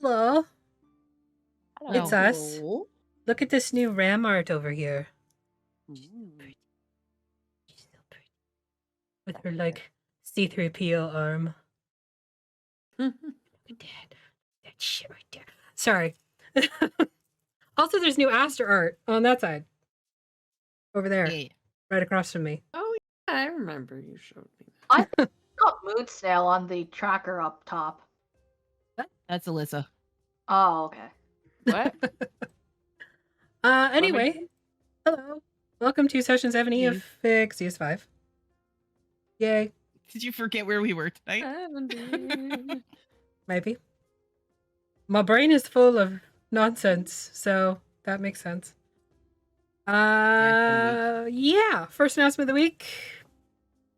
Hello. It's Hello. us. Look at this new Ram art over here. She's pretty. She's so pretty. With her, like, C-3PO arm. Look at that. That shit right there. Sorry. Also, there's new Aster art on that side. Over there. Yeah. Right across from me. Oh, yeah, I remember you showed me I got Mood Snail on the tracker up top. that. That's Alyssa. Oh, okay. What? Anyway. Hello. Welcome to Session 70 of Phixius 5. Yay. Did you forget where we were tonight? Maybe. My brain is full of nonsense, so that makes sense. Yeah. First announcement of the week.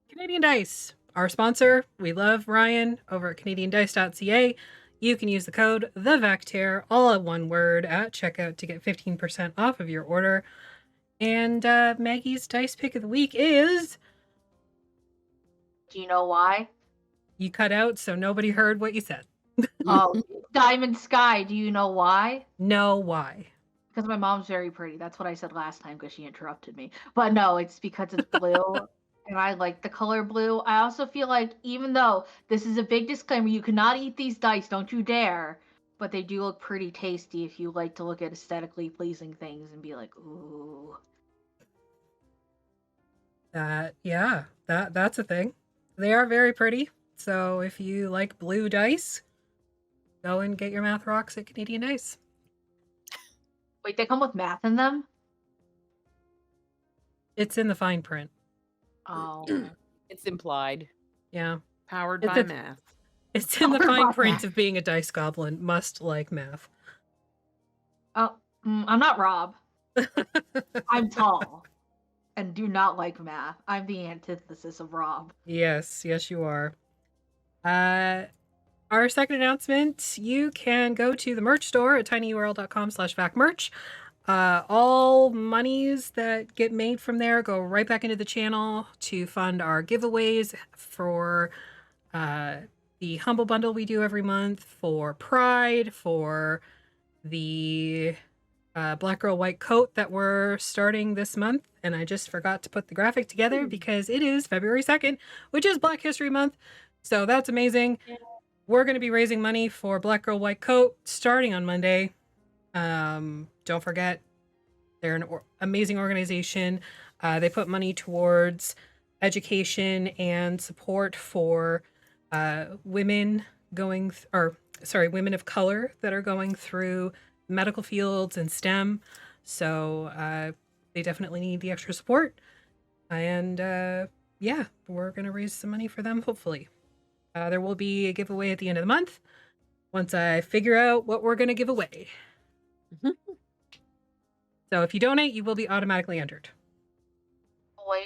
Canadian Dice, our sponsor. We love Ryan over at CanadianDice.ca. You can use the code TheVactair, all in one word, at checkout to get 15% off of your order. And Maggie's dice pick of the week is... Do you know why? You cut out, so nobody heard what you said. Oh, Diamond Sky. Do you know why? No, why? Because my mom's very pretty. That's what I said last time because she interrupted me. But no, it's because it's blue. And I like the color blue. I also feel like even though this is a big disclaimer, you cannot eat these dice, don't you dare. But they do look pretty tasty if you like to look at aesthetically pleasing things and be like, ooh. Yeah, that's a thing. They are very pretty. So if you like blue dice, go and get your math rocks at Canadian Dice. Wait, they come with math in them? It's in the fine print. Oh. It's implied. Yeah. Powered by math. It's in the fine print of being a dice goblin. Must like math. Oh, I'm not Rob. I'm tall and do not like math. I'm the antithesis of Rob. Yes, you are. Our second announcement, you can go to the merch store at tinyurl.com/vacmerch. All monies that get made from there go right back into the channel to fund our giveaways for the Humble Bundle we do every month, for Pride, for the Black Girl White Coat that we're starting this month. And I just forgot to put the graphic together because it is February 2nd, which is Black History Month. So that's amazing. Yeah. We're going to be raising money for Black Girl White Coat starting on Monday. Don't forget, they're an amazing organization. They put money towards education and support for women women of color that are going through medical fields and STEM. So they definitely need the extra support. And yeah, we're going to raise some money for them, hopefully. There will be a giveaway at the end of the month once I figure out what we're going to give away. So if you donate, you will be automatically entered.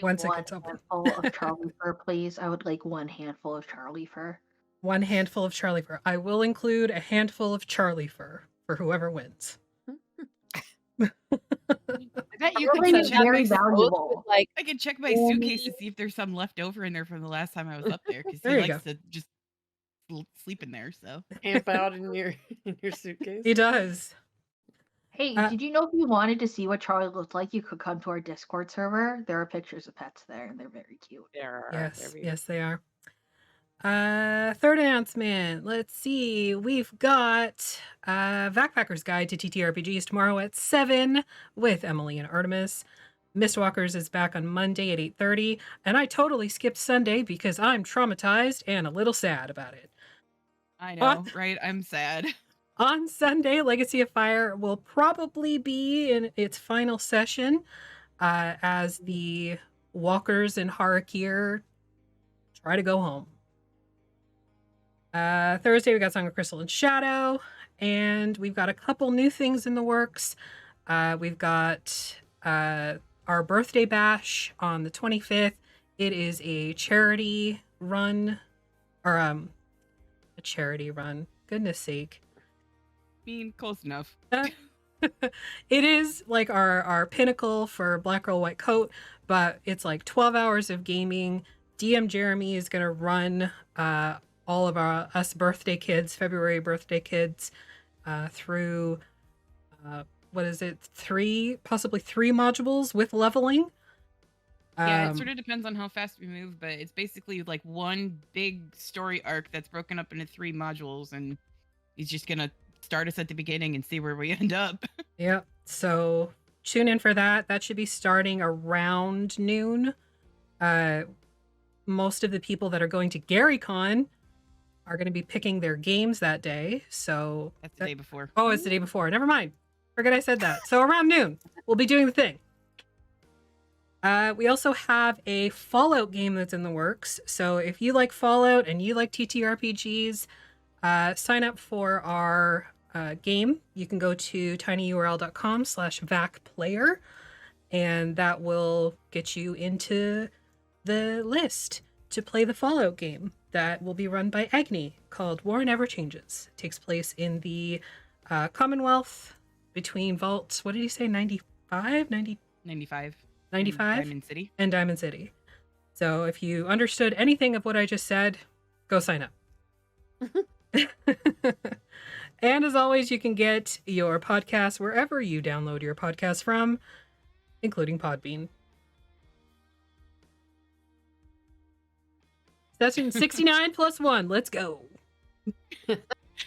Once it gets open. One handful of Charlie fur, please. I would like one handful of Charlie fur. One handful of Charlie fur. I will include a handful of Charlie fur for whoever wins. I bet you could check my valuable. Like, I could check my suitcase to see if there's some left over in there from the last time I was up there, because he likes to just sleep in there. So camp out in your suitcase. He does. Hey, did you know if you wanted to see what Charlie looked like, you could come to our Discord server? There are pictures of pets there, and they're very cute. Yes, they are. Third announcement. Let's see. We've got Backpacker's Guide to TTRPGs tomorrow at 7 with Emily and Artemis. Mistwalkers is back on Monday at 8:30, and I totally skipped Sunday because I'm traumatized and a little sad about it. I know, right? I'm sad. On Sunday, Legacy of Fire will probably be in its final session as the walkers in Harakir try to go home. Thursday, we got Song of Crystal and Shadow, and we've got a couple new things in the works. We've got our birthday bash on the 25th. It is a charity run, or a charity run. Goodness sake. Being close enough. It is like our pinnacle for Black Girl White Coat, but it's like 12 hours of gaming. DM Jeremy is going to run all of us birthday kids, February birthday kids, through what is it? Possibly three modules with leveling. Yeah, it sort of depends on how fast we move, but it's basically like one big story arc that's broken up into 3 modules, and he's just gonna start us at the beginning and see where we end up. Yep. So tune in for that. That should be starting around noon. Most of the people that are going to GaryCon are going to be picking their games that day. So that's the day before. Oh, it's the day before. Never mind. Forget I said that. So around noon, we'll be doing the thing. We also have a Fallout game that's in the works. So if you like Fallout and you like TTRPGs, sign up for our game. You can go to tinyurl.com/vacplayer, and that will get you into the list to play the Fallout game that will be run by Agni, called War Never Changes. It takes place in the Commonwealth between vaults, what did you say, 95? 95. 95? Diamond City. And Diamond City. So if you understood anything of what I just said, go sign up. And as always, you can get your podcast wherever you download your podcast from, including Podbean. Session 69 plus 1. Let's go.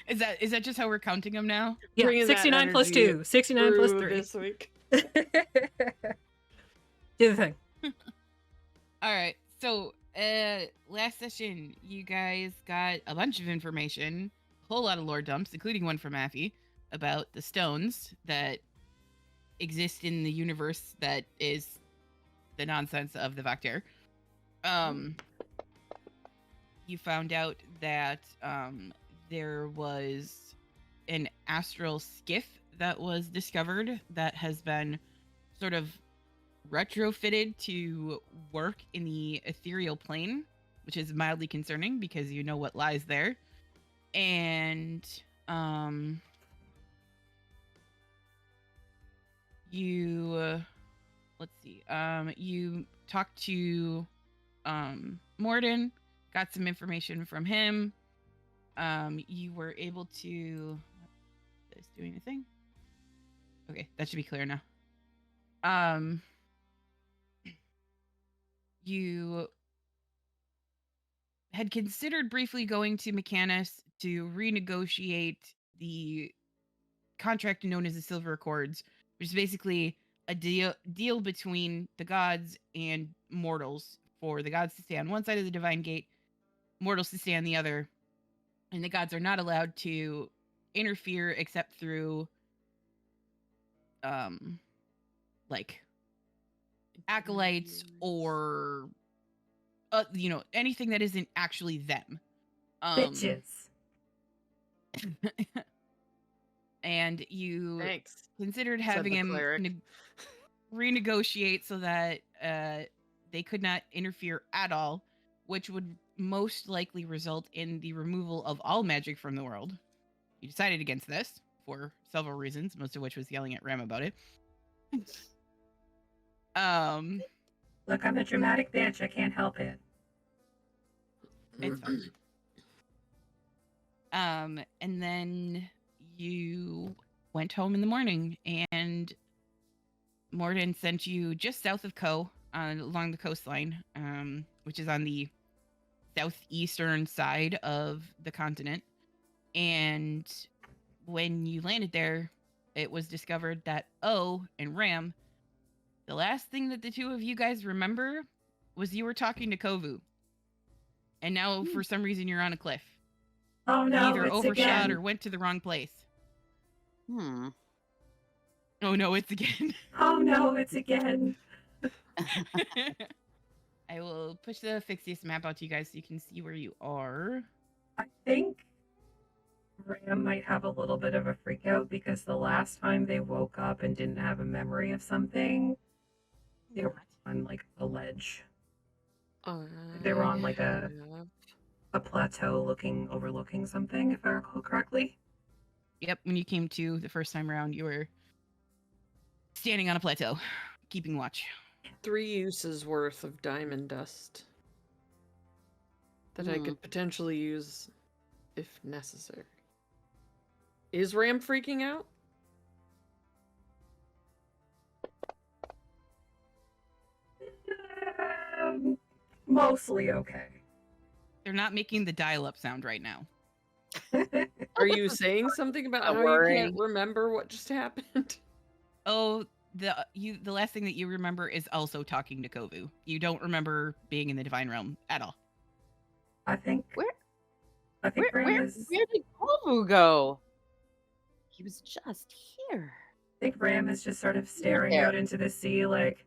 Is that just how we're counting them now? Yeah, Bringing 69 plus 2. 69 plus 3. This week. Do the thing. All right. So, last session, you guys got a bunch of information, a whole lot of lore dumps, including one from Affy, about the stones that exist in the universe that is the nonsense of the Vacter. You found out that there was an astral skiff that was discovered that has been sort of retrofitted to work in the ethereal plane, which is mildly concerning because you know what lies there. And you let's see, you talked to Morden, got some information from him. You were able to is this doing anything? Okay, that should be clear now. You had considered briefly going to Mechanus to renegotiate the contract known as the Silver Accords, which is basically a deal between the gods and mortals for the gods to stay on one side of the Divine Gate, mortals to stay on the other, and the gods are not allowed to interfere except through like acolytes or anything that isn't actually them. Bitches. And you considered Said having the him cleric. renegotiate so that they could not interfere at all, which would most likely result in the removal of all magic from the world. You decided against this for several reasons, most of which was yelling at Ram about it. Look, I'm a dramatic bitch. I can't help it. It's fine. And then you went home in the morning, and Morden sent you just south of Ko, along the coastline, which is on the southeastern side of the continent. And when you landed there, it was discovered that O and Ram, the last thing that the two of you guys remember was you were talking to Kovu. And now, for some reason, you're on a cliff. Oh no, Either it's overshot again. or went to the wrong place. Hmm. Oh no, it's again. Oh no, it's again. I will push the Phixius map out to you guys so you can see where you are. I think Ram might have a little bit of a freak out because the last time they woke up and didn't have a memory of something, they were on like a ledge. They were on like a plateau overlooking something, if I recall correctly. Yep, when you came to the first time around, you were standing on a plateau, keeping watch. 3 uses worth of diamond dust that I could potentially use if necessary. Is Ram freaking out? Mostly okay. They're not making the dial-up sound right now. Are you saying something about how you can't remember what just happened? Oh, the last thing that you remember is also talking to Kovu. You don't remember being in the Divine Realm at all. I think where did Kovu go? He was just here. I think Ram is just sort of staring out into the sea like,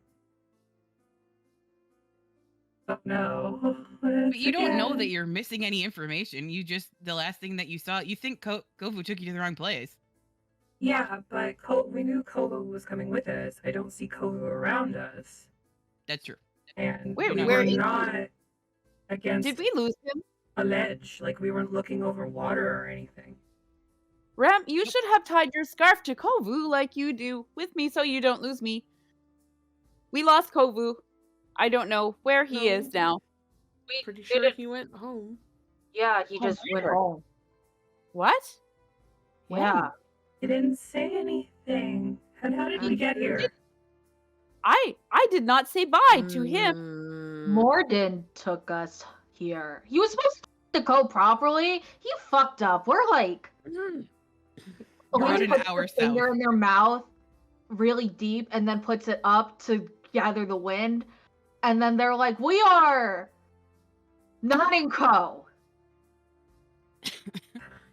oh no. But you don't know that you're missing any information. You just, the last thing that you saw, you think Kovu took you to the wrong place. Yeah, but we knew Kovu was coming with us. I don't see Kovu around us. That's true. And where we were not against Did we lose him? A ledge. Like, we weren't looking over water or anything. Ram, you should have tied your scarf to Kovu like you do with me so you don't lose me. We lost Kovu. I don't know where he is now. Pretty sure he went home. Yeah, he just went home. What? Yeah. He didn't say anything. And how did we get here? I did not say bye to him. Morden took us here. He was supposed to go properly. He fucked up. We're like... About an hour puts their finger in their mouth really deep and then puts it up to gather the wind. And then they're like, we are not in Ko.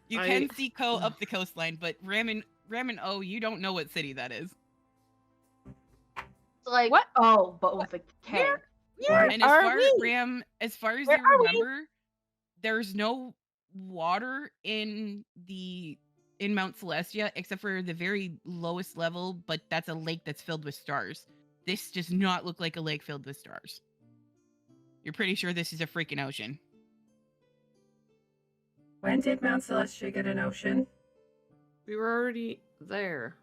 You can see Ko up the coastline, but Ram and O, you don't know what city that is. It's like, what? Oh, but with a K. And as far as Ram, as far as you remember, there's no water in Mount Celestia except for the very lowest level, but that's a lake that's filled with stars. This does not look like a lake filled with stars. You're pretty sure this is a freaking ocean. When did Mount Celestia get an ocean? We were already there.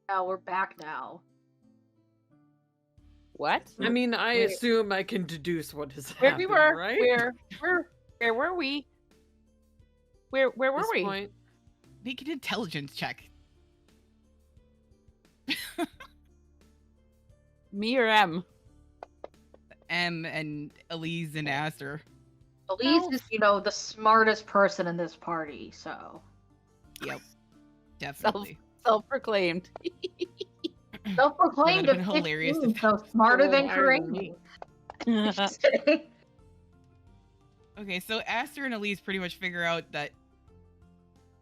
Yeah, we're back now. What? I mean, I assume I can deduce what has where happened, we were, right? Where were we? Where were we? Point. Make an intelligence check. Me or M? M and Elise and Aster. Elise is, the smartest person in this party, so. Yep. Definitely. Self-proclaimed. Self-proclaimed of hilarious. So smarter than Kareem. Okay, so Aster and Elise pretty much figure out that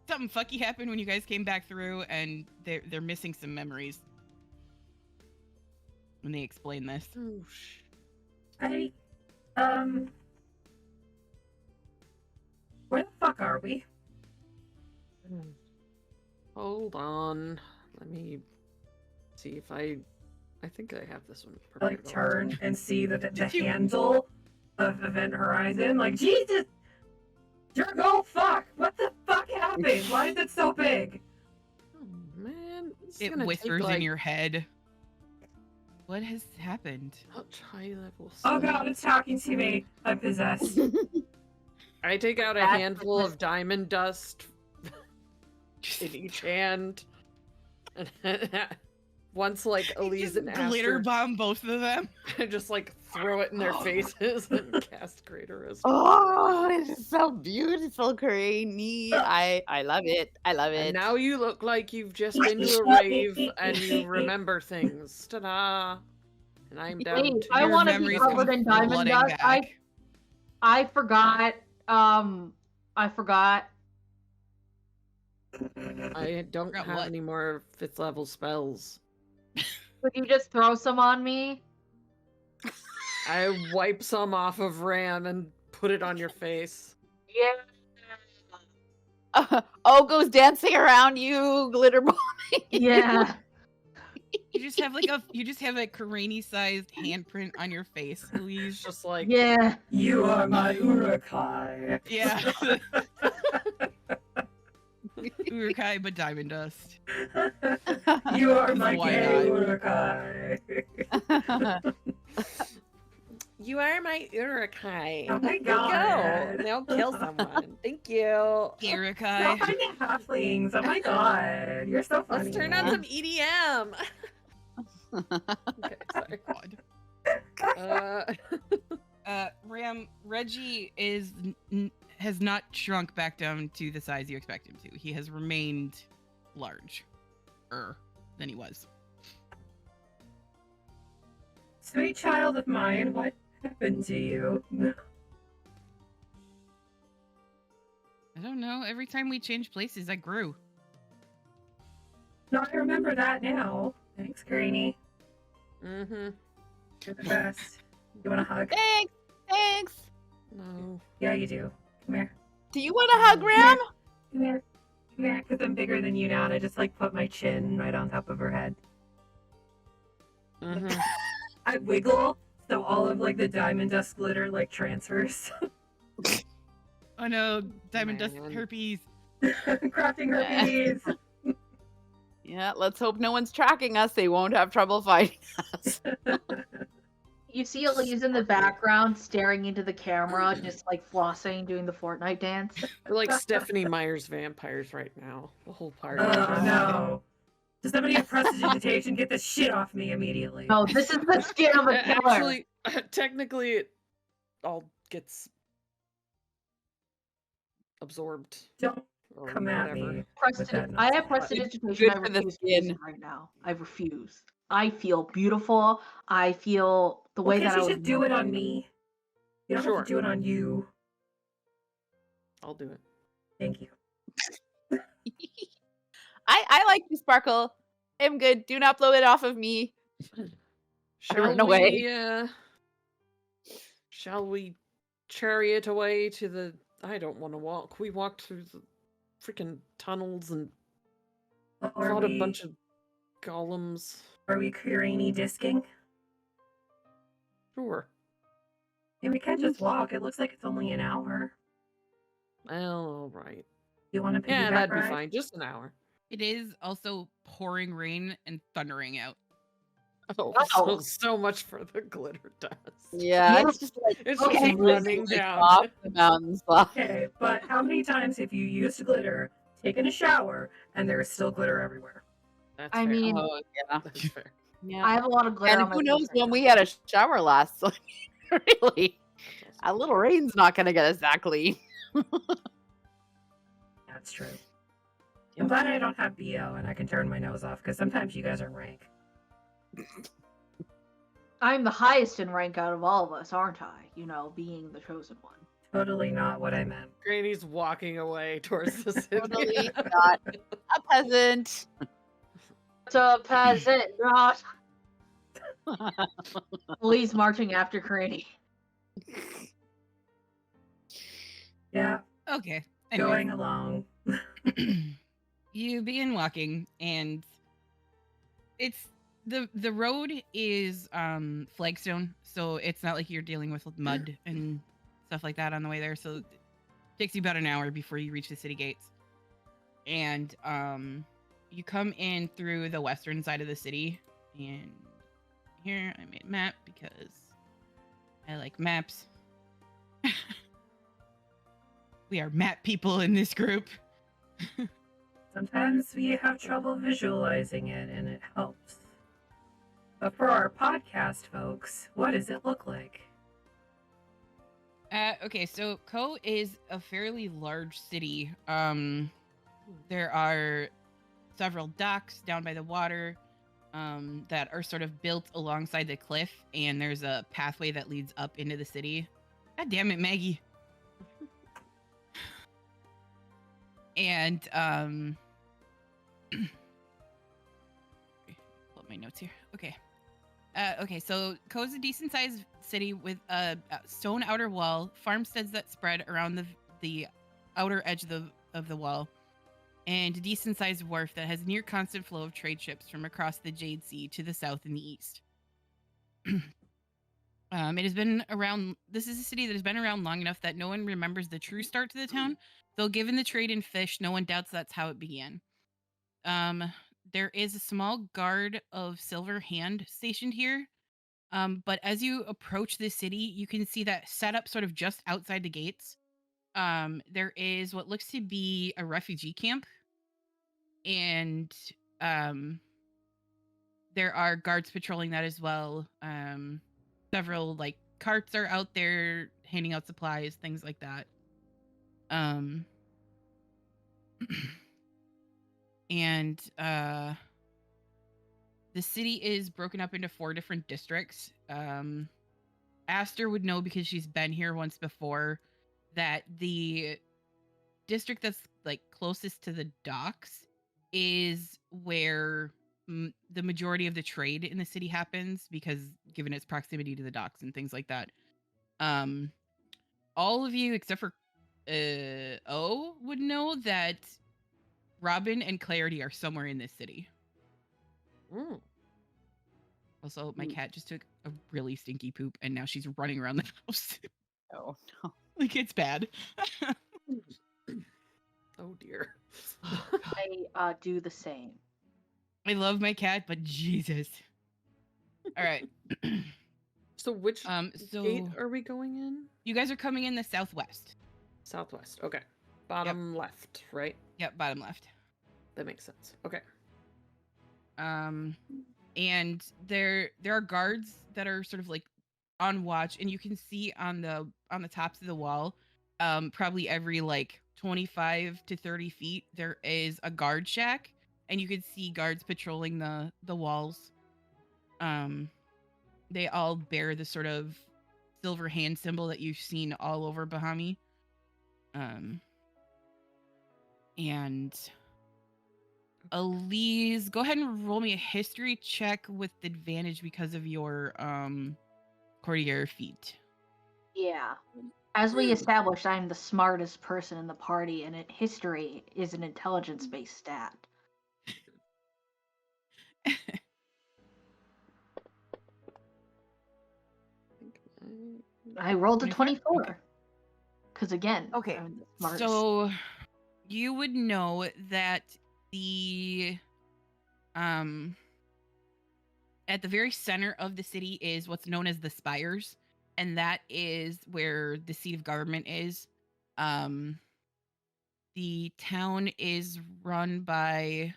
something fucky happened when you guys came back through, and they're missing some memories when they explain this. Where the fuck are we? Hold on. Let me see if I think I have this one prepared. Like, turn and see the handle of Event Horizon. Like, Jesus! Oh, fuck! What the fuck happened? Why is it so big? Oh, man. It whispers in your head. What has happened? High level. Oh god, it's talking to me. I'm possessed. I take out a handful of diamond dust in each hand. Once, like, Elise and Aster... Glitter bomb both of them? I just, like, throw it in their faces and cast Greater as Oh, it's so beautiful, Kareem. I love it. I love it. And now you look like you've just been to a rave and you remember things. Ta-da! And I'm down to I want to be covered in diamond dust. I forgot. I forgot. I don't have any more 5th level spells. Could you just throw some on me? I wipe some off of Ram and put it on your face. Yeah. Goes dancing around you, glitter bombing. Yeah. You just have a Kareni-sized handprint on your face, Elise. Just like, yeah. You are my Urukai. Yeah. Urukai, but diamond dust. You are my gay Urukai. You are my urukai. Oh my Go. god. Now kill someone. Thank you. Now Urukai. finding halflings. Oh my god. You're so funny. Let's turn on some EDM. Okay, sorry. Ram, Reggie has not shrunk back down to the size you expect him to. He has remained larger than he was. Sweet child of mine, what happened to you? I don't know. Every time we changed places, I grew. No, I remember that now. Thanks, Granny. Mm-hmm. You're the best. You want a hug? Thanks. No. Yeah, you do. Come here. Do you want a hug, Ram? Come here. Come here, because I'm bigger than you now, and I just like put my chin right on top of her head. Mm-hmm. I wiggle, so all of like the diamond dust glitter like transfers. Oh no, diamond dust Man. herpes. Crafting herpes. Yeah, let's hope no one's tracking us. They won't have trouble finding us. You see Elise in the background staring into the camera, just like flossing, doing the Fortnite dance. We're like Stephanie Meyer's vampires right now. The whole party. Oh no. Does somebody have prestidigitation? Get this shit off me immediately. No, this is the skin of a killer. Actually, technically, it all gets absorbed. Don't or come at whatever. me. I have prestidigitation. I Good for the refuse to use skin. it right now. I refuse. I feel beautiful. I feel the way Can't that I you was just do it on made. me? You don't Sure. have to do it on you. I'll do it. Thank you. I like the sparkle. I'm good. Do not blow it off of me. Shall we chariot away to the... I don't want to walk. We walked through the freaking tunnels and fought a bunch of golems. Are we Kirini disking? Sure. Yeah, we can just walk. It looks like it's only an hour. Well, all right. You want to Yeah, piggyback that'd be ride? fine. Just an hour. It is also pouring rain and thundering out. Oh, Wow. so much for the glitter dust. Yeah, Yeah. it's just like It's Okay. just running down. off the mountainslide. Okay, but how many times have you used glitter, taken a shower, and there is still glitter everywhere? That's I fair. mean, Oh yeah, That's fair. yeah. I have a lot of glitter on And my who knows face right when now. we had a shower last? So, really, That's a little rain's not gonna get us that clean. That's true. I'm glad I don't have BO and I can turn my nose off, because sometimes you guys are rank. I'm the highest in rank out of all of us, aren't I? You know, being the chosen one. Totally not what I meant. Granny's walking away towards the city. Totally not a peasant. It's a peasant, not. Police marching after Cranny. Yeah, Okay. Anyway. going along. You begin walking, and it's the road is flagstone, so it's not like you're dealing with mud and stuff like that on the way there. So it takes you about an hour before you reach the city gates, and you come in through the western side of the city. And here I made a map because I like maps. We are map people in this group. Sometimes we have trouble visualizing it, and it helps. But for our podcast folks, what does it look like? Okay, so Ko is a fairly large city. There are several docks down by the water that are sort of built alongside the cliff, and there's a pathway that leads up into the city. God damn it, Maggie. And pull up my notes here. Okay. Okay, so Ko's a decent sized city with a stone outer wall, farmsteads that spread around the outer edge of the wall, and a decent sized wharf that has near constant flow of trade ships from across the Jade Sea to the south and the east. It has been around. This is a city that has been around long enough that no one remembers the true start to the town. Though given the trade in fish, no one doubts that's how it began. There is a small guard of Silver Hand stationed here, But as you approach the city, you can see that set up sort of just outside the gates. There is what looks to be a refugee camp, and there are guards patrolling that as well. Several like carts are out there handing out supplies, things like that. And the city is broken up into 4 different districts. Aster would know because she's been here once before that the district that's like closest to the docks is where the majority of the trade in the city happens, because given its proximity to the docks and things like that. All of you except for O would know that Robin and Clarity are somewhere in this city. Also, my cat just took a really stinky poop and now she's running around the house. Oh no. Like, it's bad. Oh dear. I do the same. I love my cat, but Jesus. All right. So which gate are we going in? You guys are coming in the southwest. Southwest. Okay. Bottom left, right? Yep, bottom left. That makes sense. Okay. And there are guards that are sort of like on watch, and you can see on the tops of the wall, probably every like 25 to 30 feet, there is a guard shack, and you can see guards patrolling the walls. They all bear the sort of silver hand symbol that you've seen all over Bahami. And Elise, go ahead and roll me a history check with advantage because of your courtier feat. Yeah. As we established, I'm the smartest person in the party, and history is an intelligence-based stat. I rolled a 24. Because again, okay. I'm the smartest. So you would know that the at the very center of the city is what's known as the Spires, and that is where the seat of government is. The town is run by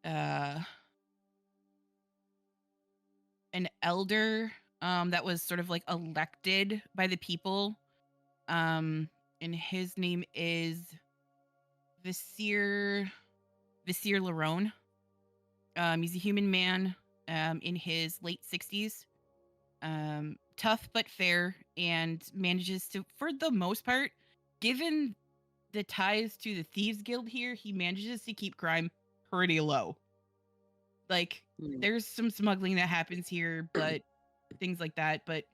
an elder that was sort of like elected by the people, and his name is Visir Larone. He's a human man in his late 60s, tough but fair, and manages to, for the most part, given the ties to the Thieves Guild here, he manages to keep crime pretty low. Like, there's some smuggling that happens here, but things like that. But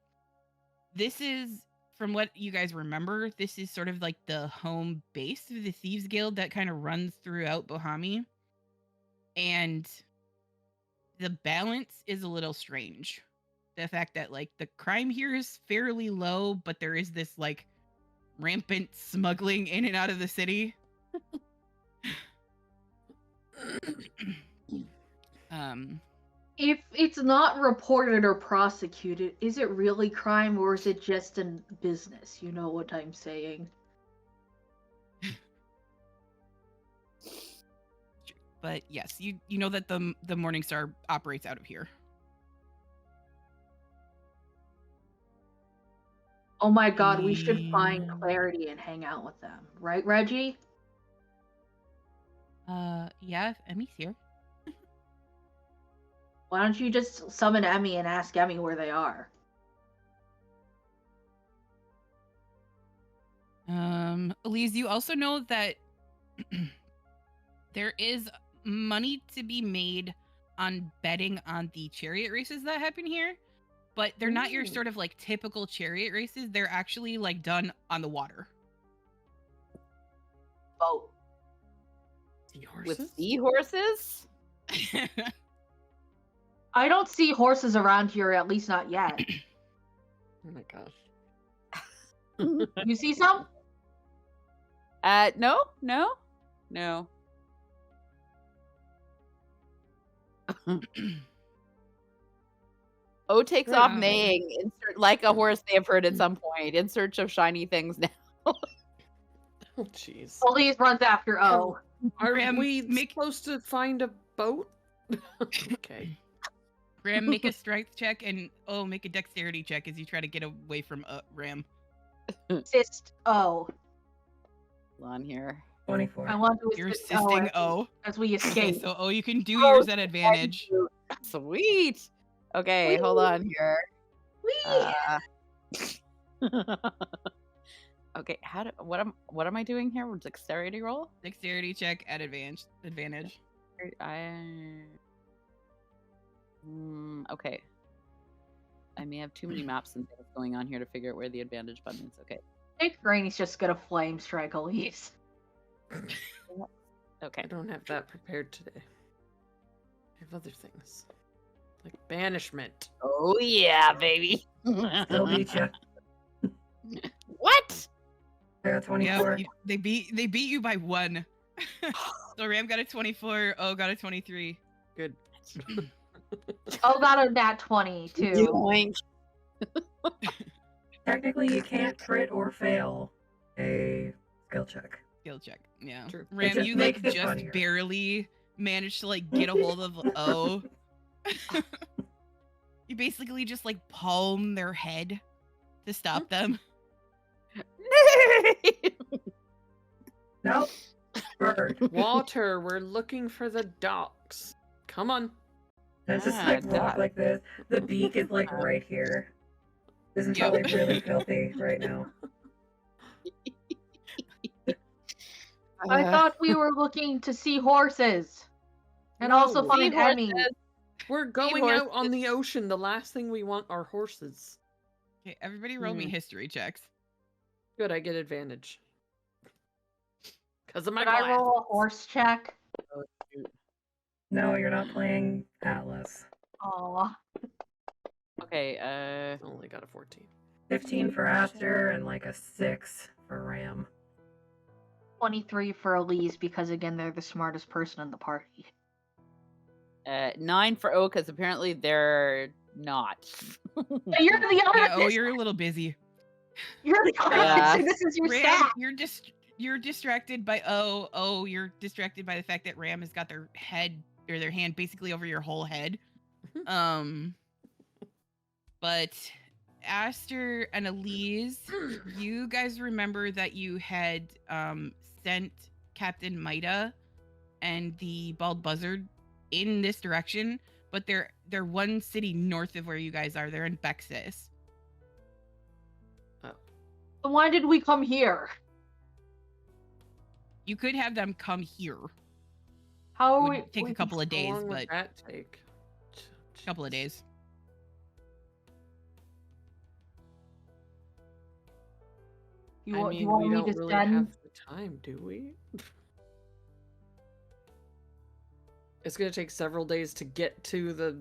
this is, from what you guys remember, this is sort of like the home base of the Thieves Guild that kind of runs throughout Bahami. And the balance is a little strange. The fact that, like, the crime here is fairly low, but there is this, like, rampant smuggling in and out of the city. If it's not reported or prosecuted, is it really crime or is it just a business? You know what I'm saying? But yes, you know that the Morningstar operates out of here. Oh my god, we should find Clarity and hang out with them. Right, Reggie? Yeah, Emmy's here. Why don't you just summon Emmy and ask Emmy where they are? Elise, you also know that there is money to be made on betting on the chariot races that happen here, but they're not your sort of like typical chariot races. They're actually like done on the water. Boat. With seahorses? I don't see horses around here, at least not yet. Oh my gosh. You see some? No. O takes off neighing, like a horse they have heard at some point, in search of shiny things now. Oh, jeez. Elise runs after O. Are we supposed to find a boat? Okay. Ram, make a strength check, and make a dexterity check as you try to get away from Ram. Assist O. Hold on here. 24. I want to You're assist assisting O. as we Okay, escape. so you can do yours at advantage. Sweet. Okay, hold on here. Okay, what am I doing here? Dexterity roll? Dexterity check at advantage. Okay. I may have too many maps and things going on here to figure out where the advantage button is. Okay. I think Granny's just gonna flame strike Elise. Okay. I don't have that prepared today. I have other things. Like banishment. Oh yeah, baby. Still beat you. What? I got 24. Yeah, they beat you by 1. So Ram got a 24, O got a 23. Good. O got a nat 20 too. Yoink. Technically, you can't crit or fail a skill check. Skill check, yeah. True. Ram, just you makes it just funnier. barely managed to get a hold of O. You basically just palm their head to stop them. Nope. Bird. Water, we're looking for the docks. Come on. That's just walk duck. like this. The beak is right here. This is probably really filthy right now. I thought we were looking to see horses. And No. also find Sea horses. Emmy. We're going out on the ocean. The last thing we want are horses. Okay, everybody roll me history checks. Good, I get advantage. Because of my Could I glass. roll a horse check? No, you're not playing Atlas. Aw. Okay, Only got a 14. 15 for Aster and a 6 for Ram. 23 for Elise because again they're the smartest person in the party. 9 for O, because apparently they're not. You're the other. Yeah, you're a little busy. You're the other. Yeah. So this is your Ram, stat. you're distracted by O. You're distracted by the fact that Ram has got their head or their hand basically over your whole head. But Aster and Elise, you guys remember that you had sent Captain Maida and the Bald Buzzard in this direction, but they're one city north of where you guys are. They're in Bexis. So why did we come here? You could have them come here. How are Would take a couple of How days, long would but that take? a couple of days. You I want mean, me we don't to really send? have the time, do we? It's gonna take several days to get to the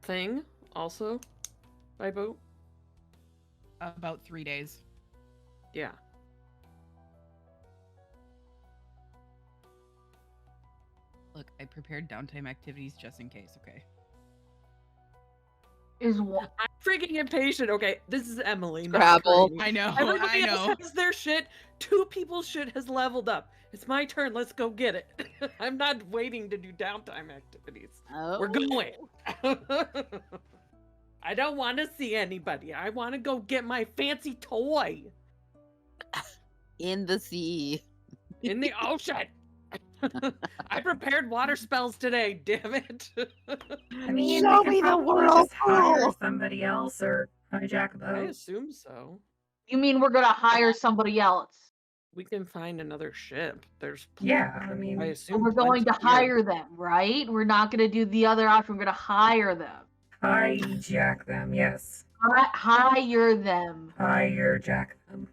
thing, also, by boat. About 3 days. Yeah. Look, I prepared downtime activities just in case, okay? Is what? I'm freaking impatient. Okay, this is Emily. not Scrabble. Katie. I know, Everybody I know. else has their shit. 2 people's shit has leveled up. It's my turn. Let's go get it. I'm not waiting to do downtime activities. Oh. We're going. I don't want to see anybody. I want to go get my fancy toy In the sea. in the ocean. I prepared water spells today, damn it. I mean, Show we me could the probably world, just hire Paul. somebody else or hijack a I boat. assume so. You mean we're gonna hire somebody else? We can find another ship. There's Yeah, I mean, I So assume we're going to plenty here. hire them, right? We're not gonna do the other option. We're gonna hire them. hijack them, yes. Hire them. Hijack them.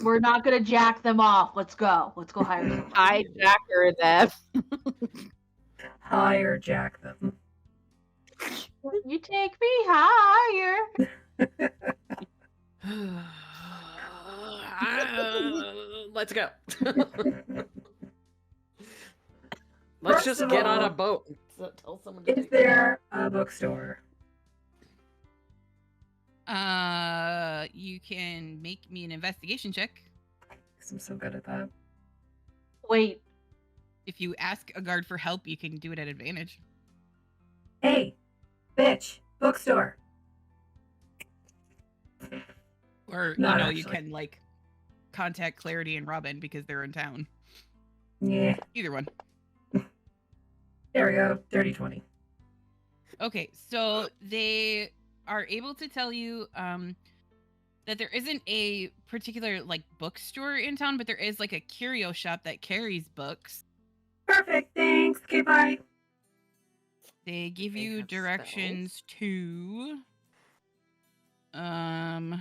We're not gonna jack them off. Let's go. Let's go hire them. Hijacker them. Hijack them. You take me higher. Let's go. Let's First just of get on all, a boat and tell someone to is there a bookstore? You can make me an investigation check. 'Cause I'm so good at that. Wait. If you ask a guard for help, you can do it at advantage. Hey, bitch, bookstore. Or, Not you actually. can, like, contact Clarity and Robin because they're in town. Yeah. Either one. There we go. Dirty 20. Okay, so they are able to tell you that there isn't a particular, like, bookstore in town, but there is, like, a curio shop that carries books. Perfect. Thanks. Okay, bye. They give you directions to the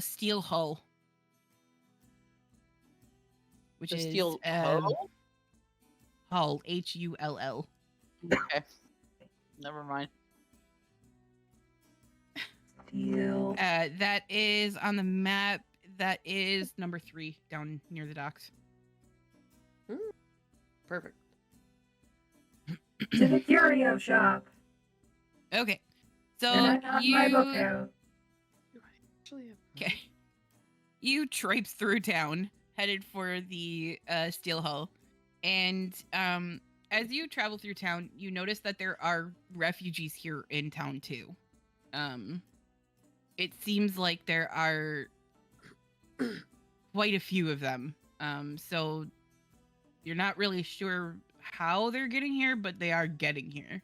Steel Hull, which The is Steel Hull? Hull, Hull. Okay. Never mind. Steel. That is on the map. That is number 3 down near the docks. Perfect. To the curio shop. Okay, so And I got my book out. Okay. You traipse through town, headed for the Steel Hull. And as you travel through town, you notice that there are refugees here in town too. It seems like there are quite a few of them. So you're not really sure how they're getting here, but they are getting here.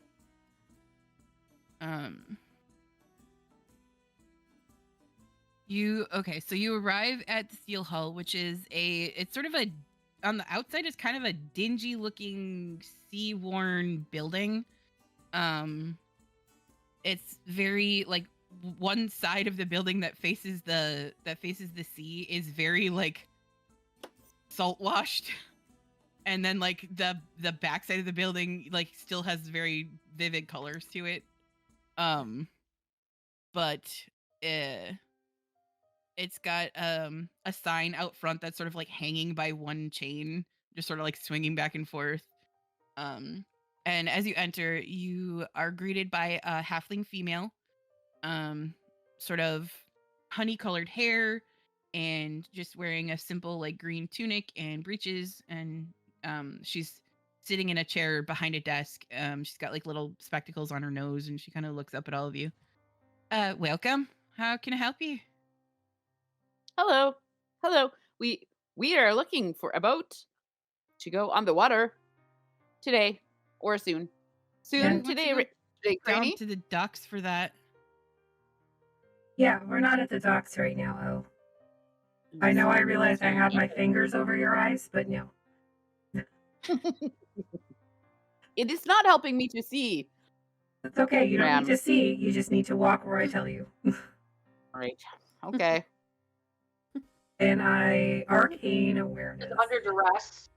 So you arrive at the Steel Hull, which is it's sort of on the outside is kind of a dingy looking sea-worn building. It's very like one side of the building that faces the sea is very like salt washed. And then like the back side of the building like still has very vivid colors to it. But it's got a sign out front that's sort of like hanging by one chain, just sort of like swinging back and forth. And as you enter, you are greeted by a halfling female, sort of honey-colored hair, and just wearing a simple like green tunic and breeches. And she's sitting in a chair behind a desk. She's got like little spectacles on her nose, and she kind of looks up at all of you. Welcome. How can I help you? Hello. We are looking for a boat to go on the water today or soon. And Today, down Granny? to the docks for that. Yeah, we're not at the docks right now, Oh. I know I realized I have my fingers over your eyes, but no. It is not helping me to see. That's okay. You don't need to see. You just need to walk where I tell you. Right. Okay. And I arcane awareness. Under duress.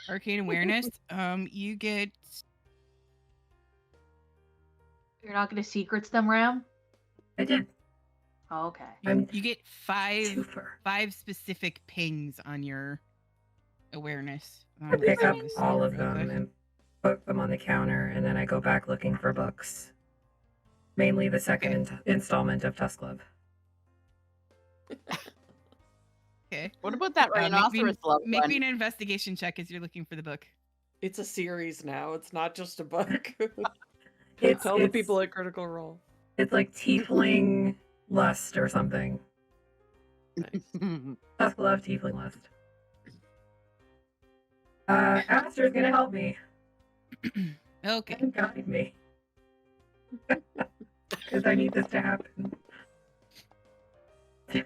Arcane awareness. You get. You're not going to secrets them, Ram? I did. Oh, okay. You get five specific pings on your awareness. I pick up all of them and put them on the counter, and then I go back looking for books. Mainly the second installment of Tusk Love. Okay. What about that rhinoceros love Make one? me an investigation check as you're looking for the book. It's a series now. It's not just a book. Tell the people at Critical Role. It's like Tiefling Lust or something. Tusk Love, Tiefling Lust. Aster's gonna help me. Okay. And guide me. Because I need this to happen.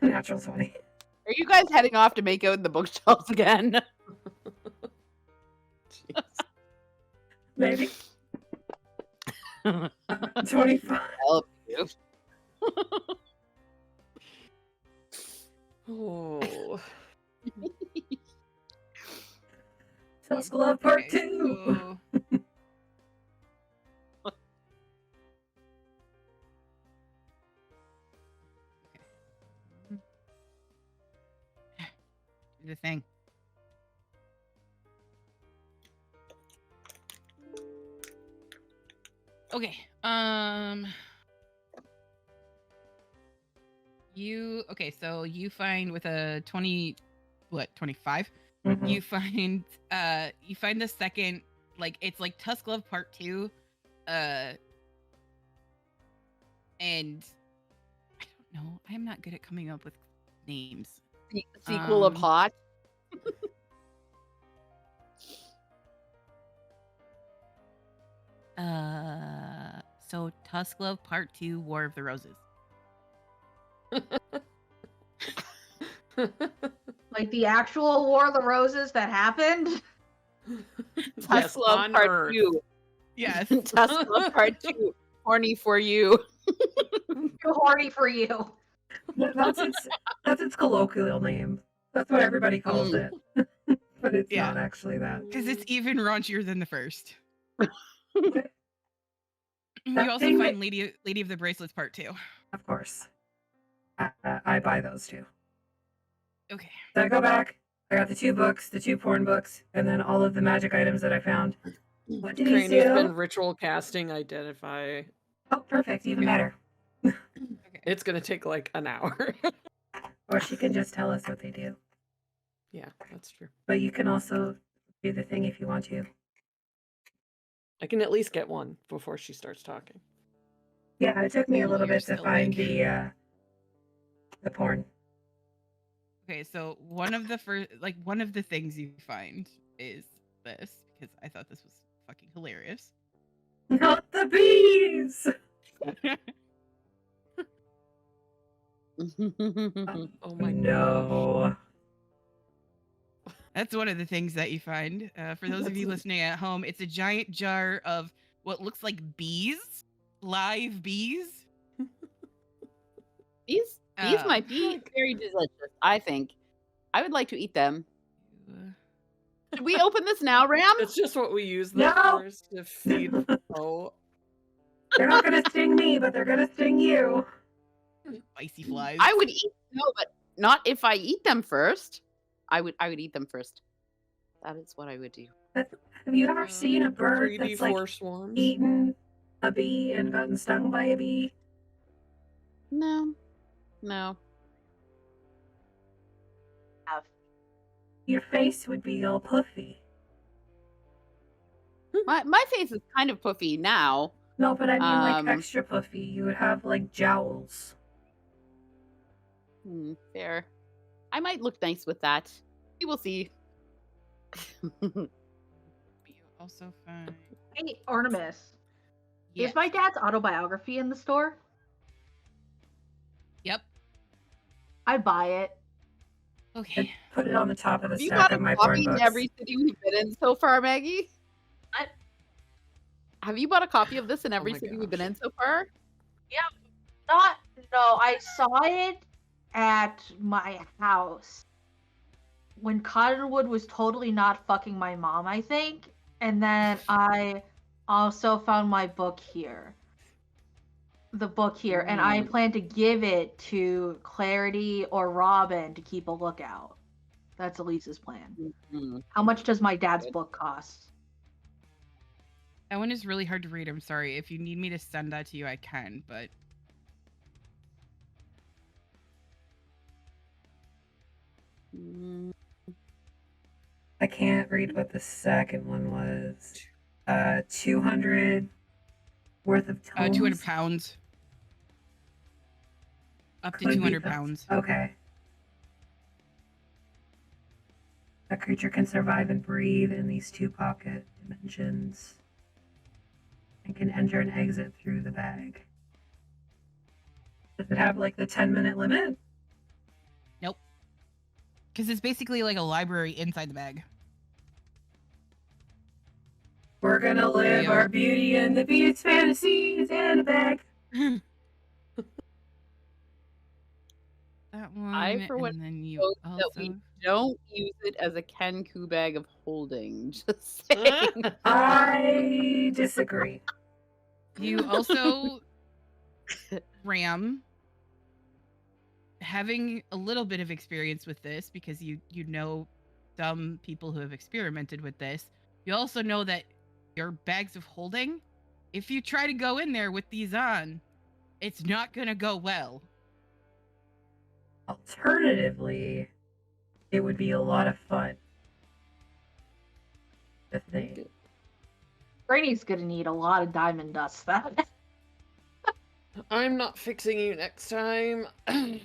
Natural 20. Are you guys heading off to make out in the bookshelves again? Maybe. 25. Help you. Oh. Tusk Love Part 2. The thing. Okay. So you find with a 25? Mhm. You find the second, like, it's like Tusk Glove Part 2. And I don't know. I'm not good at coming up with names. Sequel of Hot. So Tusk Glove Part 2, War of the Roses. Like the actual War of the Roses that happened? Tusk Glove Part 2. Yes. Tusk Glove Part 2. Horny for you. Too horny for you. That's its colloquial name. That's what everybody calls it. But it's not actually that. Because it's even raunchier than the first. You That also thing find Lady of the Bracelets Part 2. Of course. I buy those too. Okay. So I go back. I got the 2 books, the 2 porn books, and then all of the magic items that I found. What did he Cranny's do? been ritual casting identify. Oh, perfect. Even better. It's going to take like an hour. Or she can just tell us what they do. Yeah, that's true. But you can also do the thing if you want to. I can at least get one before she starts talking. Yeah, it took me a little You're bit to still find like- the porn. Okay, so one of the things you find is this, because I thought this was fucking hilarious. Not the bees! Oh my No. That's one of the things that you find. For those of you listening at home, it's a giant jar of what looks like bees, live bees. These might be very delicious, I think. I would like to eat them. Should we open this now, Ram? That's just what we use them for, is to feed. Oh. They're not gonna sting me, but they're gonna sting you. Spicy flies. I would eat but not if I eat them first. I would eat them first. That is what I would do. Have you ever seen a bird that's like swarms? eaten a bee and gotten stung by a bee? No. Your face would be all puffy. My face is kind of puffy now. No, but I mean like extra puffy. You would have like jowls. Fair. I might look nice with that. We will see. You also find. Hey, Artemis. Yes. Is my dad's autobiography in the store? Yep. I buy it. Okay. Put it on the top of the Have you stack got a of my copy porn in books. every city we've been in so far, Maggie? What? Have you bought a copy of this in every my city we've gosh. been in so far? No, I saw it at my house when Cottonwood was totally not fucking my mom, I think. And then I also found my book here. The book here. And I plan to give it to Clarity or Robin to keep a lookout. That's Elise's plan. How much does my dad's book cost? That one is really hard to read. I'm sorry. If you need me to send that to you, I can, but. I can't read what the second one was. 200 worth of tomes. 200 pounds. Up to Could be 200 pounds. pounds. Okay. A creature can survive and breathe in these 2 pocket dimensions and can enter and exit through the bag. Does it have like the 10-minute limit? Nope. Because it's basically like a library inside the bag. We're gonna live our Beauty and the Beast fantasies in a bag. That one. I, for one, and then you hope also. that we don't use it as a Kenku bag of holding. Just saying. I disagree. You also, Ram, having a little bit of experience with this because you know some people who have experimented with this. You also know that your bags of holding if you try to go in there with these on, it's not gonna go well. Alternatively, it would be a lot of fun. The thing. Brainy's gonna need a lot of diamond dust then. I'm not fixing you next time. Didn't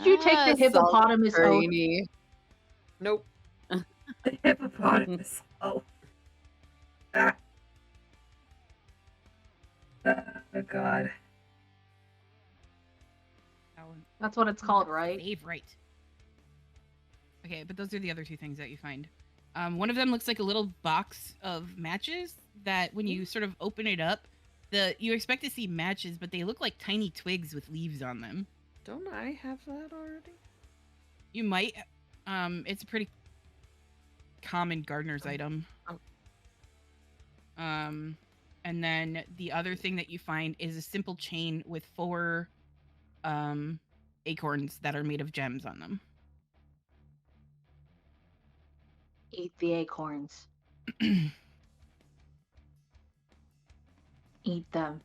you take the hippopotamus oath? Nope. The hippopotamus. Oh. Ah. Oh God. That's what it's called, right? Save right. Okay, but those are the other two things that you find. One of them looks like a little box of matches that when you sort of open it up, you expect to see matches, but they look like tiny twigs with leaves on them. Don't I have that already? You might. It's a pretty common gardener's item. Oh. And then the other thing that you find is a simple chain with 4 acorns that are made of gems on them. Eat the acorns. Eat them.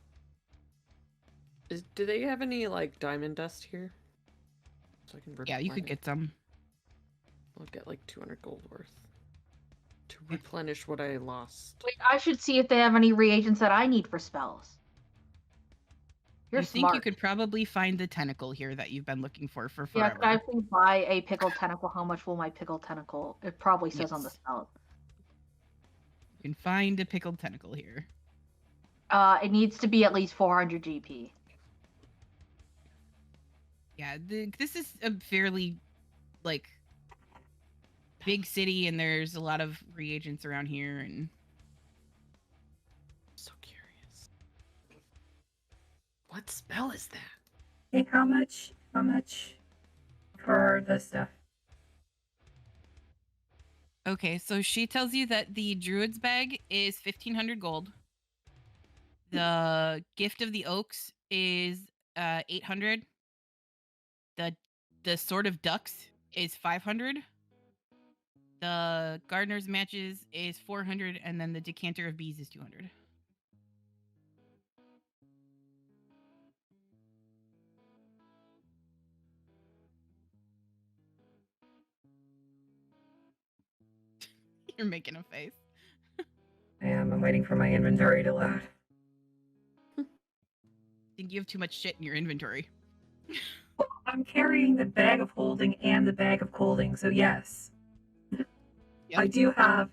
Do they have any, like, diamond dust here? So I can Yeah, you could get some. I'll get, like, 200 gold worth. To replenish what I lost. Wait, I should see if they have any reagents that I need for spells. You're think smart. you could probably find the tentacle here that you've been looking for forever. Yeah, could I please buy a pickled tentacle? How much will my pickled tentacle? It probably says on the spell. You can find a pickled tentacle here. It needs to be at least 400 GP. Yeah, this is a fairly, like, big city, and there's a lot of reagents around here, and... So curious. What spell is that? Hey, how much for the stuff? Okay, so she tells you that the druid's bag is 1,500 gold. The gift of the oaks is 800. The sword of ducks is 500. The gardener's matches is 400, and then the decanter of bees is 200. You're making a face. I am. I'm waiting for my inventory to load. I think you have too much shit in your inventory. I'm carrying the bag of holding and the bag of colding, so yes. Yep. I do have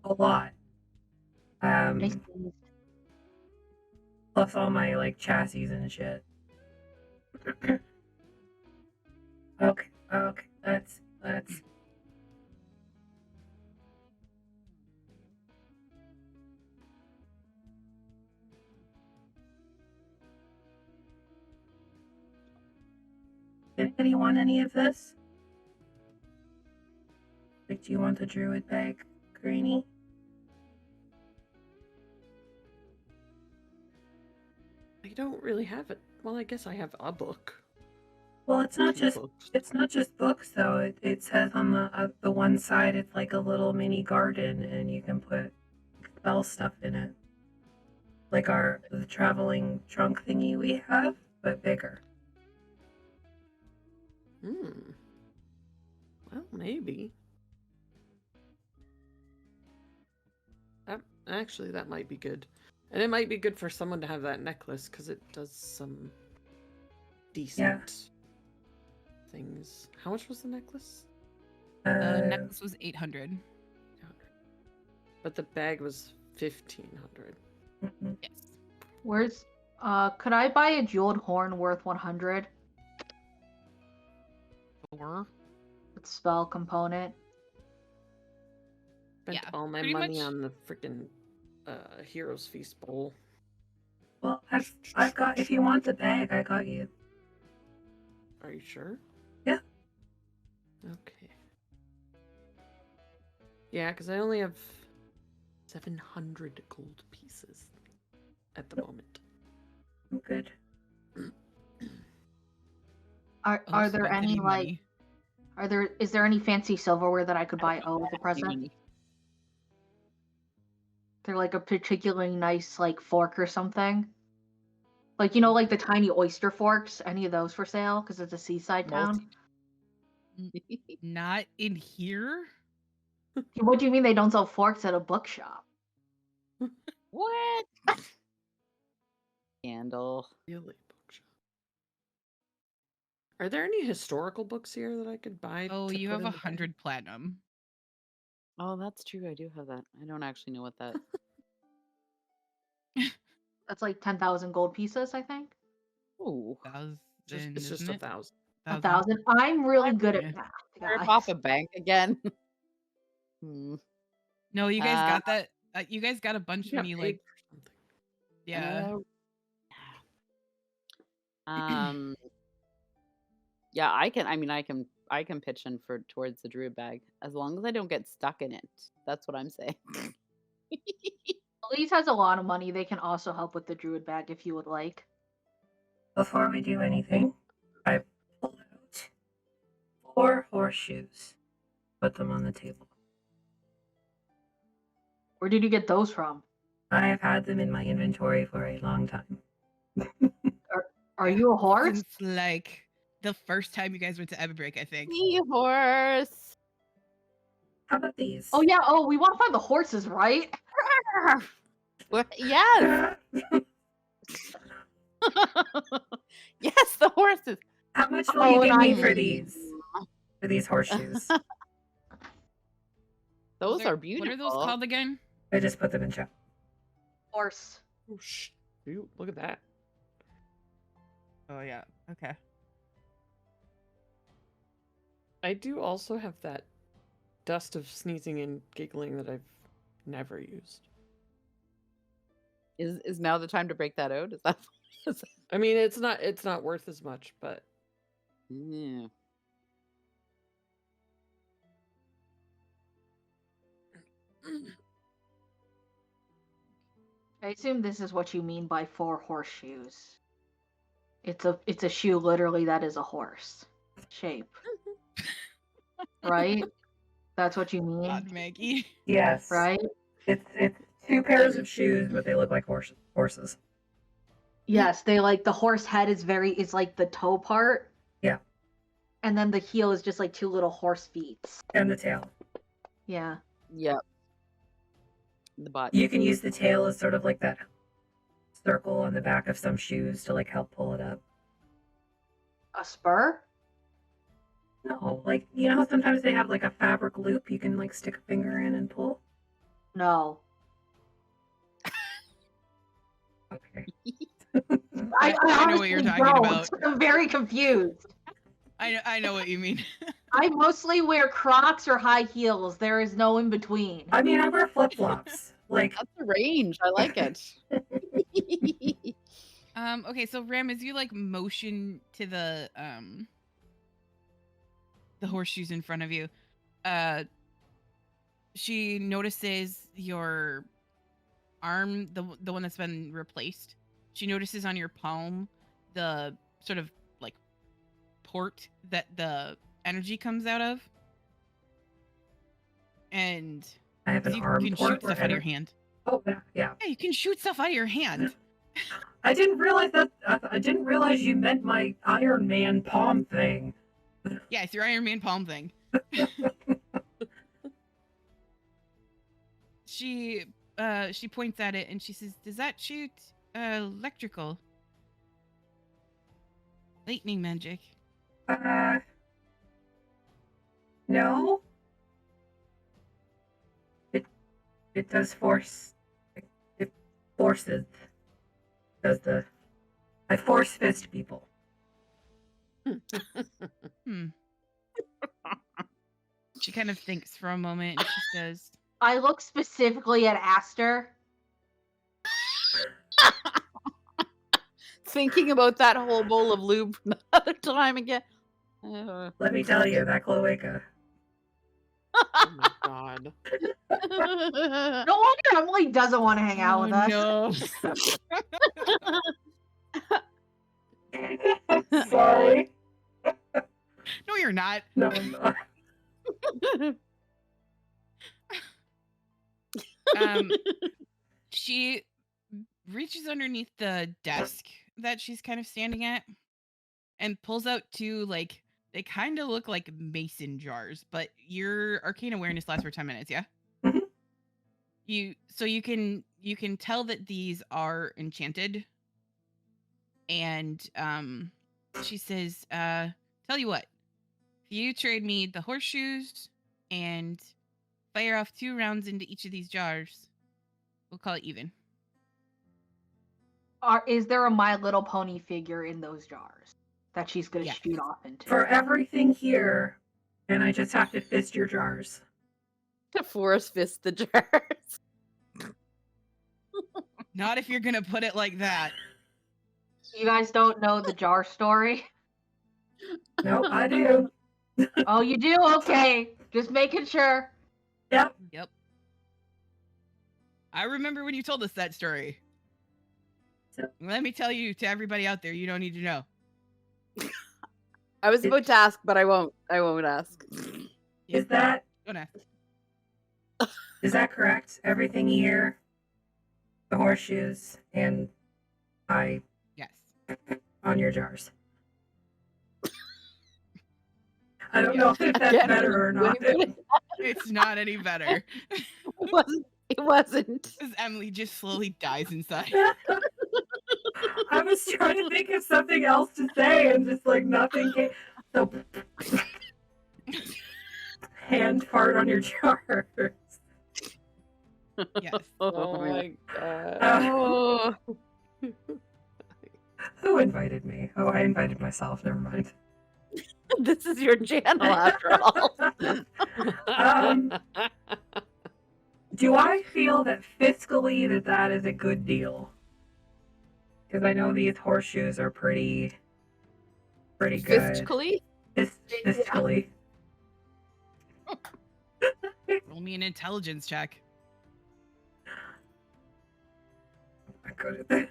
a lot. Plus all my, like, chassis and shit. Okay, that's... Anybody want any of this? Like, do you want the druid bag, Greenie? I don't really have it. Well, I guess I have a book. Well, it's not just books though. It says on the one side it's like a little mini garden, and you can put spell stuff in it, like the traveling trunk thingy we have, but bigger. Well, maybe. Actually, that might be good. And it might be good for someone to have that necklace, because it does some decent things. How much was the necklace? The necklace was 800. But the bag was 1,500. Yes. Where's... could I buy a jeweled horn worth 100? Sure. With spell component. Spent all my money on the freaking Heroes Feast bowl. Well, I've got... If you want the bag, I got you. Are you sure? Yeah. Okay. Yeah, because I only have 700 gold pieces at the moment. Good. Are there any like... Is there any fancy silverware that I could buy as a present? They're like a particularly nice like fork or something. Like, you know, like the tiny oyster forks. Any of those for sale? Because it's a seaside town. Not in here. What do you mean they don't sell forks at a bookshop? What? Candle. Really bookshop. Are there any historical books here that I could buy? Oh, to you put have in the bag? 100 platinum. Oh, that's true. I do have that. I don't actually know what that. That's like 10,000 gold pieces, I think. Ooh. 1,000. It's just 1,000. 1,000. I'm really good at math, Rip guys. off a bank again. No, you guys got that. You guys got a bunch when you like. Yeah. Yeah, I can. I mean, I can pitch in for towards the druid bag as long as I don't get stuck in it. That's what I'm saying. Elise has a lot of money. They can also help with the druid bag if you would like. Before we do anything, I pull out 4 horseshoes. Put them on the table. Where did you get those from? I have had them in my inventory for a long time. Are you a horse? Since like the first time you guys went to Everbreak, I think. Horse. How about these? Oh yeah. Oh, we want to find the horses, right? Yes. Yes, the horses. How much will you give me for these? For these horseshoes? Those are beautiful. What are those called again? I just put them in chat. Horse. Oh, shoot. Look at that. Oh, yeah. Okay. I do also have that dust of sneezing and giggling that I've never used. Is now the time to break that out? Is that? I mean, it's not worth as much, but yeah. I assume this is what you mean by 4 horseshoes. It's a shoe literally that is a horse shape. Right? That's what you mean? God, Maggie. Yes. Right? It's 2 pairs of shoes, but they look like horses. Yes, they like the horse head is like the toe part. Yeah. And then the heel is just like 2 little horse feet. And the tail. Yeah. Yep. The butt. You can use the tail as sort of like that circle on the back of some shoes to like help pull it up. A spur? No, like, you know how sometimes they have like a fabric loop you can like stick a finger in and pull? No. Okay. I know what you're talking about. I'm very confused. I know what you mean. I mostly wear Crocs or high heels. There is no in between. I mean, I wear flip-flops. Like, that's the range. I like it. Okay, so Ram, as you like motion to the horseshoes in front of you, she notices your arm, the one that's been replaced. She notices on your palm the sort of like port that the energy comes out of, and I have an you arm can port shoot stuff out of your hand. Oh, yeah. Yeah, you can shoot stuff out of your hand. I didn't realize that. I didn't realize you meant my Iron Man palm thing. Yeah, it's your Iron Man palm thing. She points at it and she says, "Does that shoot electrical? Lightning magic?" No. It does force. It forces. I force fist people. She kind of thinks for a moment and she says, I look specifically at Aster. Thinking about that whole bowl of lube from the other time again. Let me tell you, that cloaca. Oh my god. No wonder Emily doesn't want to hang out with us. No. Sorry. No, you're not. No, I'm not. She reaches underneath the desk that she's kind of standing at and pulls out two, like, they kind of look like mason jars, but your arcane awareness lasts for 10 minutes, yeah? Mhm. You can tell that these are enchanted. And she says, tell you what, if you trade me the horseshoes and fire off 2 rounds into each of these jars, we'll call it even. Is there a My Little Pony figure in those jars that she's going to shoot off into? For everything here, and I just have to fist your jars. To force fist the jars. Not if you're going to put it like that. You guys don't know the jar story? No, I do. Oh, you do? Okay. Just making sure. Yep. I remember when you told us that story. So, let me tell you to everybody out there, you don't need to know. I was about to ask, but I won't ask. Is that Don't ask. Is that correct? Everything here, the horseshoes, and Yes. on your jars. I don't know if that's better or not. It's not any better. It wasn't. As Emily just slowly dies inside. I was trying to think of something else to say, and just like nothing came. So, hand fart on your jars. Yes. Oh my god. Who invited me? Oh, I invited myself. Never mind. This is your channel after all. Do I feel that fiscally that is a good deal? Because I know these horseshoes are pretty good. Fiscally? Fiscally. Roll me an intelligence check. I'm good at this.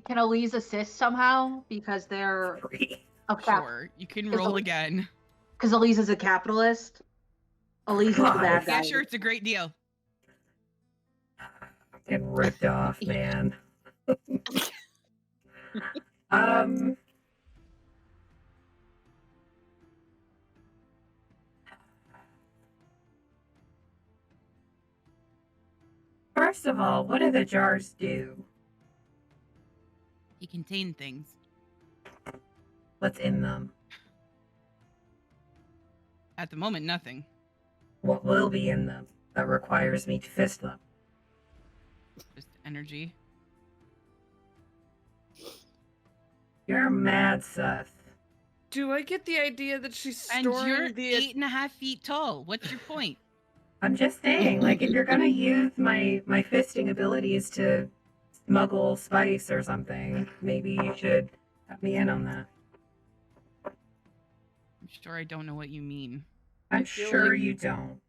Can Elise assist somehow? Because they're 3. Sure, you can roll again. Because Elise is a capitalist. Elise is the bad guy. Yeah, sure, it's a great deal. I'm getting ripped off, man. First of all, what do the jars do? You contain things. What's in them? At the moment, nothing. What will be in them that requires me to fist them? Just energy. You're mad, Seth. Do I get the idea that she's And storing you're the 8.5 feet tall. What's your point? I'm just saying, like, if you're gonna use my fisting abilities to smuggle spice or something, maybe you should have me in on that. I'm sure I don't know what you mean. I'm feel sure like- you don't.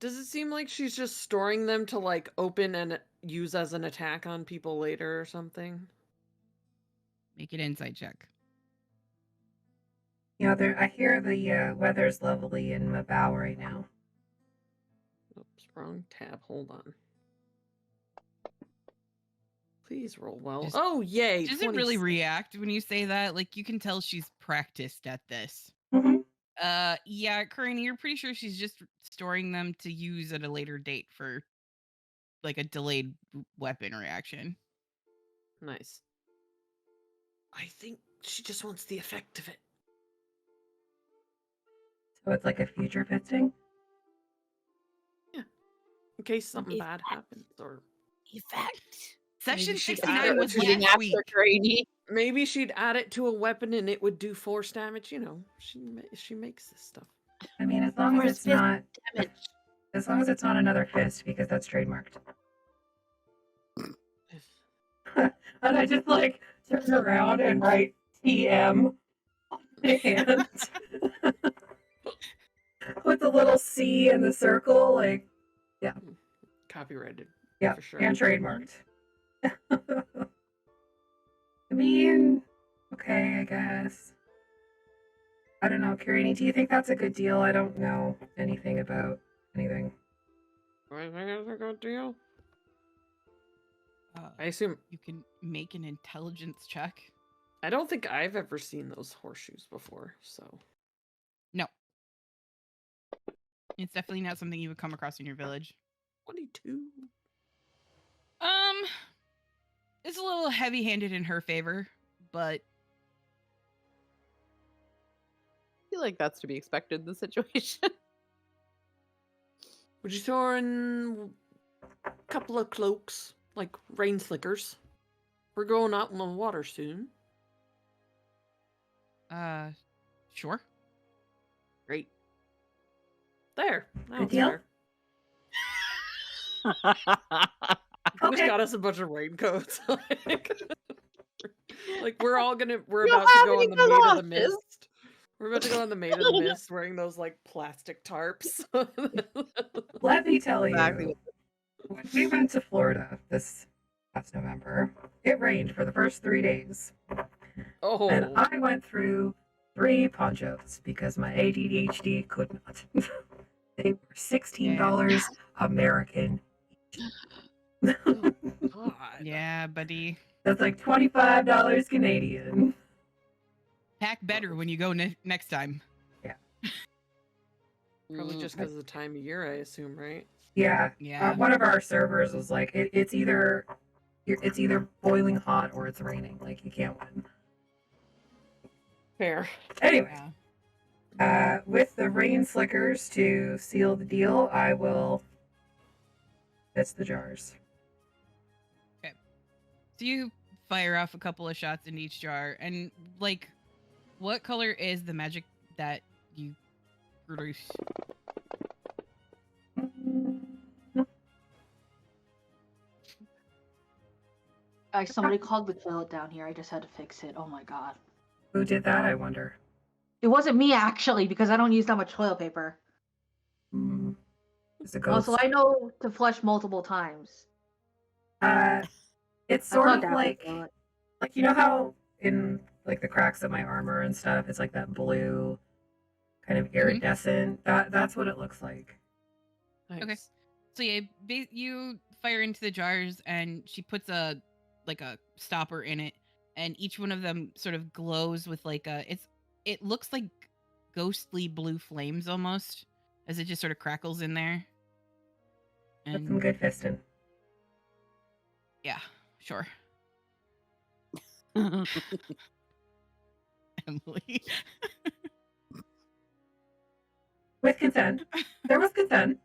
Does it seem like she's just storing them to like open and use as an attack on people later or something? Make an insight check. You know, I hear the weather's lovely in Mabau right now. Oops, wrong tab. Hold on. Please roll well. Just- Oh, yay. She doesn't really 26. react when you say that. Like, you can tell she's practiced at this. Mm-hmm. Yeah, Corinne, you're pretty sure she's just storing them to use at a later date for, like, a delayed weapon reaction. Nice. I think she just wants the effect of it. So it's like a future fisting? In case something bad Effect. happens, or Effect. Section Maybe she's 69 was shooting last week. maybe she'd add it to a weapon and it would do force damage. You know, she makes this stuff. I mean, as long as it's not another fist, because that's trademarked. And I just like turn around and write TM on my hand with the little C in the circle, like, yeah. Copyrighted. Yeah, for sure. and trademarked. I mean, okay, I guess. I don't know, Kirini, do you think that's a good deal? I don't know anything about anything. I think it's a good deal. I I assume. you can make an intelligence check. I don't think I've ever seen those horseshoes before, so. No. It's definitely not something you would come across in your village. 22. It's a little heavy-handed in her favor, but I feel like that's to be expected in the situation. Would you throw in a couple of cloaks, like rain slickers? We're going out in the water soon. sure. Great. There. Now Good it's deal. fair. Just got us a bunch of raincoats. Like we're about to go on the Maid of the Mist. We're about to go on the Maid of the Mist wearing those like plastic tarps. Let me tell Exactly. you, when we went to Florida this past November, it rained for the first 3 days. Oh. And I went through 3 ponchos because my ADHD could not. They were $16 American each. God. Yeah, buddy. That's like $25 Canadian. Pack better when you go next time. Probably just because of the time of year, I assume, right? Yeah. Yeah. One of our servers was like, it's either boiling hot or it's raining. Like you can't win. Fair. Anyway, Yeah. with the rain slickers to seal the deal, I will fist the jars. So you fire off a couple of shots in each jar, and like, what color is the magic that you produce? Somebody called the toilet down here. I just had to fix it. Oh my god. Who did that, I wonder? It wasn't me actually, because I don't use that much toilet paper. It's a ghost. Also, I know to flush multiple times. It's I sort thought of that was like it. you know how in like the cracks of my armor and stuff, it's like that blue kind of iridescent. That's what it looks like. Nice. Okay. So yeah, you fire into the jars, and she puts a stopper in it, and each one of them sort of glows with like it looks like ghostly blue flames almost, as it just sort of crackles in there. That's And some good fisting. yeah, sure. Emily. With consent. There was consent.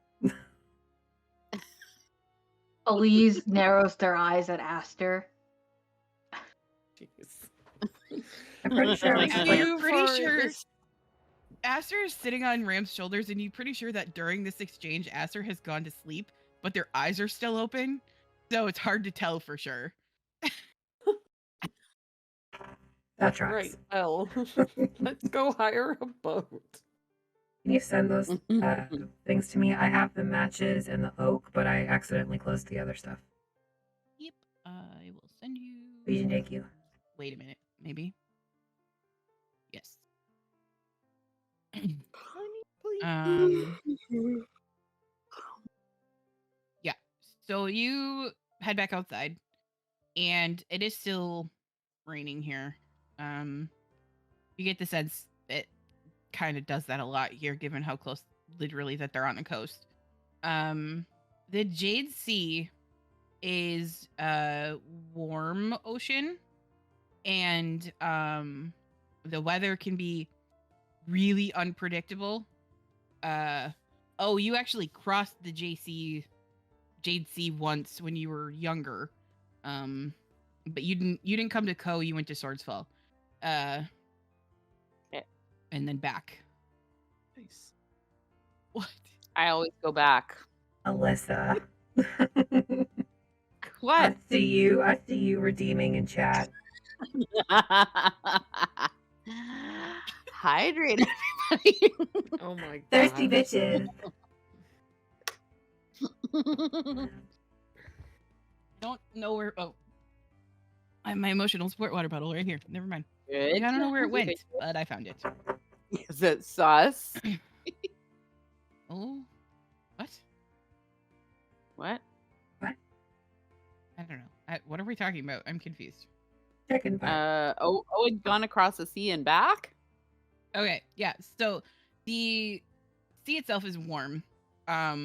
Elise narrows their eyes at Aster. Jeez. I'm pretty sure. Like, I was you're pretty for sure this- Aster is sitting on Ram's shoulders, and you're pretty sure that during this exchange, Aster has gone to sleep, but their eyes are still open, so it's hard to tell for sure. that tracks. Right. Well, let's go hire a boat. Can you send those things to me? I have the matches and the oak, but I accidentally closed the other stuff. Yep, I will send you. Please and thank you. Wait a minute, maybe. Yes. Yeah. So you head back outside, and it is still raining here. You get the sense it kind of does that a lot here, given how close, literally, that they're on the coast. The Jade Sea is a warm ocean, and the weather can be really unpredictable. You actually crossed the Jade Sea once when you were younger, but you didn't come to Ko. You went to Swordsfell, and then back. Nice. What? I always go back. Alyssa. What? I see you redeeming in chat. Hydrate, everybody. Oh my god. Thirsty bitches. Don't know where. Oh, I have my emotional support water bottle right here. Never mind. Good. I don't know where it went, but I found it. Is it sus? Oh, what? What? I don't know. What are we talking about? I'm confused. Chicken pie. Owen's gone across the sea and back? Okay, yeah. So the sea itself is warm. That's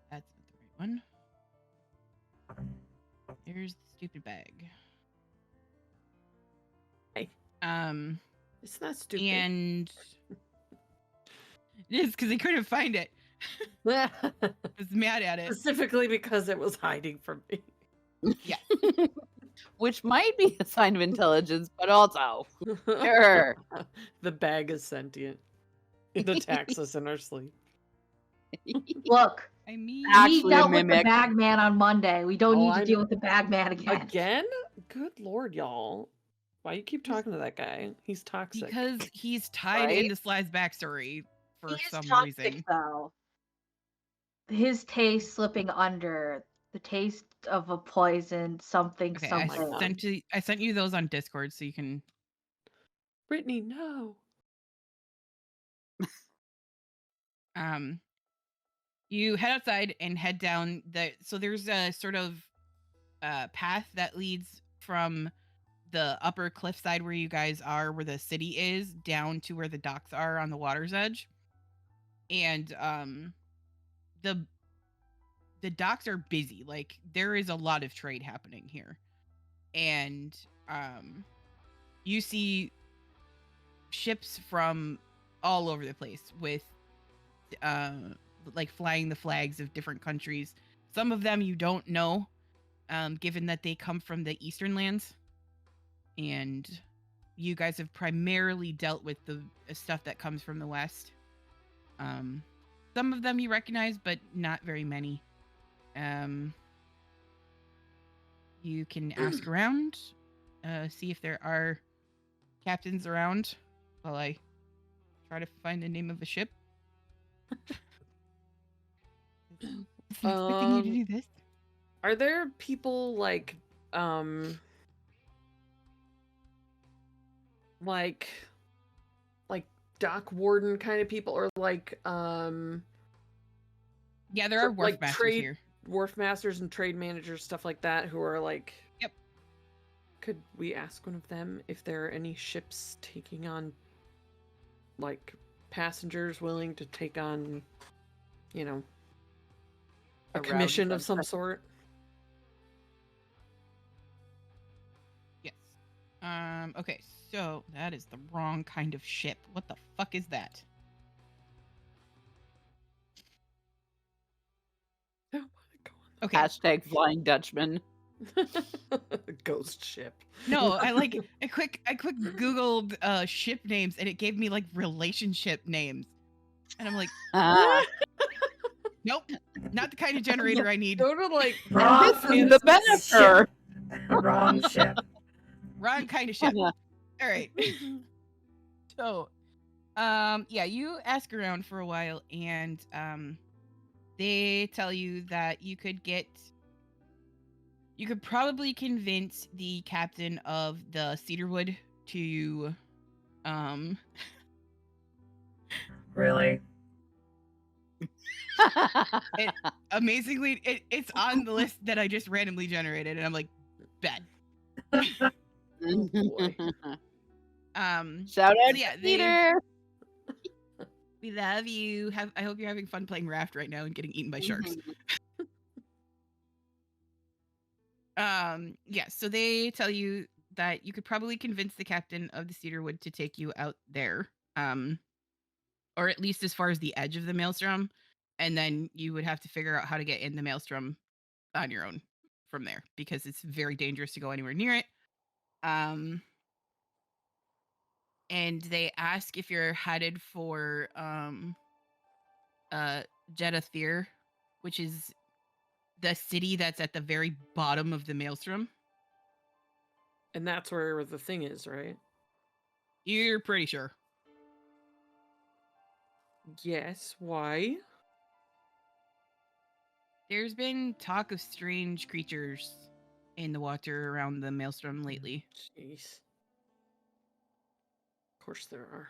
not the right one. Here's the stupid bag. Hey. It's not stupid. And it is because I couldn't find it. I was mad at it. Specifically because it was hiding from me. Yeah. Which might be a sign of intelligence, but also sure. The bag is sentient. It attacks us in our sleep. Look, I mean, we dealt with the bag man on Monday. We don't need to deal with the bag man again. Again? Good lord, y'all. Why you keep talking to that guy? He's toxic. Because he's tied into Sly's backstory for some reason. Though. His taste slipping under, the taste of a poison, something. I sent you those on Discord so you can. Brittany, no. You head outside and head down so there's a sort of path that leads from the upper cliffside where you guys are, where the city is, down to where the docks are on the water's edge. And the docks are busy. Like, there is a lot of trade happening here. And you see ships from all over the place with like flying the flags of different countries. Some of them you don't know, given that they come from the eastern lands. And you guys have primarily dealt with the stuff that comes from the west. Some of them you recognize, but not very many. You can ask around, see if there are captains around while I try to find the name of a ship. Expecting you to do this. Are there people like dock warden kind of people, or like yeah, there are wharf masters here. Wharf masters and trade managers, stuff like that, who are like, yep. Could we ask one of them if there are any ships taking on like passengers willing to take on, you know, a commission of some sort? Yes. Okay, so that is the wrong kind of ship. What the fuck is that? Okay. Hashtag Flying Dutchman. Ghost ship. No, I quick Googled ship names and it gave me like relationship names. And I'm like, nope, not the kind of generator I need. Go to like the Benefer. Wrong ship. Wrong kind of ship. All right. So, yeah, you ask around for a while and they tell you that you could probably convince the captain of the Cedarwood to Really? Amazingly, it's on the list that I just randomly generated, and I'm like, bet. Oh boy. Shout out to Peter. We love you. I hope you're having fun playing Raft right now and getting eaten by sharks. Yeah, so they tell you that you could probably convince the captain of the Cedarwood to take you out there, or at least as far as the edge of the maelstrom, and then you would have to figure out how to get in the maelstrom on your own from there, because it's very dangerous to go anywhere near it. And they ask if you're headed for Jeddah, which is the city that's at the very bottom of the maelstrom. And that's where the thing is, right? You're pretty sure. Yes, why? There's been talk of strange creatures in the water around the maelstrom lately. Jeez. Of course there are.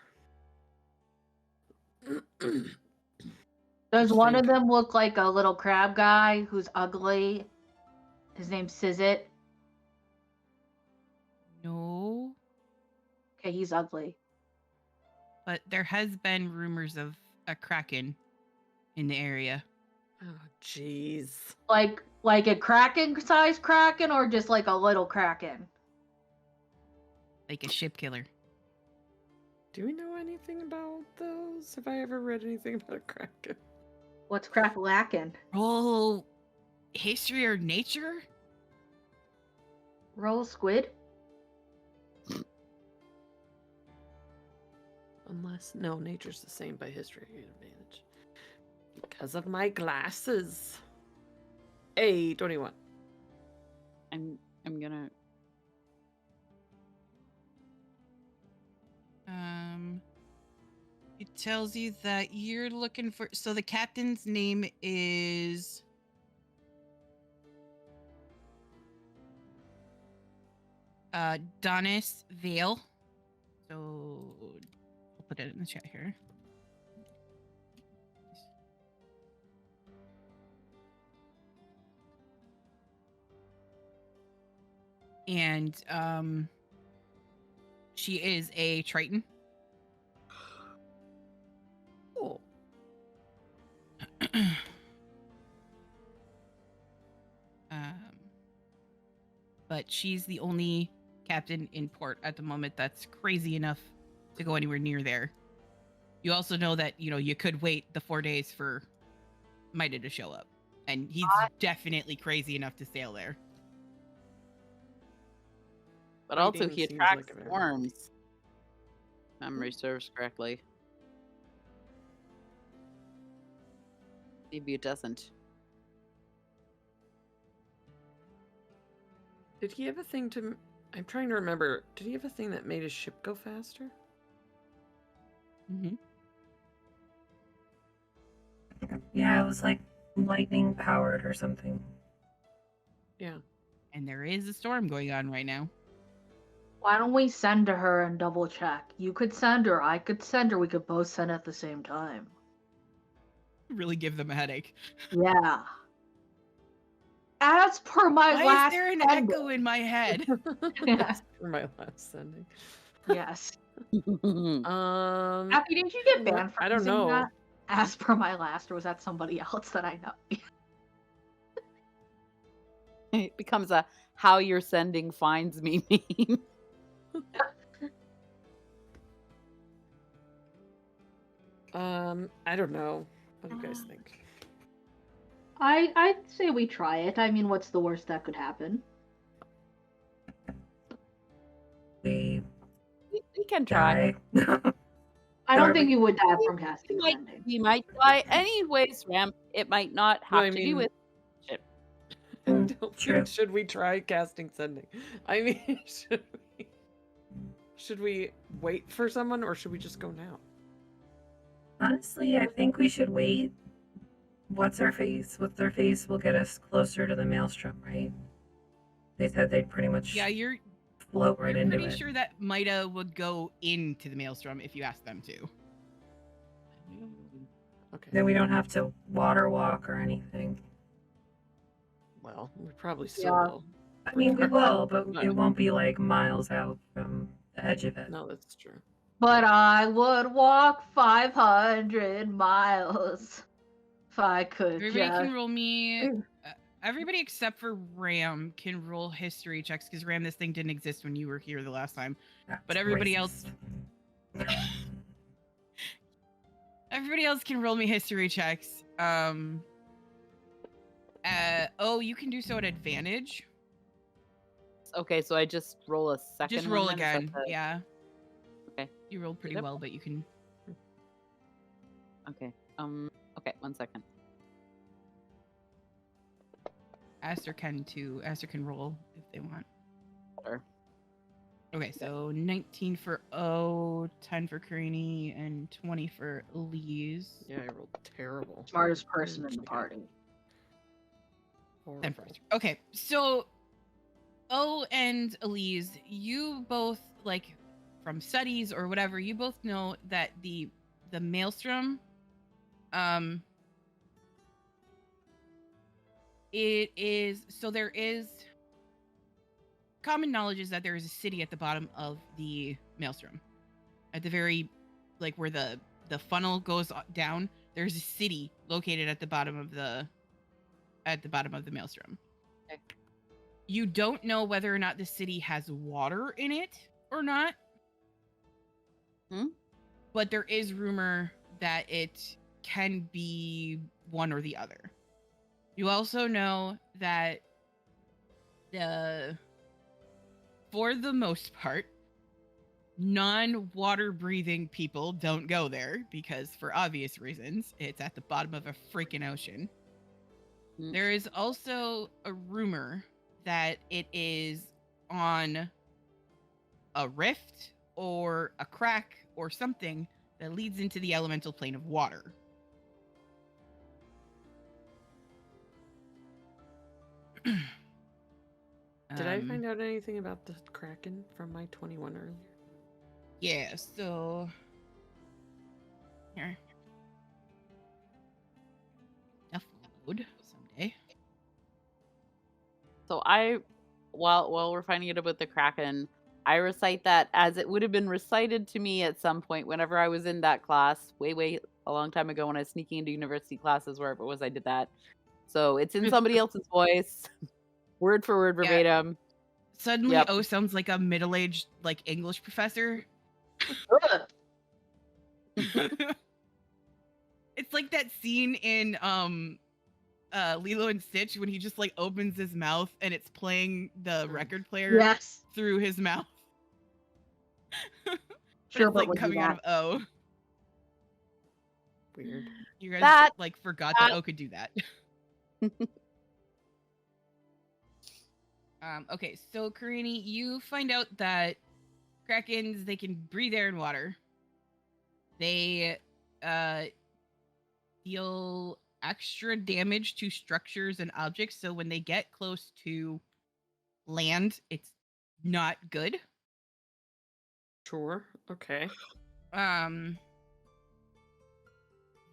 Does one of them look like a little crab guy who's ugly? His name's Sizit. No. Okay, he's ugly. But there has been rumors of a kraken in the area. Oh, jeez. Like a kraken-sized kraken, or just like a little kraken? Like a ship killer. Do we know anything about those? Have I ever read anything about a kraken? What's crack-lackin'? Roll history or nature? Roll squid? Unless, no, nature's the same by history. I get advantage. Because of my glasses. Hey, 21. I'm gonna. It tells you that you're looking for. So the captain's name is. Donis Vale. So I'll put it in the chat here. And she is a Triton. Oh. But she's the only captain in port at the moment that's crazy enough to go anywhere near there. You also know that, you could wait the 4 days for Mida to show up. And he's definitely crazy enough to sail there. But also he attracts worms. Memory serves correctly. Maybe it doesn't. Did he have a thing to... I'm trying to remember. Did he have a thing that made his ship go faster? Mm-hmm. Yeah, it was like lightning powered or something. Yeah. And there is a storm going on right now. Why don't we send to her and double check? You could send her, I could send her, we could both send at the same time. Really give them a headache. Yeah. As per my Why last is there an sending. echo in my head? Yes. For my last sending. Yes. Um, Happy, didn't you get banned for I don't using know. that? As per my last, or was that somebody else that I know? It becomes a "how you're sending finds me" meme. I don't know. What do you guys think? I'd say we try it. I mean, what's the worst that could happen? We can try. I don't think you would die from casting sending. We might try anyways, Ram. It might not have to do with ship. Should we try casting sending? I mean, should we wait for someone or should we just go now? Honestly, I think we should wait. What's their face will get us closer to the maelstrom, right? They said they'd pretty much float right into it. You're pretty sure that Mida would go into the maelstrom if you asked them to. Okay. Then we don't have to water walk or anything. Well, we probably still will. I mean, we will, but it won't be like miles out from the edge of it. No, that's true. But I would walk 500 miles if I could. Everybody can roll me. Everybody except for Ram can roll history checks because Ram, this thing didn't exist when you were here the last time. But everybody else. Everybody else can roll me history checks. You can do so at advantage. Okay, so I just roll a second. Just roll one then? again. Yeah. Okay. You rolled pretty well, but you can. Okay. Okay, 1 second. Aster can roll if they want. Sure. Okay, so 19 for O, 10 for Karini, and 20 for Elise. Yeah, I rolled terrible. Smartest person in the party. 10 first. Okay, so O and Elise, you both, like, from studies or whatever, you both know that the maelstrom It is so there is common knowledge is that there is a city at the bottom of the maelstrom. At the very like where the funnel goes down, there's a city located at the bottom of the maelstrom. Okay. You don't know whether or not the city has water in it or not. But there is rumor that it can be one or the other. You also know that for the most part, non-water breathing people don't go there because for obvious reasons, it's at the bottom of a freaking ocean. There is also a rumor that it is on a rift or a crack or something that leads into the elemental plane of water. Did I find out anything about the Kraken from my 21 earlier? Yeah, so here. Upload someday. So while we're finding out about the Kraken, I recite that as it would have been recited to me at some point whenever I was in that class, way a long time ago when I was sneaking into university classes, wherever it was I did that. So it's in somebody else's voice, word for word, verbatim. Yeah. Suddenly, Yep. O sounds like a middle-aged like English professor. It's like that scene in Lilo and Stitch when he just like opens his mouth and it's playing the record player through his mouth. Sure, it's like coming out of O. Weird. You guys like forgot that O could do that. Okay, so Karini, you find out that Krakens, they can breathe air and water. They deal extra damage to structures and objects, so when they get close to land, it's not good. Sure. Okay.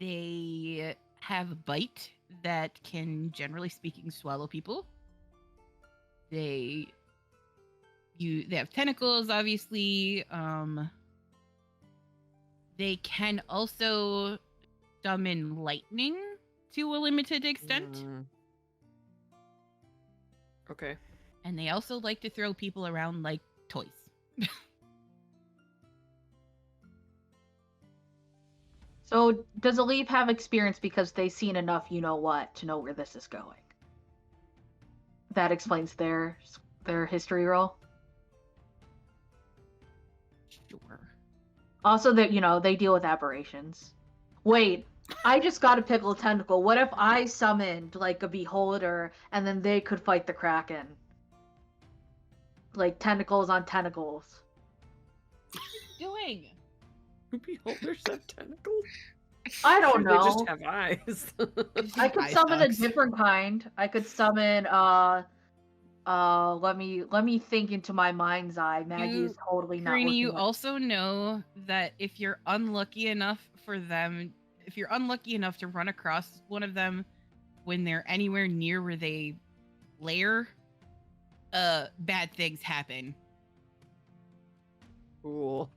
They have a bite that can, generally speaking, swallow people. They have tentacles, obviously. They can also summon lightning to a limited extent. Okay. And they also like to throw people around like toys. So does Aleve have experience because they've seen enough you-know-what to know where this is going? That explains their history roll. Sure. Also that, they deal with aberrations. Wait, I just got a pickle tentacle. What if I summoned like a beholder and then they could fight the Kraken? Like tentacles on tentacles. What are you doing? Beholders have tentacles? I don't know. They just have eyes. I could summon a different kind. I could summon let me think into my mind's eye. Maggie is totally not Karini, looking you at... also know that if you're unlucky enough to run across one of them when they're anywhere near where they lair, bad things happen. Cool.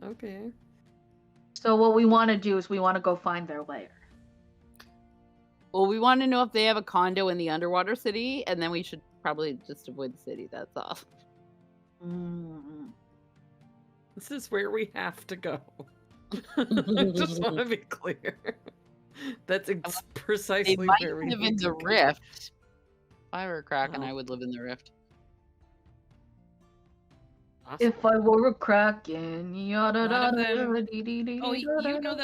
Okay. So what we want to do is we want to go find their lair. Well, we want to know if they have a condo in the underwater city, and then we should probably just avoid the city. That's all. This is where we have to go. I just want to be clear. That's precisely where we live in the rift. If I were a Kraken, I would live in the rift. Awesome. If I were a Kraken, you know that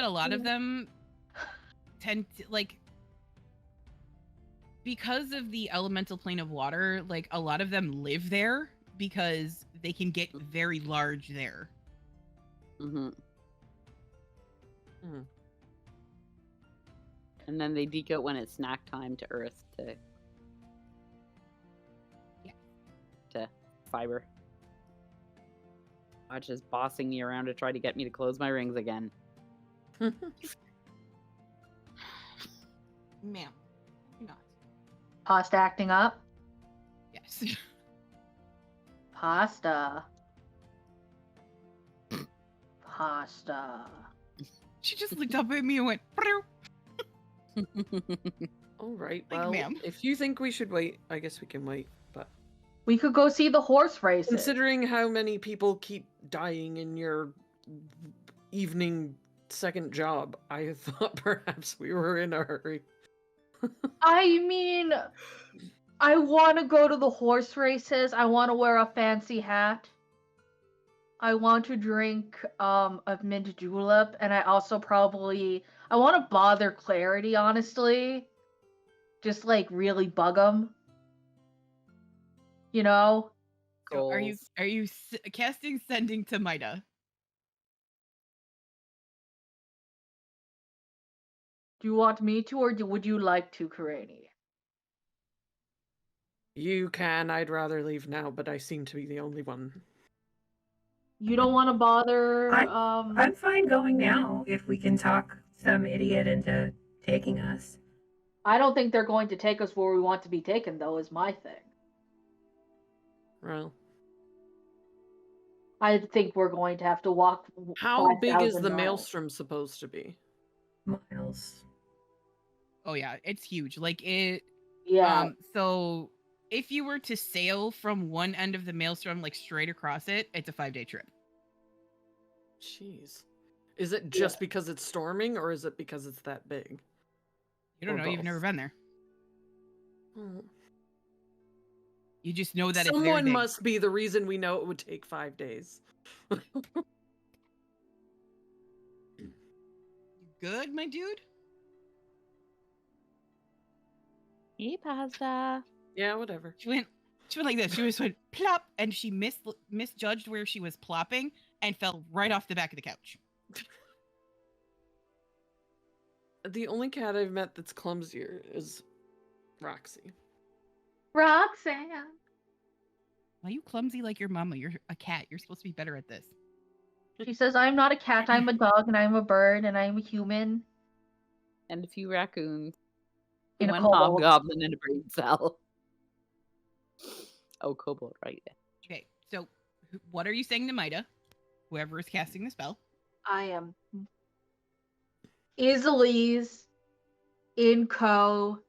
a lot of them tend to, like, because of the elemental plane of water, like, a lot of them live there because they can get very large there. And then they deke out when it's snack time to Earth to fiber. Watch is bossing me around to try to get me to close my rings again. Ma'am, you're not. Pasta acting up? Yes. Pasta. Pasta. She just looked up at me and went, All right, like, well, ma'am. if you think we should wait, I guess we can wait, but... We could go see the horse races. Considering how many people keep dying in your evening second job, I thought perhaps we were in a hurry. I mean, I want to go to the horse races. I want to wear a fancy hat. I want to drink a mint julep, and I also I want to bother Clarity, honestly. Just like really bug him. You know? So are you casting sending to Mida? Do you want me to, or would you like to, Karani? You can. I'd rather leave now, but I seem to be the only one. You don't want to bother. I'm fine going now if we can talk some idiot into taking us. I don't think they're going to take us where we want to be taken, though, is my thing. Well, I think we're going to have to walk. how big is the miles. maelstrom supposed to be? Miles. Oh yeah, it's huge. Like it. Yeah. So if you were to sail from one end of the maelstrom, like straight across it, it's a 5-day trip. Jeez. Is it just because it's storming, or is it because it's that big? You don't know. You've never been there. Oh. You just know that Someone must be the reason we know it would take 5 days. You good, my dude? Hey, pasta. Yeah, whatever. She went like this. She just went plop, and she misjudged where she was plopping and fell right off the back of the couch. The only cat I've met that's clumsier is Roxy. Roxanne. Why are you clumsy like your mama? You're a cat. You're supposed to be better at this. She says, I'm not a cat, I'm a dog, and I'm a bird, and I'm a human. And a few raccoons. In one a kobold. hobgoblin in a brain cell. Oh, kobold, right. Okay, so what are you saying to Mida? Whoever is casting the spell. I am. Isolise, Inco,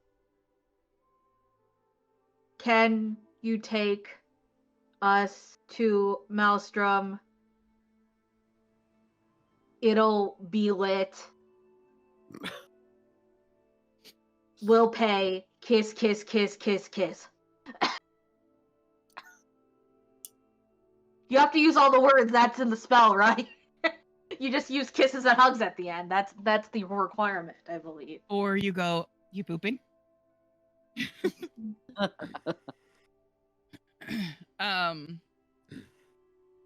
can you take us to Maelstrom? It'll be lit. We'll pay. Kiss, kiss, kiss, kiss, kiss. You have to use all the words that's in the spell, right? You just use kisses and hugs at the end. That's the requirement, I believe. Or you go, you pooping?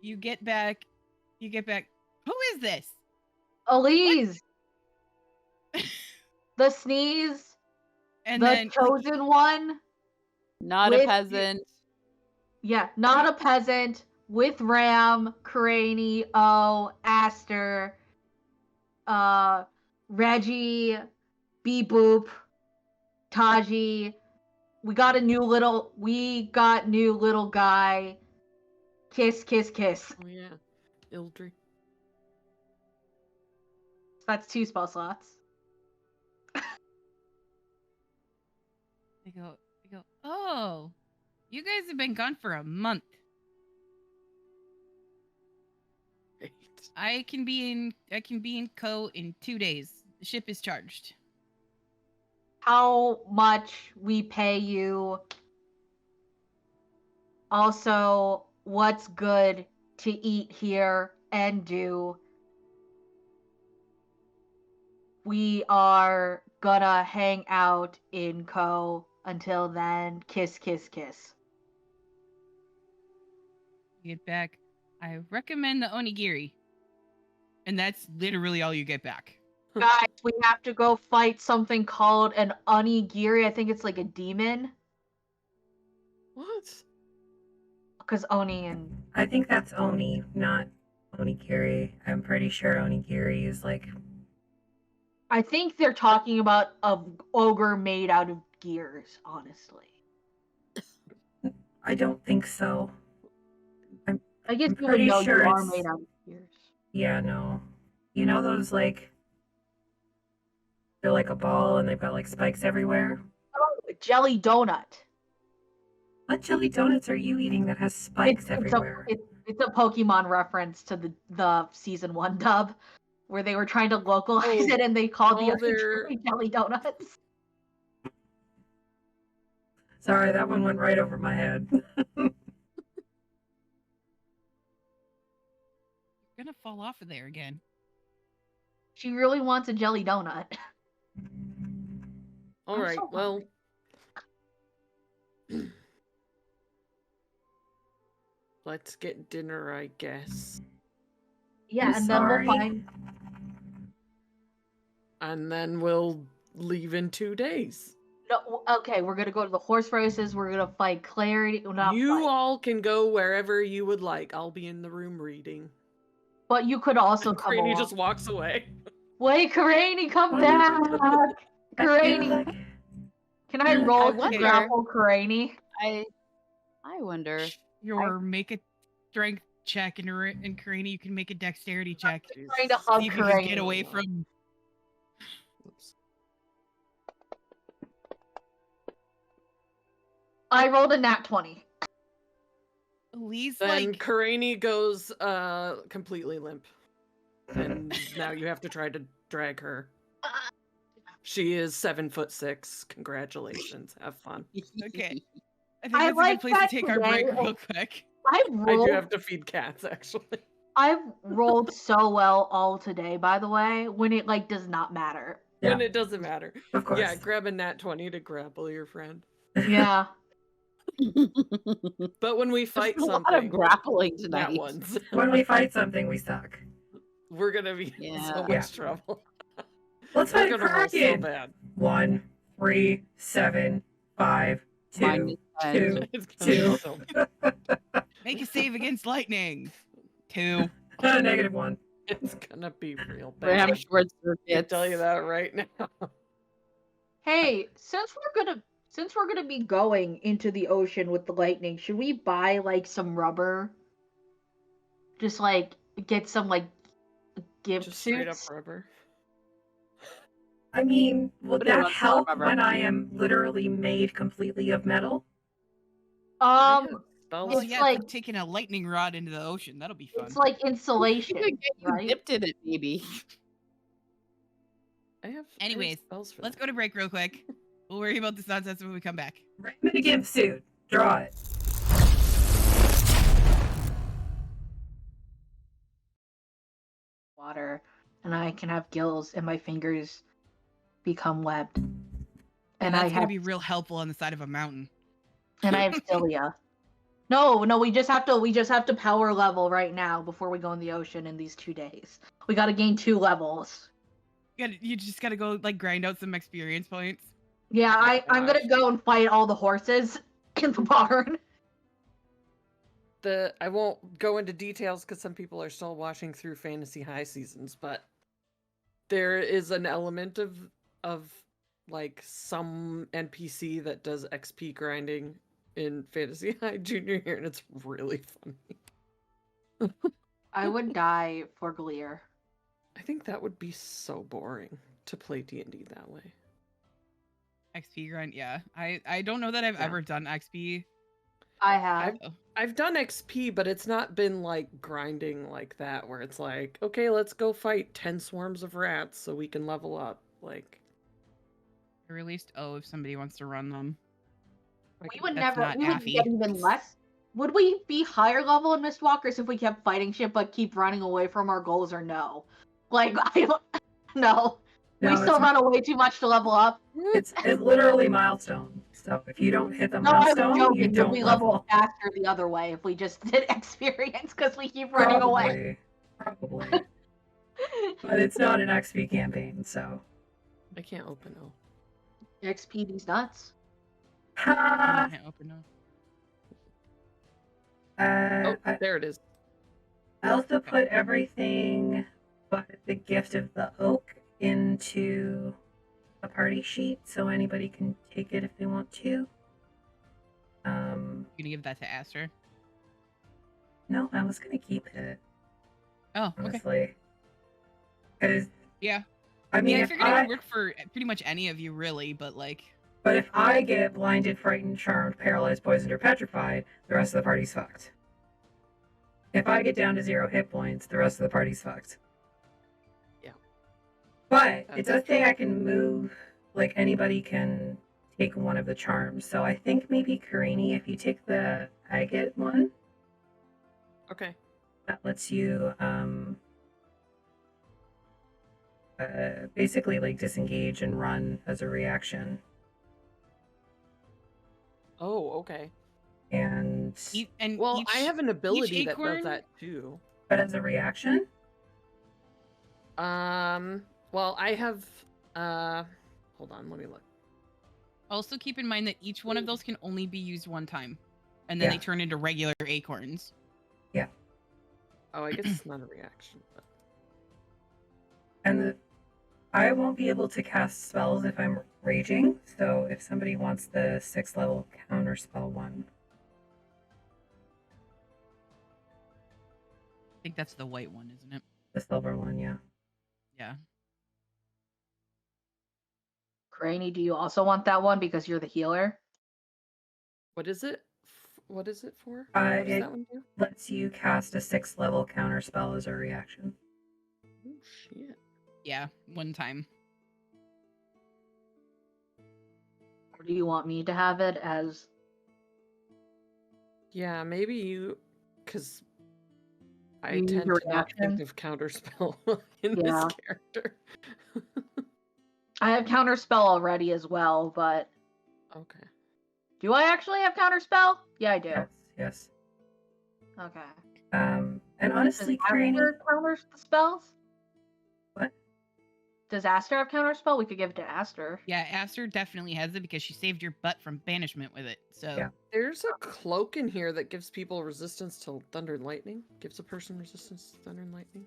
You get back. Who is this? Elise. The sneeze. And the then chosen one. Not a peasant. Yeah, not a peasant. With Ram, Karani, Aster, Reggie, Boop, Taji. We got new little guy. Kiss, kiss, kiss. Oh yeah, Ildry. That's 2 spell slots. I go, oh, you guys have been gone for a month. Right. I can be in Co in 2 days. The ship is charged. How much we pay you? Also, what's good to eat here and do? We are gonna hang out in Co until then. Kiss, kiss, kiss. Get back. I recommend the onigiri. And that's literally all you get back. Guys, we have to go fight something called an onigiri. I think it's like a demon. What? Because Oni and... I think that's Oni, not onigiri. I'm pretty sure onigiri is like... I think they're talking about an ogre made out of gears, honestly. I don't think so. I guess I'm you would pretty know sure you are it's- made out of gears. Yeah, no. You know those, like, they're like a ball and they've got, like, spikes everywhere? Oh, a jelly donut. What jelly donuts are you eating that has spikes everywhere? It's a Pokemon reference to the season 1 dub, where they were trying to localize it and they called the other jelly donuts. Sorry, that one went right over my head. You're gonna fall off of there again. She really wants a jelly donut. All right, so well. Let's get dinner, I guess. Yeah, and then we'll find. And then we'll leave in 2 days. No, okay, we're gonna go to the horse races. We're gonna fight Clarity. You all can go wherever you would like. I'll be in the room reading. But you could also come Craney along. just walks away. Wait, Craney, come back! Craney! Can I roll to grapple Craney? I wonder. Make a strength check, and Craney, you can make a dexterity check. I'm trying to hug See if you Craney. can get away from. Oops. I rolled a nat 20. Lee's then Craney goes completely limp. And now you have to try to drag her. She is 7'6". Congratulations. Have fun. Okay. I think that's a good place to take our break real quick. I do have to feed cats, actually. I've rolled so well all today, by the way, when it does not matter. When it doesn't matter. Of course. Yeah, grab a nat 20 to grapple your friend. Yeah. But when we fight There's something, a lot of grappling tonight. Nat ones. When we fight something, we suck. We're gonna be in so much trouble. Let's We're fight gonna roll so Kraken. bad. 1, 3, 7, 5, 2, 2, It's 2. so Make a save against lightning. 2. -1. It's gonna be real Ram bad. short I can circuits. tell you that right now. Hey, since we're gonna be going into the ocean with the lightning, should we buy some rubber? Just get some gimp Just straight up suits. rubber. I mean, will Put it that on help rubber. when I am literally made completely of metal? Spells. Well, yeah, it's taking a lightning rod into the ocean. That'll be fun. It's like insulation, You could get you right? dipped in it, maybe. Anyways, spells for let's that. go to break real quick. We'll worry about this nonsense when we come back. Right in the gimp suit. Draw it. Water, and I can have gills, and my fingers become webbed. And that's gonna be real helpful on the side of a mountain. And I have cilia. No, we just have to power level right now before we go in the ocean in these 2 days. We gotta gain 2 levels. You just gotta go grind out some experience points. Yeah, I'm gonna go and fight all the horses in the barn. I won't go into details because some people are still watching through Fantasy High seasons, but there is an element of some NPC that does XP grinding in Fantasy High Junior year, and it's really funny. I would die for Gleer. I think that would be so boring to play D&D that way. XP grind, yeah. I don't know that I've ever done XP. I have. I've done XP, but it's not been grinding like that, where it's okay, let's go fight 10 swarms of rats so we can level up. I released if somebody wants to run them. We would That's never. not We would Affy. get even less. Would we be higher level in Mistwalkers if we kept fighting shit but keep running away from our goals, or no? I don't. No. We still run away too much to level up. It's literally milestone. So if you don't hit the No, I was milestone, you joking. don't We level level up. faster the other way if we just did experience because we keep running away. Probably. But it's not an XP campaign, so. I can't open O. XP these nuts. I can't open up. There it is. I also put everything but the gift of the oak into a party sheet so anybody can take it if they want to. You gonna give that to Aster? No, I was gonna keep it. Oh, honestly. Because yeah, I mean, I figured it would work for pretty much any of you, really. But like, but if I get blinded, frightened, charmed, paralyzed, poisoned, or petrified, the rest of the party's fucked. If I get down to 0 hit points, the rest of the party's fucked. Yeah. But it does say I can move. Like anybody can take one of the charms. So I think maybe Karini, if you take the agate one. Okay. That lets you basically like disengage and run as a reaction. Oh, okay. And well, I have an ability that does that too. But as a reaction? Well, I have hold on, let me look. Also keep in mind that each one of those can only be used one time. And then they turn into regular acorns. Yeah. Oh, I guess it's not a reaction. But... And I won't be able to cast spells if I'm raging, so if somebody wants the 6th level counter spell one. I think that's the white one, isn't it? The silver one, yeah. Yeah. Craney, do you also want that one because you're the healer? What is it? What is it for? What does it that one do? Lets you cast a 6th level counter spell as a reaction. Oh, shit. Yeah, one time. Or do you want me to have it as... Yeah, maybe you... Because I You tend use to not think of counterspell in this character. I have counterspell already as well, but... Okay. Do I actually have counterspell? Yeah, I do. Yes. Okay. And honestly, Does Aster counter the spells? What? Does Aster have counterspell? We could give it to Aster. Yeah, Aster definitely has it because she saved your butt from banishment with it. So yeah. There's a cloak in here that gives people resistance to thunder and lightning. Gives a person resistance to thunder and lightning.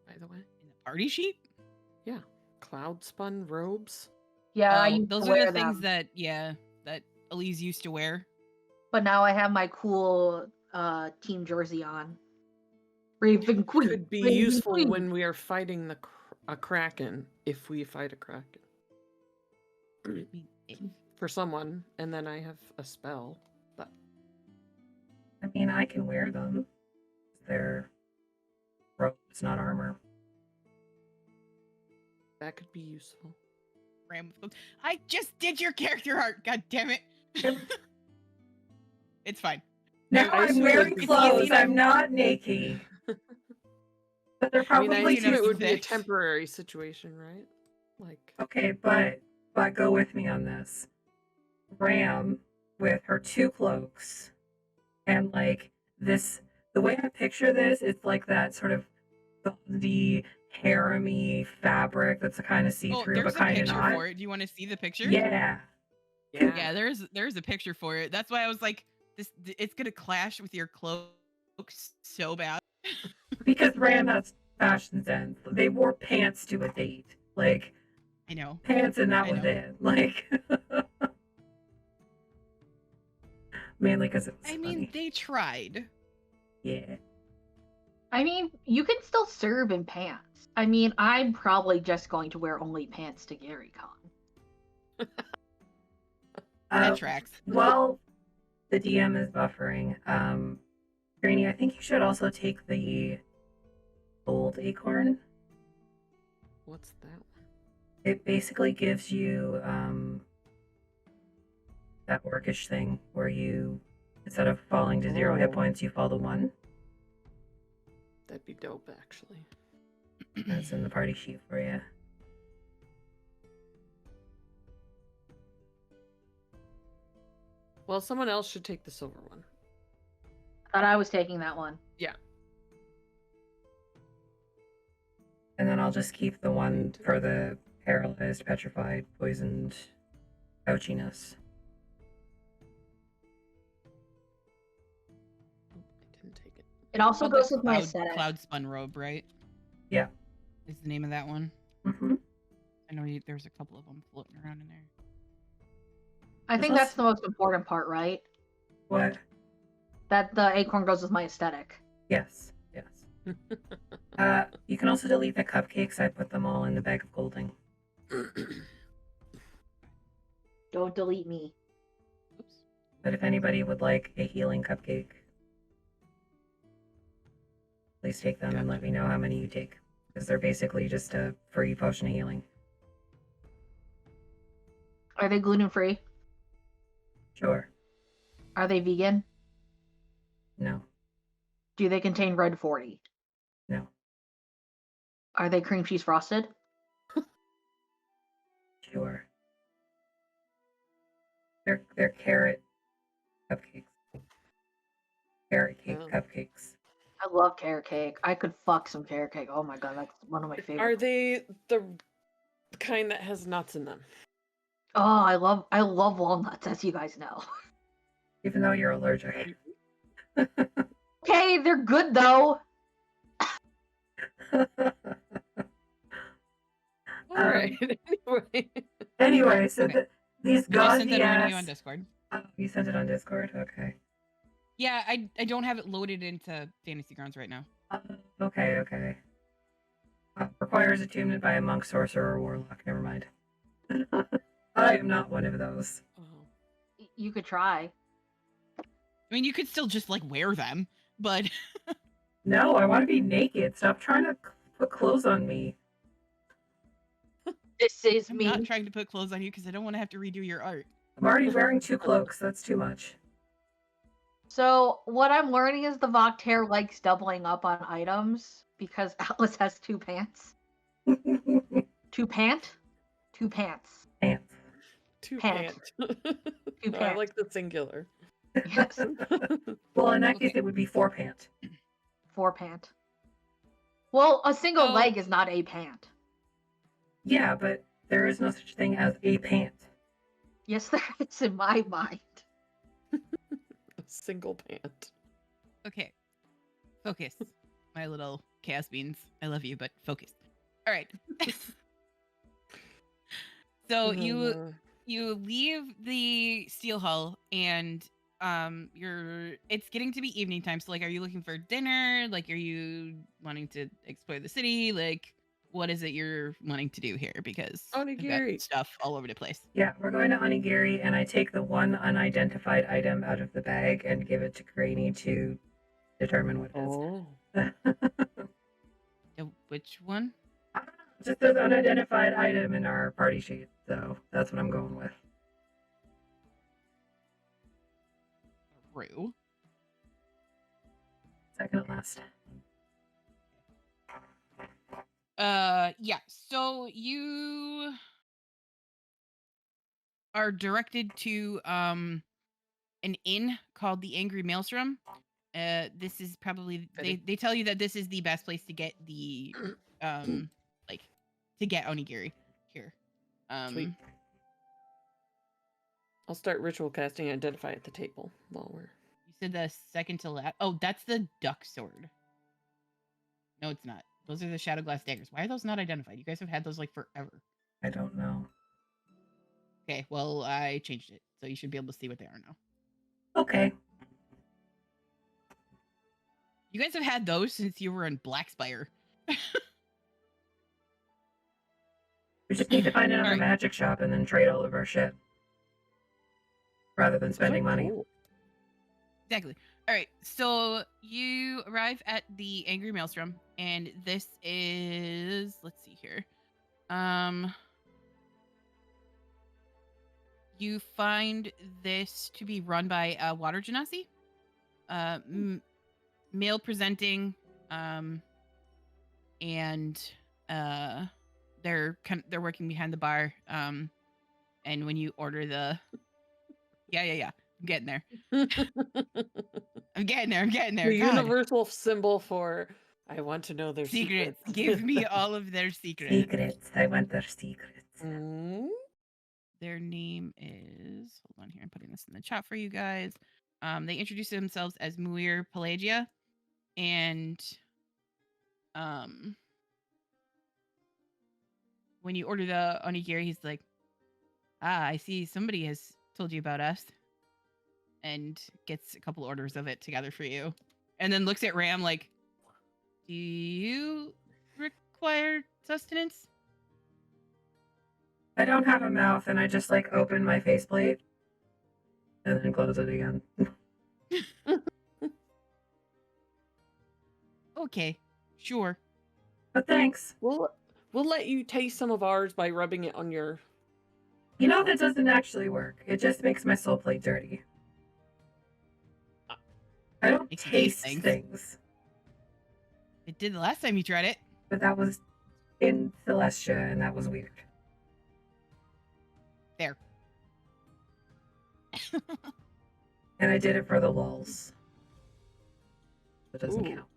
By the way. In the party sheet? Yeah. Cloud spun robes. Yeah, those are the things that Elise used to wear. But now I have my cool team jersey on. Raven Queen. Could be useful when we are fighting a kraken, if we fight a kraken. For someone, and then I have a spell. But I mean, I can wear them. They're robes, not armor. That could be useful. I just did your character art. God damn it! It's fine. No, I'm wearing clothes. I'm not naked. But they're probably. I assume it would be a temporary situation, right? Like. Okay, but go with me on this. Ram with her 2 cloaks, and like this. The way I picture this, it's like that sort of the harem-y fabric that's a kind of see-through, but kind of not. There's a picture for it. Do you want to see the picture? Yeah. Yeah, there's a picture for it. That's why I was like, it's gonna clash with your cloaks so bad. Because Ram has fashion sense. They wore pants to a date. Like, I know. Pants and that was it. Like, mainly because it was funny. They tried. Yeah. I mean, you can still serve in pants. I mean, I'm probably just going to wear only pants to GaryCon. That tracks. Well, the DM is buffering. Granny, I think you should also take the gold acorn. What's that one? It basically gives you that orcish thing where you, instead of falling to 0 hit points, you fall to 1. That'd be dope, actually. That's in the party sheet for you. Well, someone else should take the silver one. I thought I was taking that one. Yeah. And then I'll just keep the one for the paralyzed, petrified, poisoned ouchiness. I didn't take it. It also goes with my aesthetic. Cloud spun robe, right? Yeah. is the name of that one. Mm-hmm. I know there's a couple of them floating around in there. I think that's the most important part, right? What? That the acorn goes with my aesthetic. Yes. You can also delete the cupcakes. I put them all in the bag of golding. Don't delete me. Oops. But if anybody would like a healing cupcake, please take them and let me know how many you take. Because they're basically just a free potion of healing. Are they gluten-free? Sure. Are they vegan? No. Do they contain red 40? No. Are they cream cheese frosted? Sure. They're carrot cupcakes. Carrot cake cupcakes. I love carrot cake. I could fuck some carrot cake. Oh my god, that's one of my favorites. Are they the kind that has nuts in them? Oh, I love walnuts, as you guys know. Even though you're allergic. Okay, they're good though. Alright. Anyway, so Okay. these I gauzy sent that over to you on ass... Discord. You sent it on Discord? Okay. Yeah, I don't have it loaded into Fantasy Grounds right now. Okay. Requires attunement by a monk, sorcerer, or warlock. Never mind. I am not one of those. You could try. I mean, you could still just like wear them, but No, I want to be naked. Stop trying to put clothes on me. This is I'm me. not trying to put clothes on you because I don't want to have to redo your art. I'm already wearing 2 cloaks. That's too much. So what I'm learning is the Voctair likes doubling up on items because Atlas has 2 pants. 2 pant? 2 pants. Pants. 2 Pant. pant. 2 No, pant. I like the singular. Yes. Well, in that case, it would be 4 pant. 4 pant. Well, a single So- leg is not a pant. Yeah, but there is no such thing as a pant. Yes, there is in my mind. A single pant. Okay. Focus. My little chaos beans. I love you, but focus. All right. So you leave the steel hull and it's getting to be evening time. So like, are you looking for dinner? Like, are you wanting to explore the city? Like, what is it you're wanting to do here? Because I've got stuff all over the place. Yeah, we're going to Onigiri, and I take the one unidentified item out of the bag and give it to Granny to determine what it is. Which one? I don't know. Just this unidentified item in our party sheet, so that's what I'm going with. Rue. Second to last. Yeah. So you are directed to an inn called the Angry Maelstrom. This is probably they tell you that this is the best place to get the like to get onigiri here. Sweet. I'll start ritual casting and identify at the table while we're. You said the second to last. Oh, that's the duck sword. No, it's not. Those are the shadow glass daggers. Why are those not identified? You guys have had those like forever. I don't know. Okay, well, I changed it, so you should be able to see what they are now. Okay. You guys have had those since you were in Blackspire. We just need to find another Alright. magic shop and then trade all of our shit. Rather than spending money. Cool. Exactly. All right, so you arrive at the Angry Maelstrom, and this is, let's see here. You find this to be run by a water genasi, male presenting, and they're working behind the bar. And when you order the, yeah, I'm getting there. I'm getting there. The universal symbol for I want to know their secrets. Give me all of their secrets. Secrets. I want their secrets. Mm-hmm. Their name is, hold on here, I'm putting this in the chat for you guys. They introduce themselves as Muir Pelagia, and when you order the onigiri, he's like, "Ah, I see somebody has told you about us," and gets a couple orders of it together for you, and then looks at Ram like, "Do you require sustenance?" I don't have a mouth, and I just like open my faceplate and then close it again. Okay, sure. But thanks. We'll let you taste some of ours by rubbing it on your. You know that doesn't actually work. It just makes my soul plate dirty. I don't taste things. It did the last time you tried it. But that was in Celestia, and that was weird. There. And I did it for the lulz. That doesn't count.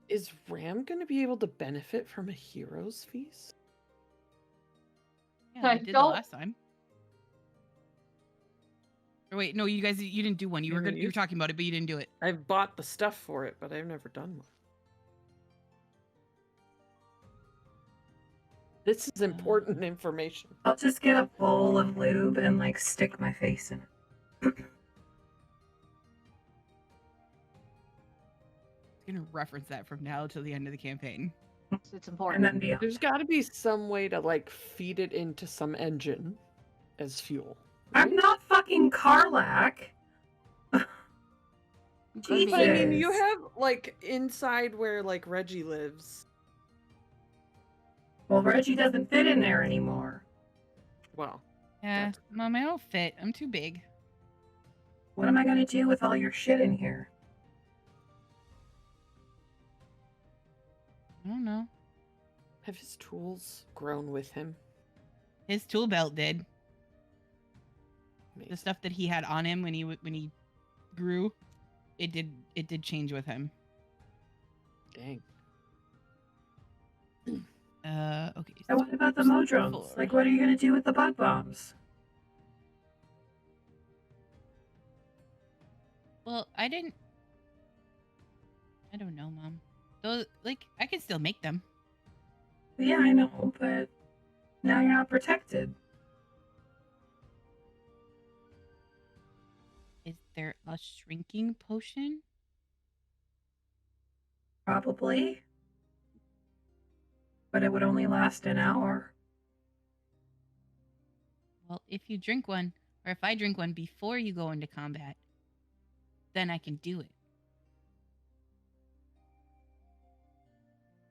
Is Ram going to be able to benefit from a hero's feast? Yeah, I did the last time. Or wait, no, you didn't do one. You were talking about it, but you didn't do it. I've bought the stuff for it, but I've never done one. This is important information. I'll just get a bowl of lube and like stick my face in it. I'm gonna reference that from now till the end of the campaign. It's important. And then There's got to be some way to like feed it into some engine as fuel. Right? I'm not fucking Karlach. Jesus. I mean, you have like inside where like Reggie lives. Well, Reggie doesn't fit in there anymore. Well, yeah, Mom, I don't fit. I'm too big. What am I gonna do with all your shit in here? I don't know. Have his tools grown with him? His tool belt did. Amazing. The stuff that he had on him when he grew, it did change with him. Dang. Okay. So what about the modrons? Like, what are you gonna do with the bug bombs? Well, I don't know, Mom. Those, like, I can still make them. Yeah, I know, but now you're not protected. Is there a shrinking potion? Probably. But it would only last an hour. Well, if you drink one, or if I drink one before you go into combat, then I can do it.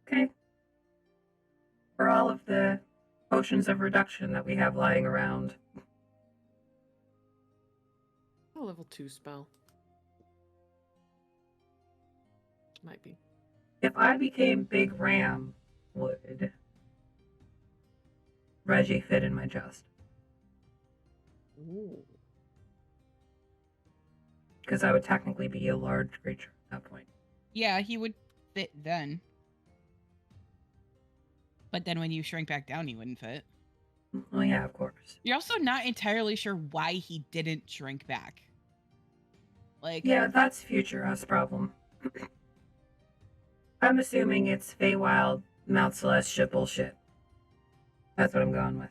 Okay. For all of the potions of reduction that we have lying around. A level 2 spell. Might be. If I became Big Ram, would Reggie fit in my chest? Ooh. Because I would technically be a large creature at that point. Yeah, he would fit then. But then when you shrink back down, he wouldn't fit. Oh yeah, of course. You're also not entirely sure why he didn't shrink back. Like, yeah, that's future us problem. I'm assuming it's Feywild, Mount Celestia bullshit. That's what I'm going with.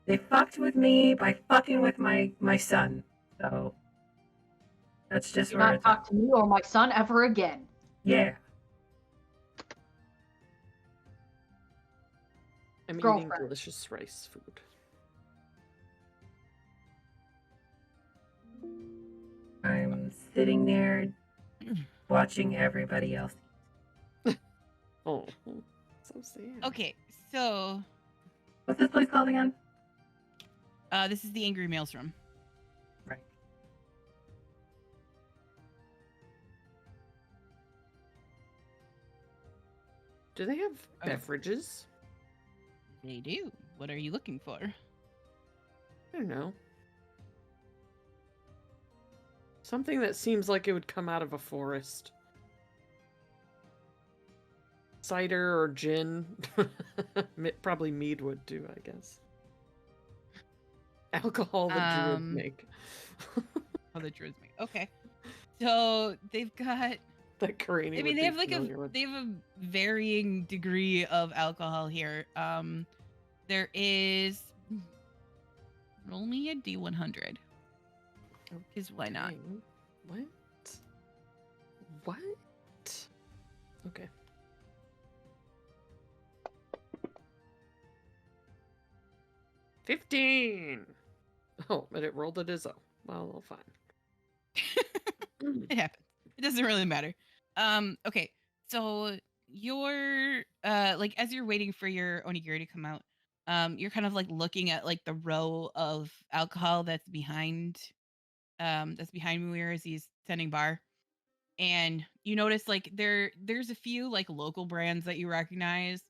They fucked with me by fucking with my son. So that's just Do where not it's talk at. to me or my son ever again. Yeah. I'm Girlfriend. eating delicious rice food. I'm sitting there watching everybody else. Oh, so sad. okay, so What's this place called again? this is the Angry Maelstrom. Right. Do they have beverages? They do. What are you looking for? I don't know. Something that seems like it would come out of a forest. Cider or gin. Probably mead would too, I guess. Alcohol the druids make. Oh, the druids make. Okay. So they've got That Karini they have like they have a varying degree of alcohol here. There is roll me a D100. Because why not? What? Okay. $15. Oh, but it rolled it as a well, fine. It happens. It doesn't really matter. Okay. So you're like as you're waiting for your onigiri to come out, you're kind of like looking at like the row of alcohol that's behind Muir as he's tending bar. And you notice like there's a few like local brands that you recognize.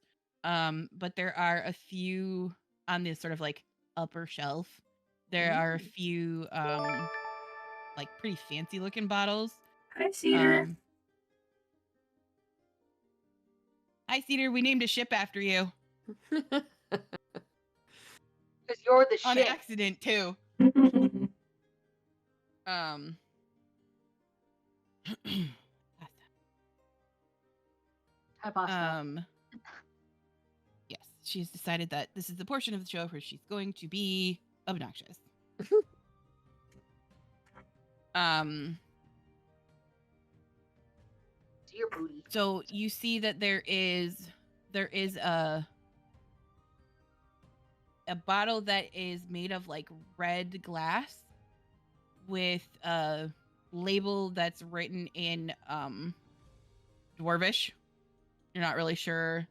But there are a few on this sort of like upper shelf. There are a few like pretty fancy looking bottles. Hi, Cedar. Hi, Cedar. We named a ship after you. Because you're the On shit. accident, too. Hi, pasta. Yes, she's decided that this is the portion of the show where she's going to be obnoxious. Dear booty. So you see that there is a bottle that is made of like red glass with a label that's written in Dwarvish. You're not really sure.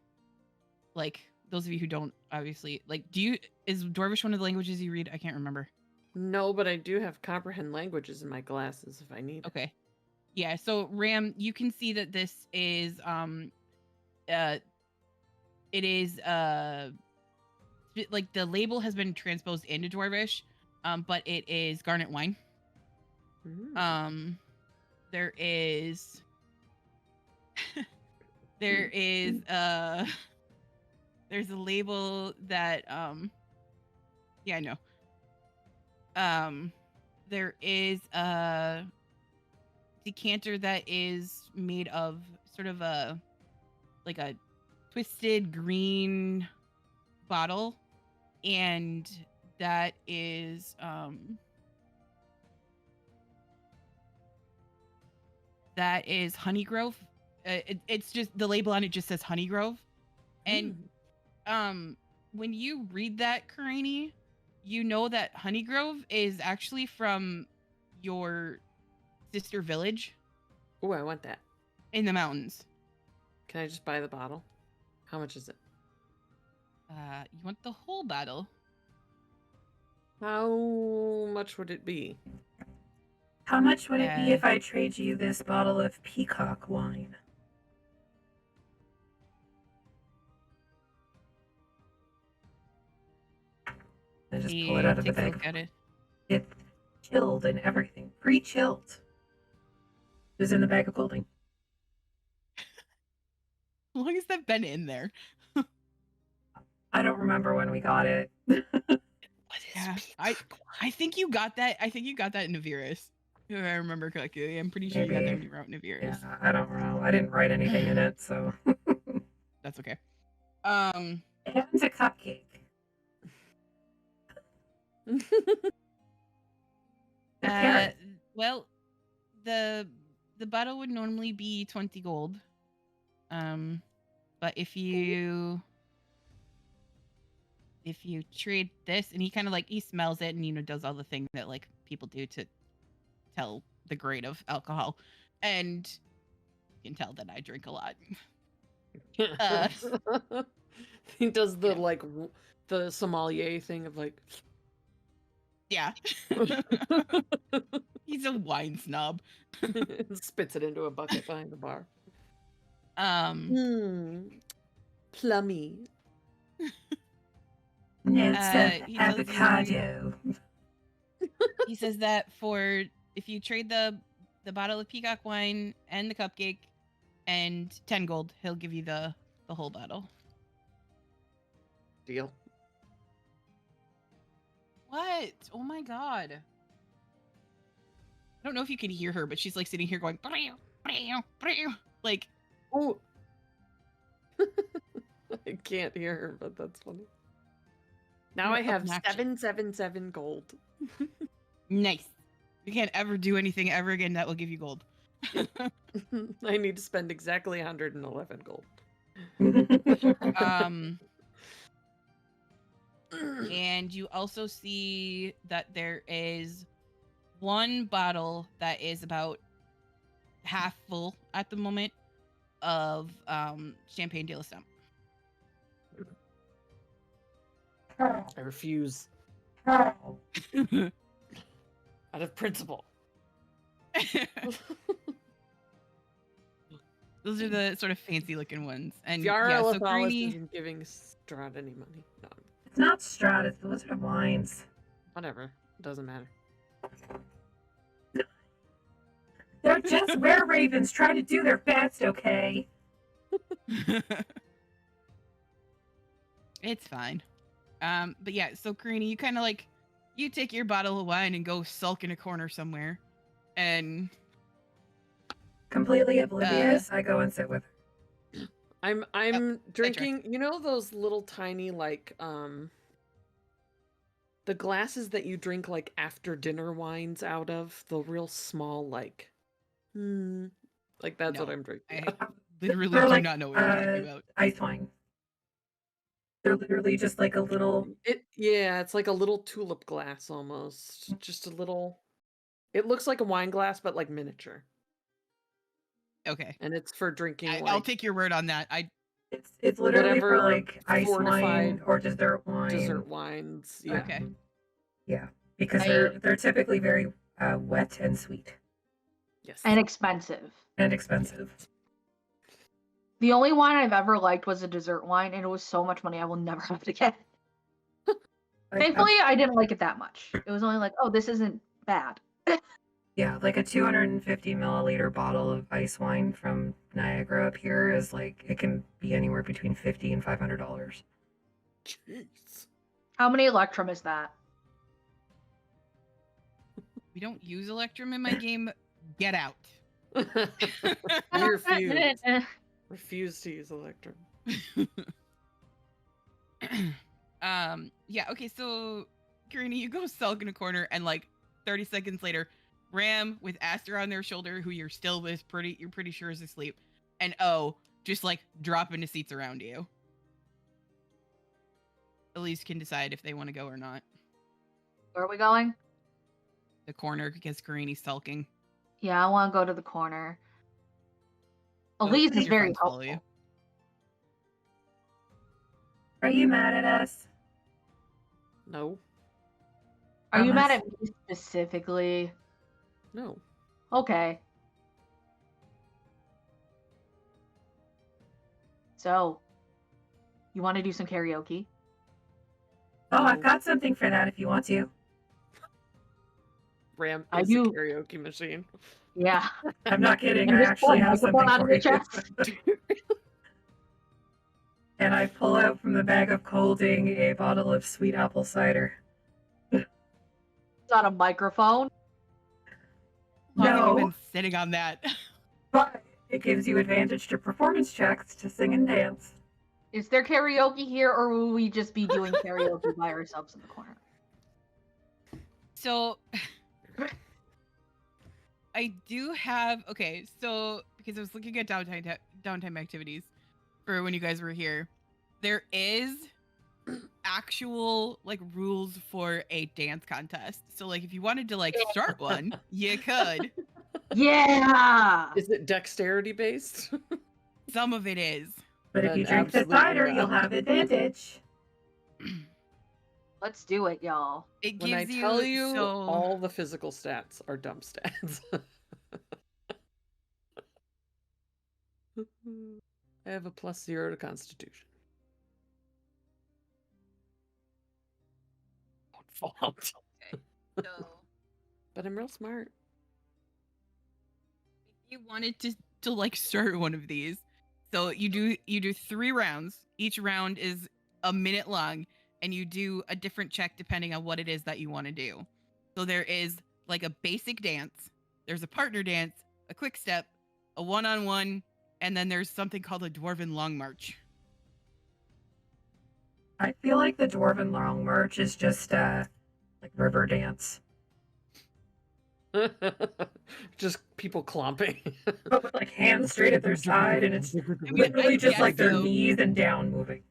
Like those of you who don't obviously like, is Dwarvish one of the languages you read? I can't remember. No, but I do have comprehend languages in my glasses if I need it. Okay. Yeah, so Ram, you can see that this is it is like the label has been transposed into Dwarvish, but it is garnet wine. There is there's a label that yeah, I know. There is a decanter that is made of sort of a twisted green bottle, and that is Honeygrove. It's just the label on it just says Honeygrove, and when you read that, Karini, you know that Honeygrove is actually from your sister village. Oh, I want that. In the mountains. Can I just buy the bottle? How much is it? You want the whole bottle? How much would it be? How much would it be if I trade you this bottle of peacock wine? I just pull it out of the bag. It's chilled and everything. Pre-chilled. It was in the bag of holding. How long has that been in there? I don't remember when we got it. I think you got that. I think you got that in Naviris. If I remember correctly. I'm pretty sure you got that when you wrote Naviris. Yeah, I don't know. I didn't write anything in it, so that's okay. It's a cupcake. Well, the bottle would normally be 20 gold. But if you trade this, and he kind of like he smells it and does all the things that like people do to tell the grade of alcohol, and you can tell that I drink a lot. He does the like the sommelier thing of like, yeah. He's a wine snob. Spits it into a bucket behind the bar. Plummy. Notes of avocado. He says that if you trade the bottle of peacock wine and the cupcake and 10 gold, he'll give you the whole bottle. Deal. What? Oh my god. I don't know if you can hear her, but she's like sitting here going, like, oh. I can't hear her, but that's funny. Now I have 777 gold. Nice. You can't ever do anything ever again that will give you gold. I need to spend exactly 111 gold. And you also see that there is one bottle that is about half full at the moment of Champagne de la Stump. I refuse. Out of principle. Those are the sort of fancy looking ones. And Yara so Lethalis isn't giving Strahd any money. No. It's not Strahd, it's the Wizard of Wines. Whatever. Doesn't matter. They're just were-ravens trying to do their best, okay? It's fine. But yeah, so Karini, you kind of like, you take your bottle of wine and go sulk in a corner somewhere. And completely oblivious, I go and sit with her. I'm drinking, you know those little tiny like the glasses that you drink like after dinner wines out of, the real small like that's what I'm drinking. I literally do not know what you're talking about. Ice wine. They're literally just like a little it's like a little tulip glass almost. Just a little, it looks like a wine glass but like miniature. Okay. And it's for drinking. I'll take your word on that. It's literally for like ice wine or dessert wine. Dessert wines. Yeah. Okay. Yeah, because they're typically very wet and sweet. Yes. And expensive. The only wine I've ever liked was a dessert wine, and it was so much money I will never have it again. Thankfully, I didn't like it that much. It was only like, oh, this isn't bad. Yeah, like a 250 milliliter bottle of ice wine from Niagara up here is like, it can be anywhere between $50 and $500. Jeez. How many Electrum is that? We don't use Electrum in my game. Get out. I refuse. Refuse to use Electrum. Yeah, okay, so Karini, you go sulk in a corner, and like 30 seconds later, Ram with Aster on their shoulder, who you're still with, you're pretty sure is asleep, and just like drop into seats around you. Elise can decide if they want to go or not. Where are we going? The corner, because Karini's sulking. Yeah, I want to go to the corner. Elise is very helpful. Are you mad at us? No. Are you mad at me specifically? No. Okay. So, you want to do some karaoke? Oh, I've got something for that if you want to. Ram is a karaoke machine. Yeah. I'm not kidding. I actually have something for you. And I pull out from the bag of colding a bottle of sweet apple cider. It's not a microphone. No. I've been sitting on that. But it gives you advantage to performance checks to sing and dance. Is there karaoke here, or will we just be doing karaoke by ourselves in the corner? So, I do have, so because I was looking at downtime activities for when you guys were here, there is actual like rules for a dance contest. So like if you wanted to like start one, you could. Yeah. Is it dexterity based? Some of it is. But if you drink the cider, you'll have advantage. Let's do it, y'all. It when gives I tell you all the physical stats are dumb stats. I have a +0 to Constitution. Don't fall. Okay. So, but I'm real smart. If you wanted to like start one of these, so you do 3 rounds. Each round is a minute long, and you do a different check depending on what it is that you want to do. So there is like a basic dance, there's a partner dance, a quick step, a one-on-one, and then there's something called a dwarven long march. I feel like the dwarven long march is just like river dance. Just people clomping. But with like hands straight at their side, and it's literally just like their knees and down moving.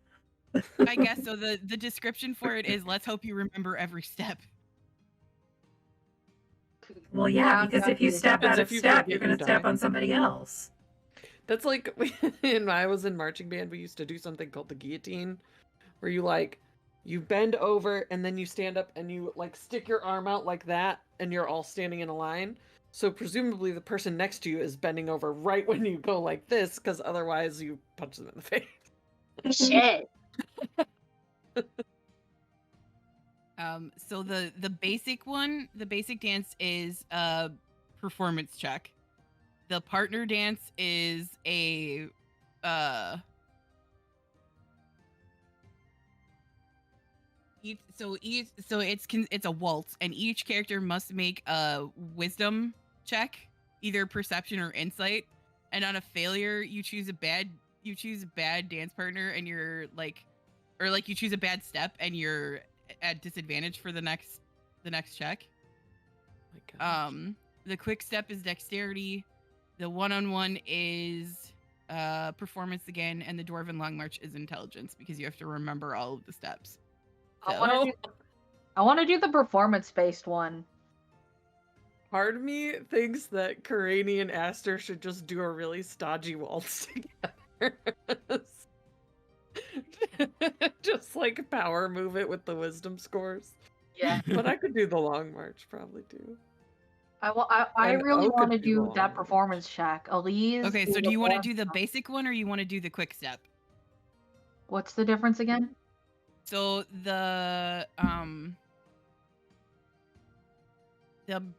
I guess so. The description for it is, let's hope you remember every step. Well, yeah, because if you step out of step, you're going to step on somebody else. That's like, when I was in marching band, we used to do something called the guillotine, where you bend over and then you stand up and you like stick your arm out like that, and you're all standing in a line. So presumably the person next to you is bending over right when you go like this, because otherwise you punch them in the face. Shit. So the basic dance is a performance check. The partner dance is a it's a waltz, and each character must make a wisdom check, either perception or insight. And on a failure, you choose a bad dance partner, and you're like, or like you choose a bad step and you're at disadvantage for the next check. The quick step is dexterity, the one-on-one is performance again, and the dwarven long march is intelligence, because you have to remember all of the steps. So. I want to do the performance-based one. Part of me thinks that Karani and Aster should just do a really stodgy waltz together. Just like power move it with the wisdom scores. Yeah. But I could do the long march probably too. I really want to do that performance check. Elise. Okay, so do you want to do the basic one or you want to do the quick step? What's the difference again? So the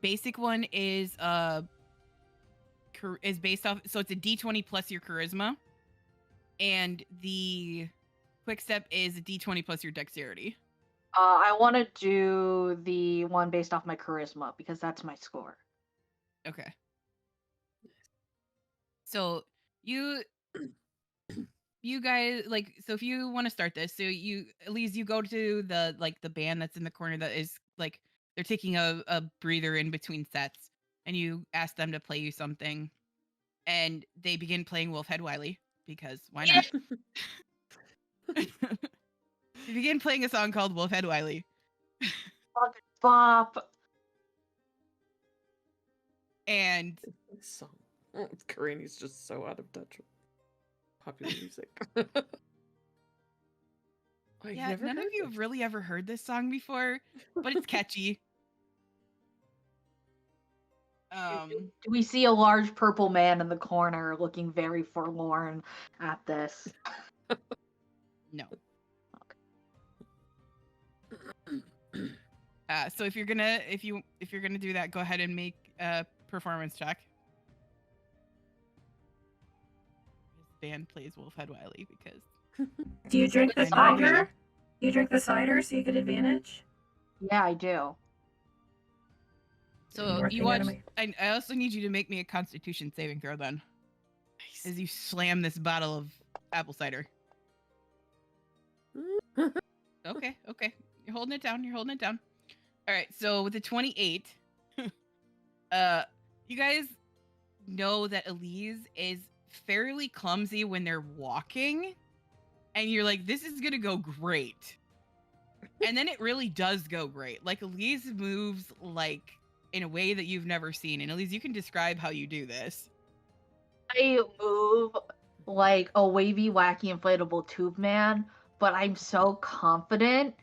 basic one is based off, so it's a D20 plus your charisma, and the quick step is a D20 plus your dexterity. I want to do the one based off my charisma because that's my score. Okay. So you guys, like, so if you want to start this, so Elise, you go to the band that's in the corner that is like, they're taking a breather in between sets, and you ask them to play you something, and they begin playing Wolfhead Wiley, because why not? You begin playing a song called Wolfhead Wiley. Fucking bop. And this song, Karani's just so out of touch with popular music. Yeah, none of you have really ever heard this song before, but it's catchy. Do we see a large purple man in the corner looking very forlorn at this? No. So if you're gonna do that, go ahead and make a performance check. This band plays Wolfhead Wiley because. Do you drink the cider? Do you drink the cider so you get advantage? Yeah, I do. So you watch. I also need you to make me a Constitution saving throw then. Nice. As you slam this bottle of apple cider. Okay. You're holding it down. All right, so with the 28, you guys know that Elise is fairly clumsy when they're walking, and you're like, this is gonna go great. And then it really does go great. Like, Elise moves like in a way that you've never seen. And Elise, you can describe how you do this. I move like a wavy, wacky, inflatable tube man, but I'm so confident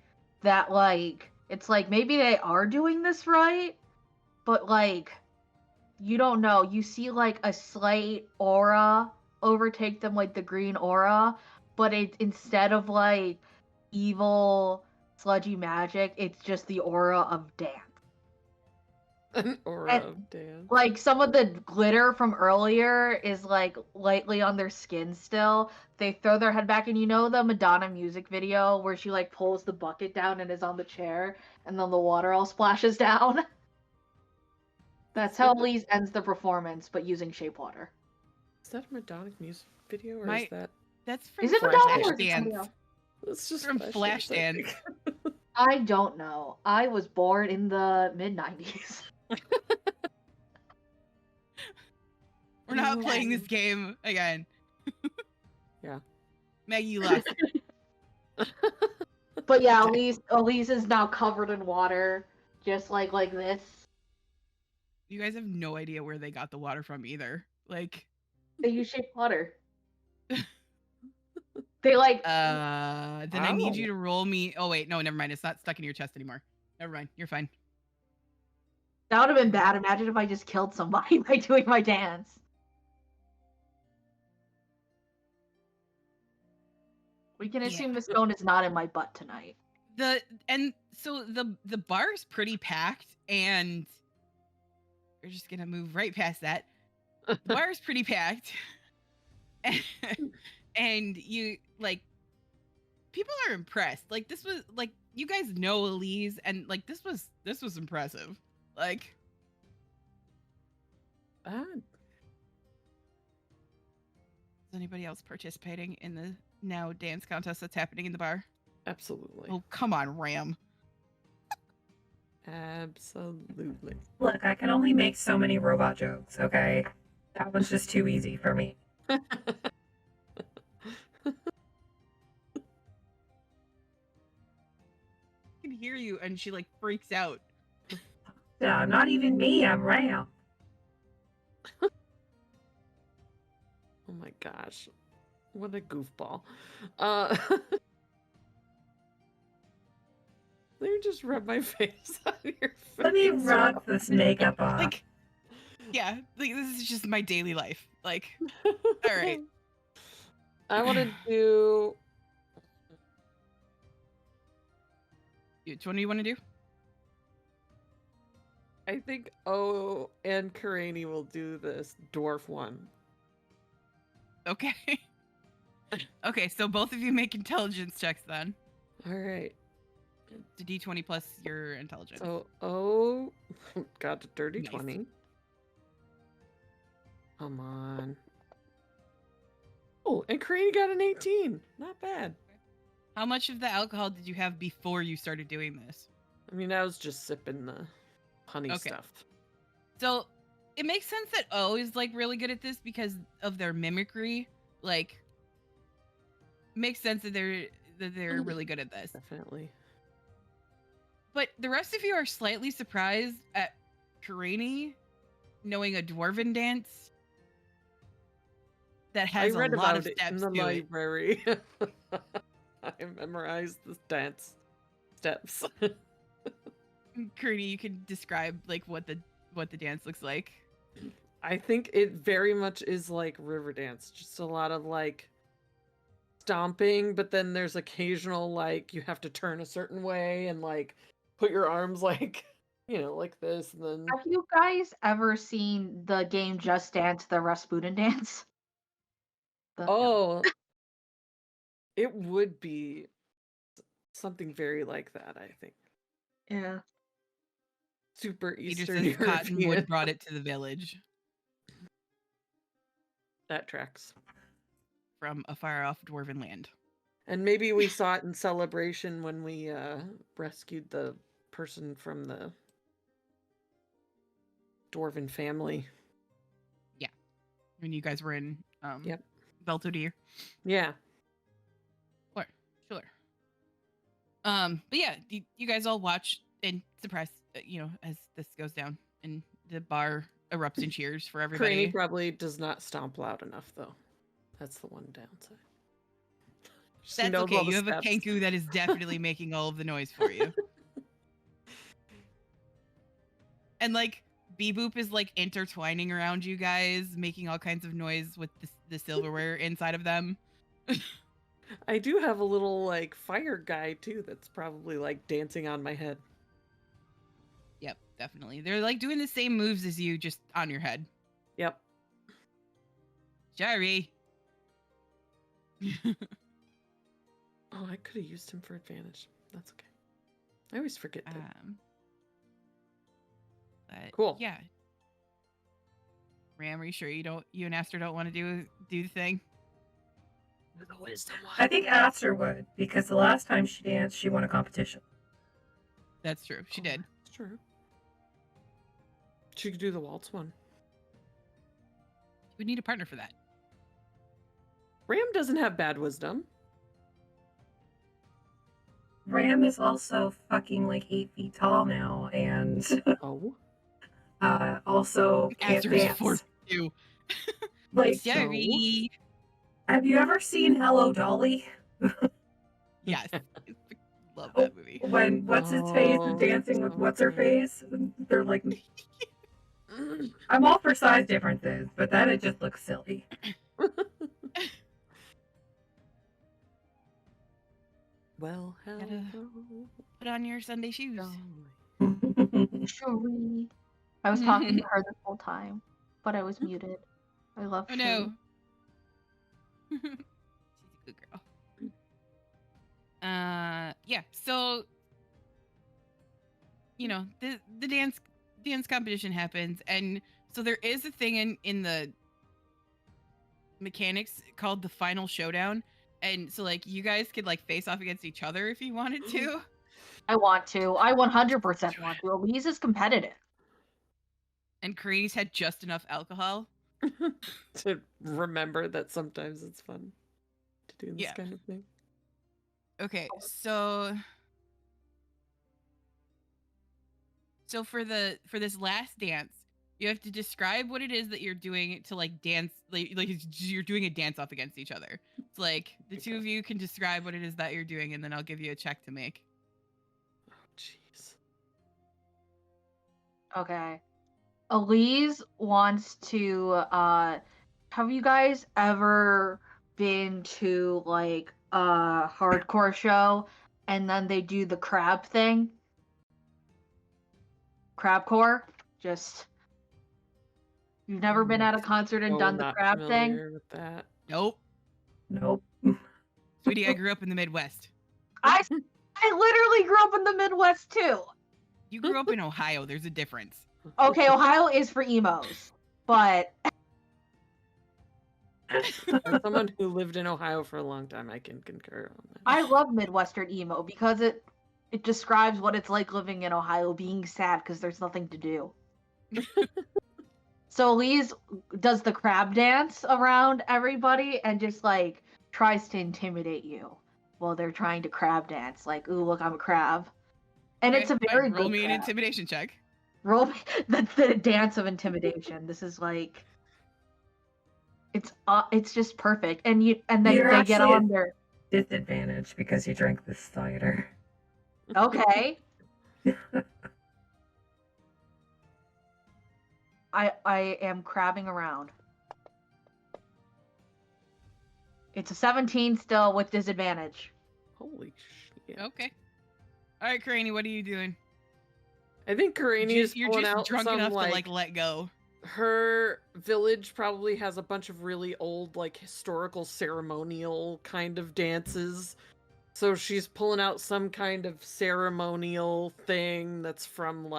that like it's like maybe they are doing this right, but like you don't know. You see like a slight aura overtake them, like the green aura, but it instead of like evil sludgy magic, it's just the aura of dance. Or dance. Like some of the glitter from earlier is like lightly on their skin still. They throw their head back, and you know the Madonna music video where she like pulls the bucket down and is on the chair, and then the water all splashes down. That's how Elise ends the performance, but using shape water. Is that a Madonna music video, or is that? That's from Is it Madonna or is it Flashdance. somebody else? It's just From Flashdance. I don't know. I was born in the mid-90s. We're not playing this game again. Yeah. Maggie, you lost. But yeah, Elise is now covered in water, just like this. You guys have no idea where they got the water from either. Like, they use shape water. They like. Then I need you to roll me. Oh wait, no, never mind. It's not stuck in your chest anymore. Never mind. You're fine. That would have been bad. Imagine if I just killed somebody by doing my dance. We can assume the stone is not in my butt tonight. So the bar is pretty packed, and we're just gonna move right past that. The bar is pretty packed, and you like people are impressed. Like this was like you guys know Elise, and like this was impressive. Like, is anybody else participating in the now dance contest that's happening in the bar? Absolutely. Oh, come on, Ram. Absolutely. Look, I can only make so many robot jokes, okay? That was just too easy for me. I can hear you, and she like freaks out. Yeah, not even me, I'm Ram. Oh my gosh. What a goofball. Let me just rub my face on your face. Let me rub this makeup off. Like, yeah, like this is just my daily life. Like, all right. I want to do. Which one do you want to do? I think O and Karani will do this dwarf one. Okay. Okay, so both of you make intelligence checks then. All right. The D20 plus your intelligence. So O got a dirty 20. Come on. Oh, and Karani got an 18. Not bad. How much of the alcohol did you have before you started doing this? I mean, I was just sipping the honey stuff. So it makes sense that O is like really good at this because of their mimicry. Like, makes sense that they're really good at this. Definitely. But the rest of you are slightly surprised at Karani knowing a dwarven dance that has a lot of steps in the library. I memorized the dance steps. Karani, you can describe like what the dance looks like. I think it very much is like river dance, just a lot of like stomping, but then there's occasional like you have to turn a certain way and like put your arms like, you know, like this, and then Have you guys ever seen the game Just Dance, the Rasputin dance? It would be something very like that, I think. Yeah. Super Peter Eastern says European. Cottonwood brought it to the village. That tracks. From a far off dwarven land. And maybe we saw it in Celebration when we rescued the person from the dwarven family. Yeah. When you guys were in Yep. Beltodere. Yeah. Sure. But yeah, you guys all watch and surprise, as this goes down and the bar erupts in cheers for everybody. Karani probably does not stomp loud enough, though. That's the one downside. That's okay. You have a Kenku that is definitely making all of the noise for you. And like Beboop is like intertwining around you guys, making all kinds of noise with the silverware inside of them. I do have a little like fire guy too that's probably like dancing on my head. Yep, definitely. They're like doing the same moves as you, just on your head. Yep. Jerry. Oh, I could have used him for advantage. That's okay. I always forget that. But cool. Yeah. Ram, are you sure you and Aster don't want to do the thing? The wisdom one. I think Aster would, because the last time she danced, she won a competition. That's true. She did. That's true. She could do the waltz one. We need a partner for that. Ram doesn't have bad wisdom. Ram is also fucking like 8 feet tall now, and also can't dance. 4'2". Like, Jerry. Have you ever seen Hello Dolly? Yes. Love that movie. When what's his face is dancing with what's her face, they're like, I'm all for size differences, but then it just looks silly. Well, put on your Sunday shoes. Shuri. I was talking to her this whole time, but I was muted. I love Shuri. No. She's a good girl. Yeah, so the dance competition happens, and so there is a thing in the mechanics called the final showdown, and so like you guys could like face off against each other if you wanted to. I want to. I 100% want to. Elise is competitive. And Craze had just enough alcohol to remember that sometimes it's fun to do this kind of thing. Okay, so for this last dance, you have to describe what it is that you're doing to like dance, like you're doing a dance off against each other. It's like the two of you can describe what it is that you're doing, and then I'll give you a check to make. Oh, jeez. Okay. Elise wants to, have you guys ever been to like a hardcore show and then they do the crab thing? Crabcore? Just, you've never been at a concert and done the crab thing? With that. Nope. Sweetie, I grew up in the Midwest. I literally grew up in the Midwest too. You grew up in Ohio. There's a difference. Okay, Ohio is for emos, but as someone who lived in Ohio for a long time, I can concur on that. I love Midwestern emo because it describes what it's like living in Ohio, being sad because there's nothing to do. So Elise does the crab dance around everybody and just like tries to intimidate you while they're trying to crab dance. Like, ooh, look, I'm a crab. And it's a very good roll me crab. an intimidation check. Roll me the dance of intimidation. This is like it's just perfect. And they get on their disadvantage because you drank the cider. Okay. I am crabbing around. It's a 17 still with disadvantage. Holy shit. Okay. All right, Karani, what are you doing? I think Karani is you're pulling just out drunk some, enough to like let go. Her village probably has a bunch of really old, like historical ceremonial kind of dances. So she's pulling out some kind of ceremonial thing that's from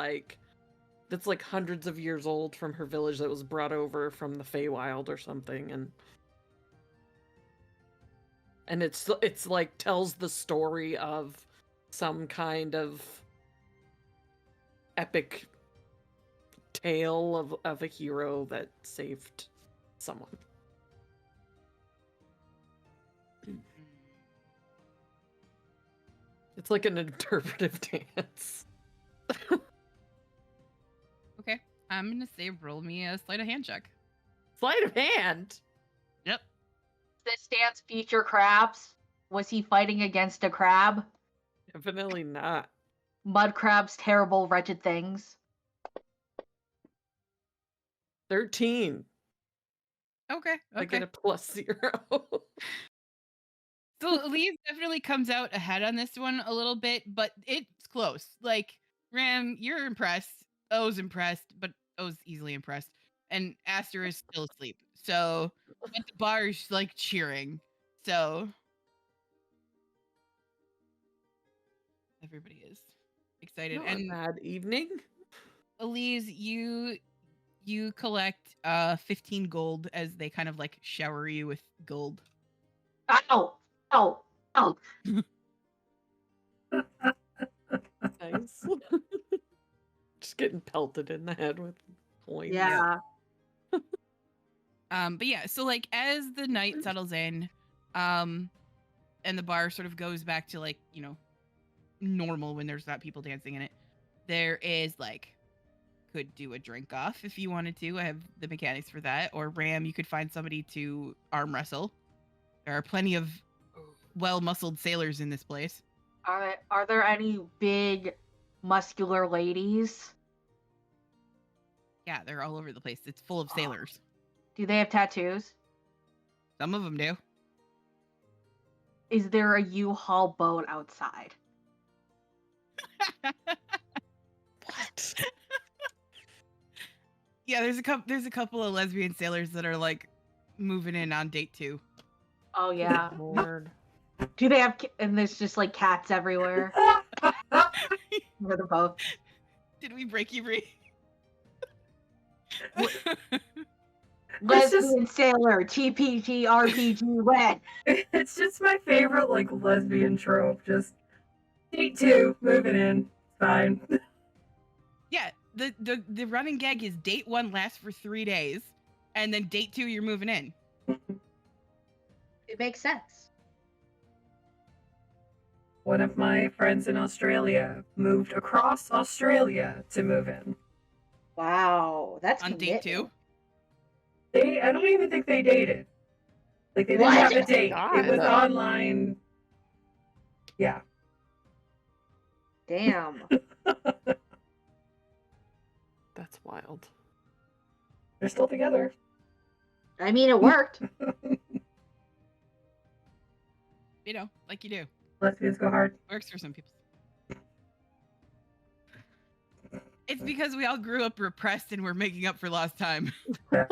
that's like hundreds of years old from her village that was brought over from the Feywild or something, and it's like tells the story of some kind of epic tale of a hero that saved someone. It's like an interpretive dance. Okay. I'm gonna say roll me a sleight of hand check. Sleight of hand? Yep. This dance feature crabs? Was he fighting against a crab? Definitely not. Mud crabs, terrible, wretched things. 13. Okay. I get a +0. So Elise definitely comes out ahead on this one a little bit, but it's close. Like Ram, you're impressed. O's impressed, but O's easily impressed. And Aster is still asleep. So, but the bar is like cheering. So, everybody is excited. Not a bad evening. Elise, you collect 15 gold as they kind of like shower you with gold. Ow! Ow! Ow! Nice. Just getting pelted in the head with coins. Yeah. But yeah, so like as the night settles in, and the bar sort of goes back to like, you know, normal when there's not people dancing in it, there is like, could do a drink off if you wanted to. I have the mechanics for that. Or Ram, you could find somebody to arm wrestle. There are plenty of well-muscled sailors in this place. Are there any big, muscular ladies? Yeah, they're all over the place. It's full of sailors. Do they have tattoos? Some of them do. Is there a U-Haul boat outside? What? Yeah, there's a couple of lesbian sailors that are like moving in on date 2. Oh yeah. Lord. Do they have? And there's just like cats everywhere. For the boat. Did we break you, Bree? Lesbian sailor, TTRPG wet. It's just my favorite like lesbian trope. Just date 2, moving in, fine. Yeah, the running gag is date 1 lasts for 3 days, and then date 2 you're moving in. It makes sense. One of my friends in Australia moved across Australia to move in. Wow, that's on date 2. I don't even think they dated. Like they didn't have a date. It was online. Yeah. Damn. That's wild. They're still together. I mean, it worked. You know, like you do. Lesbians go hard. Works for some people. It's because we all grew up repressed and we're making up for lost time. That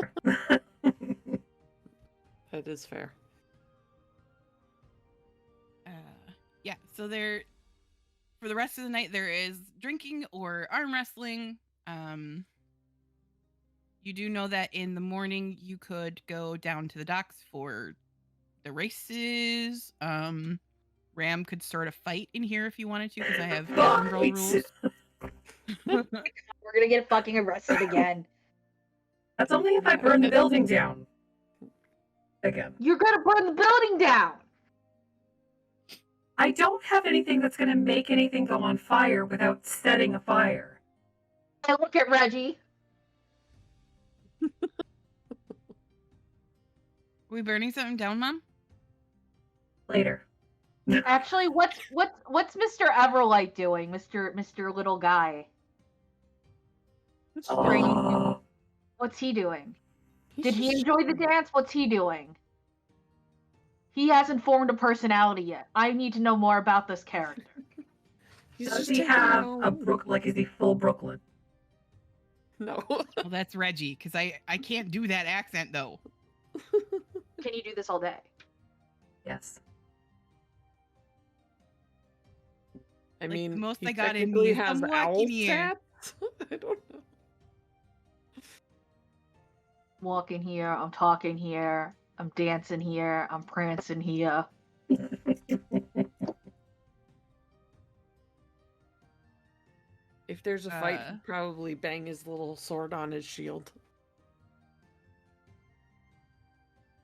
is fair. Yeah, so there, for the rest of the night, there is drinking or arm wrestling. You do know that in the morning you could go down to the docks for the races. Ram could start a fight in here if you wanted to, because I have girl rules. We're gonna get fucking arrested again. That's only if I burn the building down. Again. You're gonna burn the building down! I don't have anything that's gonna make anything go on fire without setting a fire. I look at Reggie. Are we burning something down, Mom? Later. Actually, what's Mr. Everlight doing, Mr. Little Guy? Oh. What's he doing? Did he enjoy the dance? What's he doing? He hasn't formed a personality yet. I need to know more about this character. Does he have a like is he full Brooklyn? No. Well, that's Reggie, because I can't do that accent though. Can you do this all day? Yes. I Like, mean, the most he I got in technically me is has I'm owl walking here. stats? I don't know. Walking here, I'm talking here, I'm dancing here, I'm prancing here. If there's a fight, he'd probably bang his little sword on his shield.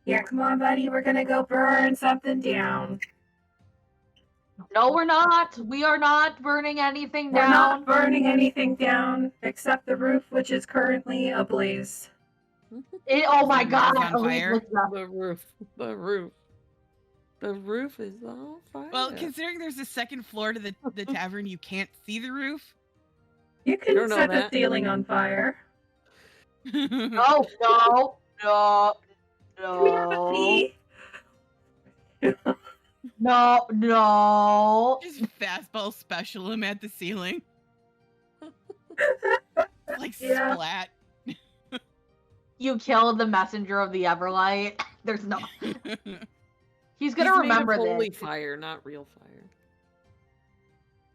Yeah, come on, buddy. We're gonna go burn something down. No, we're not. We are not burning anything We're down. not burning anything down except the roof, which is currently ablaze. Oh my Is god! on fire? The roof. The roof. The roof is on fire. Well, considering there's a second floor to the tavern, you can't see the roof. You can don't know set the that. ceiling on fire. No, no, no, no, no, no. Just fastball special him at the ceiling. Like splat. You kill the messenger of the Everlight. There's no. He's gonna remember this. Holy this. fire, not real fire.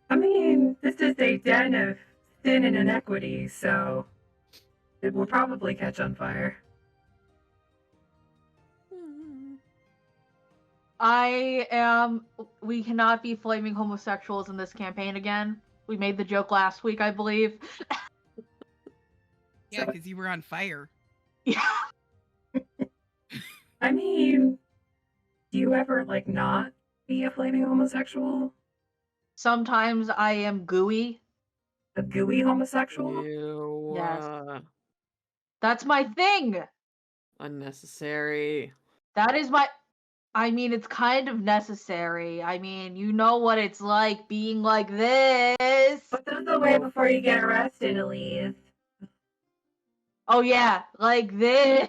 I mean, this is a den of sin and inequity, so it will probably catch on fire. We cannot be flaming homosexuals in this campaign again. We made the joke last week, I believe. Yeah, because you were on fire. Yeah. I mean, do you ever, like, not be a flaming homosexual? Sometimes I am gooey. A gooey homosexual? Ew. Yes. That's my thing. Unnecessary. That is my... I mean, it's kind of necessary. I mean, you know what it's like being like this. Put those away before you get arrested, Elise. Oh yeah, like this.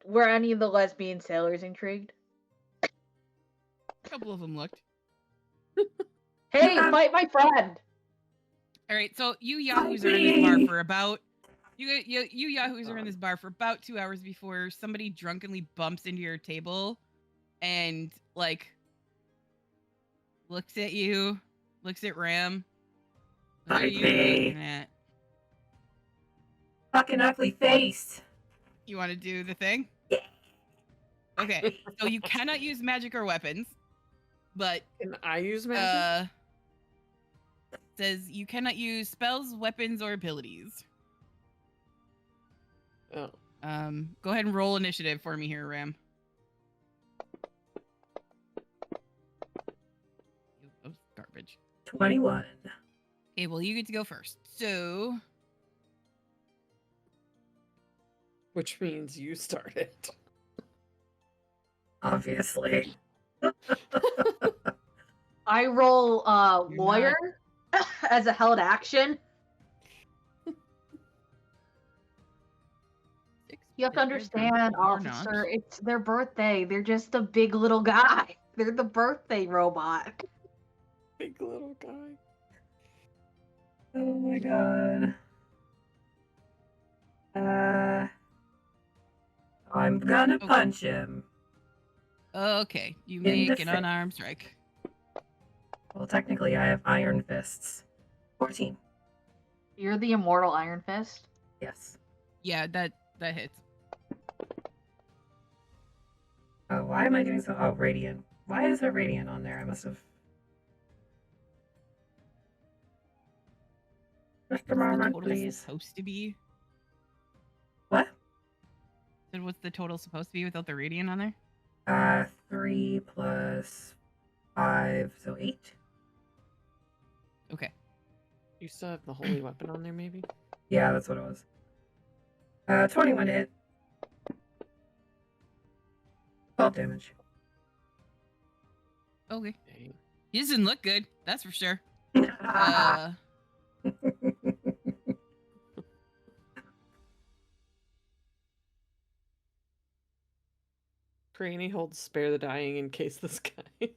Were any of the lesbian sailors intrigued? A couple of them looked. Hey, fight my friend! All right, so you yahoos are in this bar for about you yahoos are in this bar for about 2 hours before somebody drunkenly bumps into your table and like looks at you, looks at Ram. What are you looking at? Fucking ugly face. You want to do the thing? Okay, so you cannot use magic or weapons, but can I use magic? Says you cannot use spells, weapons, or abilities. Oh. Go ahead and roll initiative for me here, Ram. Oh, garbage. 21. Okay, well, you get to go first. So, which means you started. Obviously. I roll lawyer as a held action. You have to understand, officer, it's their birthday. They're just a big little guy. They're the birthday robot. Big little guy. Oh my god. I'm gonna punch him. Okay, you make an unarmed strike. Well, technically, I have iron fists. 14. You're the immortal Iron Fist? Yes. Yeah, that hits. Oh, why am I doing so? Oh, radiant. Why is there radiant on there? I must have. Just a moment, please. Supposed to be. What? Then what's the total supposed to be without the radiant on there? 3 plus 5, so 8. Okay. You still have the holy weapon on there, maybe? Yeah, that's what it was. 21 to hit. 12 damage. Okay. He doesn't look good, that's for sure. Cranny holds spare the dying in case this guy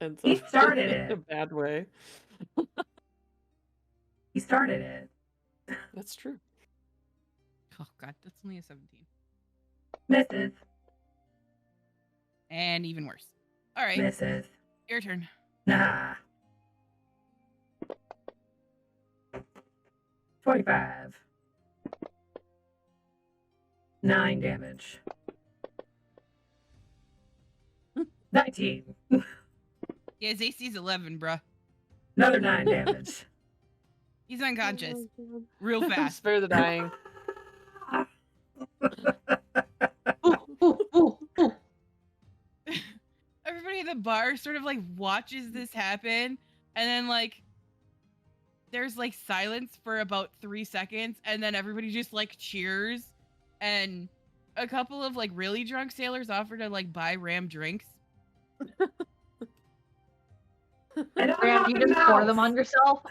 ends He up started in a it. bad way. He started it. That's true. Oh god, that's only a 17. Misses. And even worse. All right. Misses. Your turn. Nah. 25. 9 damage. 19. Yeah, his AC's 11, bruh. Another 9 damage. He's unconscious. Real fast. Spare the dying. Everybody at the bar sort of like watches this happen, and then like there's like silence for about 3 seconds, and then everybody just like cheers, and a couple of like really drunk sailors offer to like buy Ram drinks. Ram, you just pour them on yourself?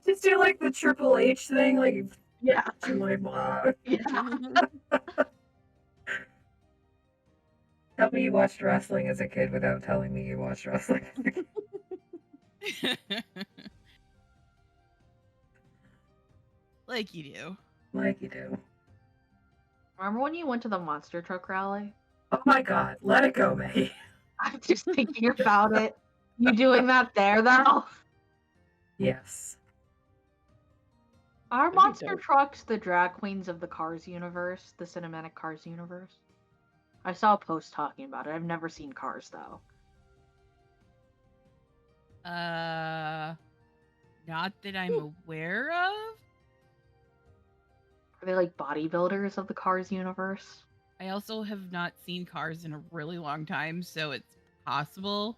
Just do like the Triple H thing, like yeah. Like, blah. Yeah. tell me you watched wrestling as a kid without telling me you watched wrestling. Like you do. Like you do. Remember when you went to the monster truck rally? Oh my god, let it go, May. I'm just thinking about it. You doing that there, though? Yes. Are monster trucks the drag queens of the Cars universe? The cinematic Cars universe? I saw a post talking about it. I've never seen Cars, though. Not that I'm aware of. Are they like bodybuilders of the Cars universe? I also have not seen Cars in a really long time, so it's possible.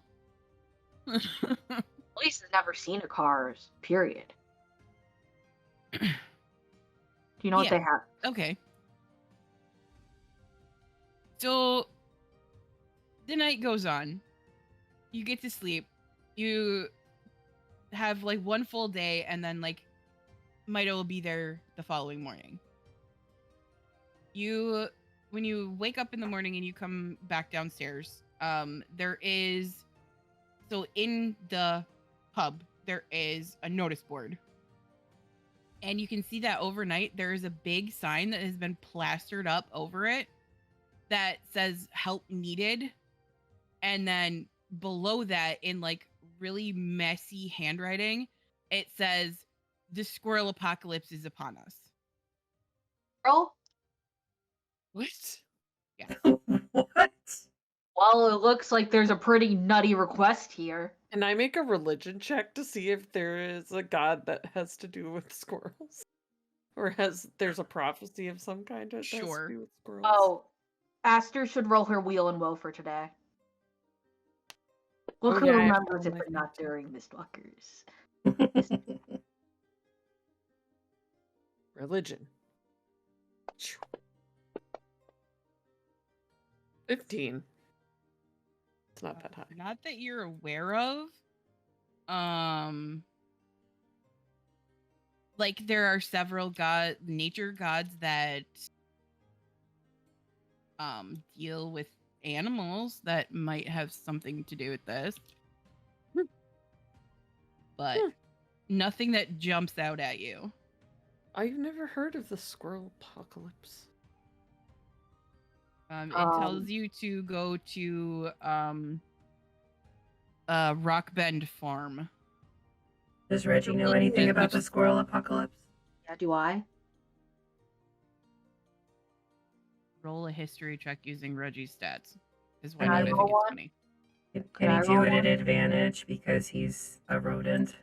At least I've never seen a Cars, period. Do you know what they have? Okay. So the night goes on. You get to sleep. You have like one full day, and then like Maida will be there the following morning. When you wake up in the morning and you come back downstairs, there is, so in the pub there is a notice board, and you can see that overnight there is a big sign that has been plastered up over it that says help needed, and then below that in like really messy handwriting it says the squirrel apocalypse is upon us. Girl? What? Yeah. What? Well, it looks like there's a pretty nutty request here. Can I make a religion check to see if there is a god that has to do with squirrels? Or there's a prophecy of some kind that has to do with squirrels? Oh, Aster should roll her wheel and woe for today. Look who remembers it, but not during the Stalkers. Religion. 15. It's not that high. Not that you're aware of. Like there are several nature gods that deal with animals that might have something to do with this. But nothing that jumps out at you. I've never heard of the Squirrelpocalypse. It tells you to go to Rock Bend Farm. Does Reggie know anything about the squirrel apocalypse? Yeah, do I? Roll a history check using Reggie's stats. Is why I I think roll it's one? funny. Can he do it at advantage because he's a rodent?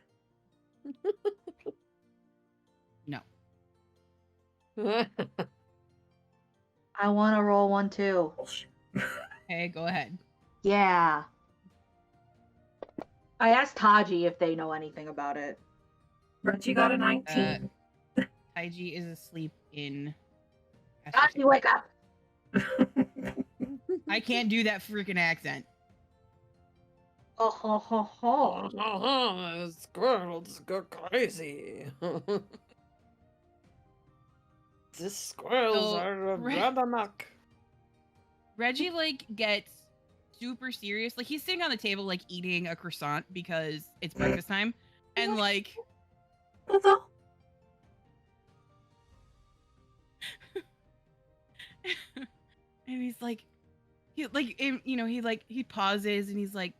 No. I want to roll one too. Okay, go ahead. Yeah. I asked Taji if they know anything about it. Reggie got a 19. Taiji is asleep in... Taji, wake up! I can't do that freaking accent. Oh, ho, ho, ho. Squirrels go crazy. These squirrels are a rub amok. Reggie like gets super serious. Like he's sitting on the table like eating a croissant because it's breakfast time, and like and he's like he pauses and he's like,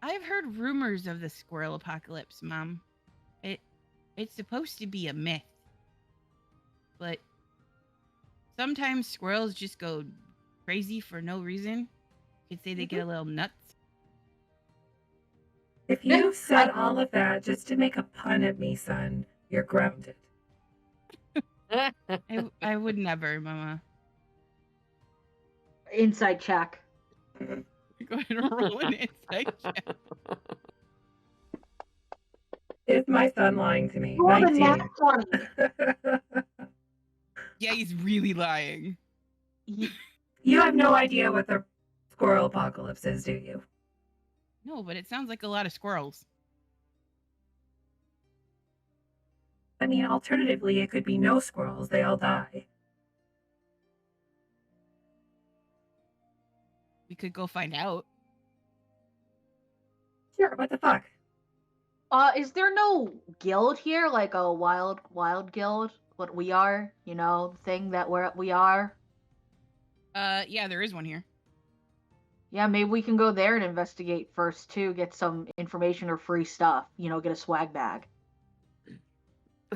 I've heard rumors of the squirrel apocalypse, Mom. It's supposed to be a myth, but sometimes squirrels just go crazy for no reason. You could say they get a little nuts. If you said all of that just to make a pun at me, son, you're grounded. I would never, Mama. Inside check. Go ahead and roll an insight check. Is my son lying to me? More than 19. Yeah, he's really lying. You have no idea what the squirrel apocalypse is, do you? No, but it sounds like a lot of squirrels. I mean, alternatively, it could be no squirrels. They all die. could go find out. Sure, what the fuck? Is there no guild here, like a wild guild? What we are, the thing that we are? Yeah, there is one here. Yeah, maybe we can go there and investigate first too, get some information or free stuff. Get a swag bag.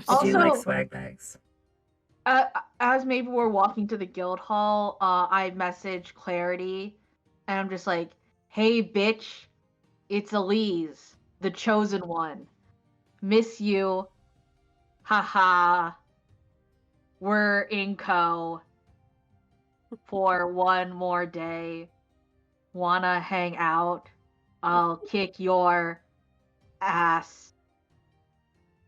I do like swag bags. As maybe we're walking to the guild hall, I message Clarity, and I'm just like, "Hey, bitch, it's Elise, the chosen one. Miss you. Haha. We're in co for one more day. Wanna hang out? I'll kick your ass."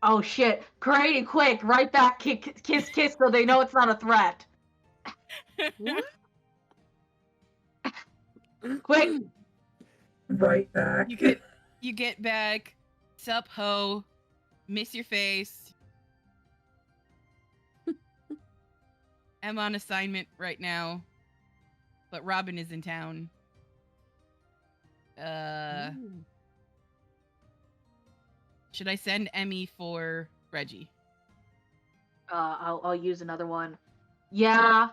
Oh shit! Clarity, quick! Right back, kiss, so they know it's not a threat. What? Quick! Right back. You get back. Sup ho. Miss your face. I'm on assignment right now, but Robin is in town. Should I send Emmy for Reggie? I'll use another one. Yeah.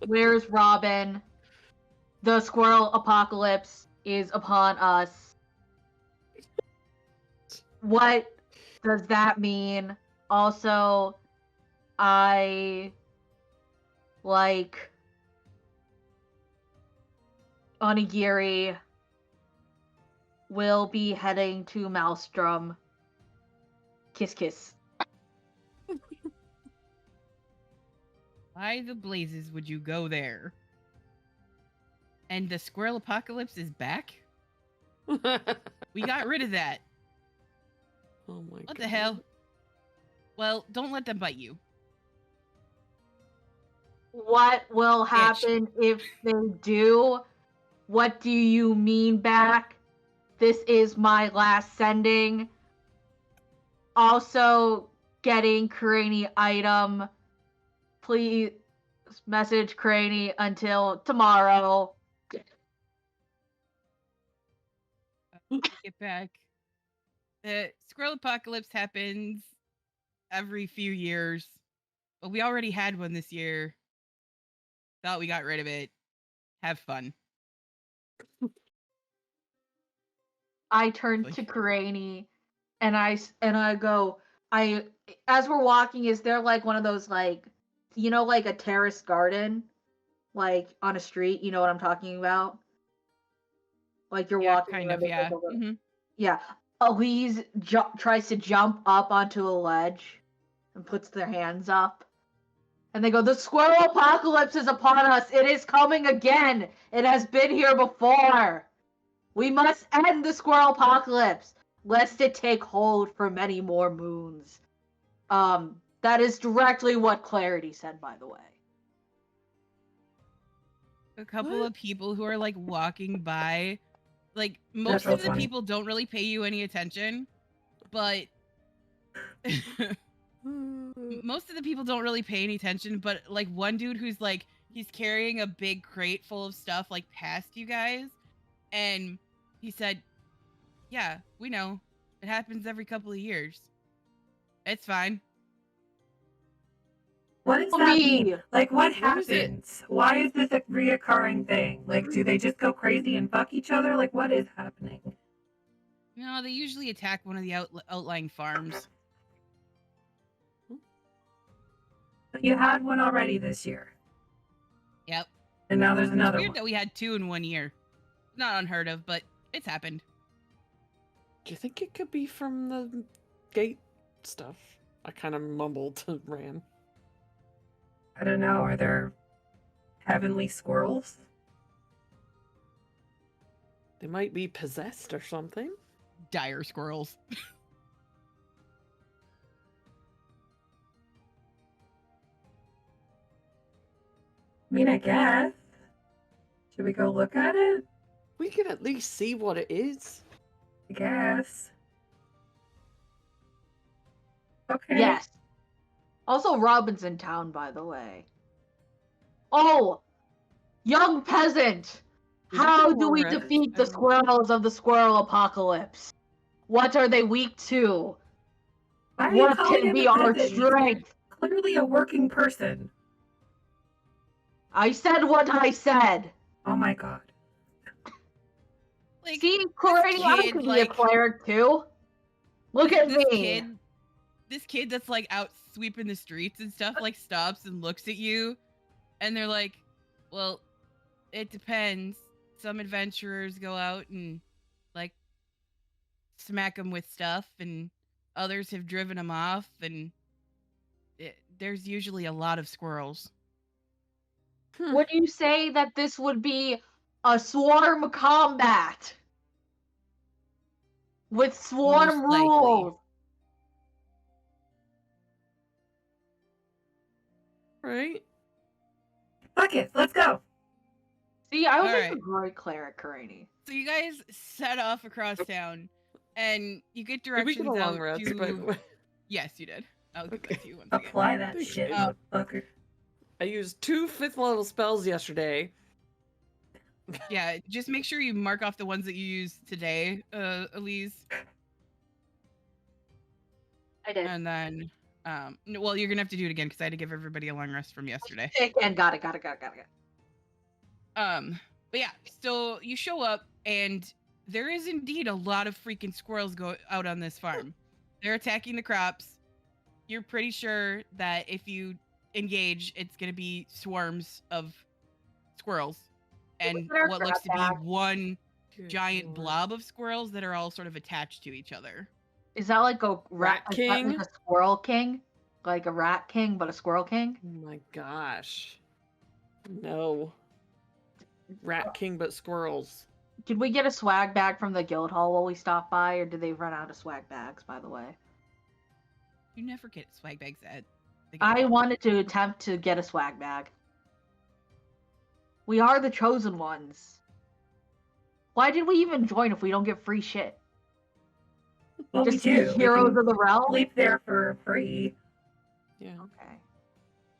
Where's Robin? The squirrel apocalypse is upon us. What does that mean? Also, I like Onigiri will be heading to Maelstrom. Kiss. Why the blazes would you go there? And the squirrel apocalypse is back? We got rid of that. Oh my god. What the hell? Well, don't let them bite you. What will happen if they do? What do you mean back? This is my last sending. Also, getting Craney item. Please message Craney until tomorrow. Get back. The squirrel apocalypse happens every few years, but we already had one this year. Thought we got rid of it. Have fun. I turn to Craney and I go, as we're walking, is there like one of those like a terrace garden, like on a street? You know what I'm talking about? Like you're walking. Kind of, yeah. Yeah. Elise tries to jump up onto a ledge and puts their hands up. And they go, "The squirrel apocalypse is upon us. It is coming again. It has been here before. We must end the squirrel apocalypse, lest it take hold for many more moons." That is directly what Clarity said, by the way. A couple of people who are like walking by, like most of the people don't really pay you any attention, but most of the people don't really pay any attention, but like one dude who's like, he's carrying a big crate full of stuff like past you guys, and he said, "Yeah, we know. It happens every couple of years. It's fine." What does that mean? Like, what happens? Why is this a reoccurring thing? Like, do they just go crazy and fuck each other? Like, what is happening? No, they usually attack one of the outlying farms. You had one already this year. Yep. And now there's another it's weird one. That we had 2 in 1 year. Not unheard of, but it's happened. Do you think it could be from the gate stuff? I kind of mumbled to Ram. I don't know. Are there heavenly squirrels? They might be possessed or something. Dire squirrels. I mean, I guess. Should we go look at it? We can at least see what it is. I guess. Okay. Yes. Also, Robin's in town, by the way. Oh! Young peasant, Did you how get do more we rest? defeat the squirrels of the Squirrelpocalypse? What are they weak to? Why are you What calling can him be a our peasant? He's strength? clearly a working person. I said what I said. Oh my god. Like, see, Corey, I could be a cleric too. Look at me. This kid that's like out sweeping the streets and stuff like stops and looks at you, and they're like, "Well, it depends. Some adventurers go out and like smack them with stuff, and others have driven them off, and there's usually a lot of squirrels." Would you say that this would be a swarm combat with swarm rules? Right. Fuck it, let's go. See, I was like a great cleric, Karini. So you guys set off across town, and you get directions did we get a long out rest, to... by the way? Yes, you did. I'll give that to you once Apply again. that shit, motherfucker. I used 2 5th level spells yesterday. Yeah, just make sure you mark off the ones that you used today, Elise. I did. And then, well, you're gonna have to do it again because I had to give everybody a long rest from yesterday. And got it. But yeah, so you show up, and there is indeed a lot of freaking squirrels go out on this farm. They're attacking the crops. You're pretty sure that if you engage, it's gonna be swarms of squirrels, and what looks to be one giant blob of squirrels that are all sort of attached to each other. Is that like a rat king? Like a squirrel king? Like a rat king, but a squirrel king? Oh my gosh. No. Rat king, but squirrels. Did we get a swag bag from the guild hall while we stopped by, or did they run out of swag bags, by the way? You never get swag bags at the guild I hall. wanted to attempt to get a swag bag. We are the chosen ones. Why did we even join if we don't get free shit? Well, Just we do. heroes of the realm? Sleep there for free. Yeah. Okay.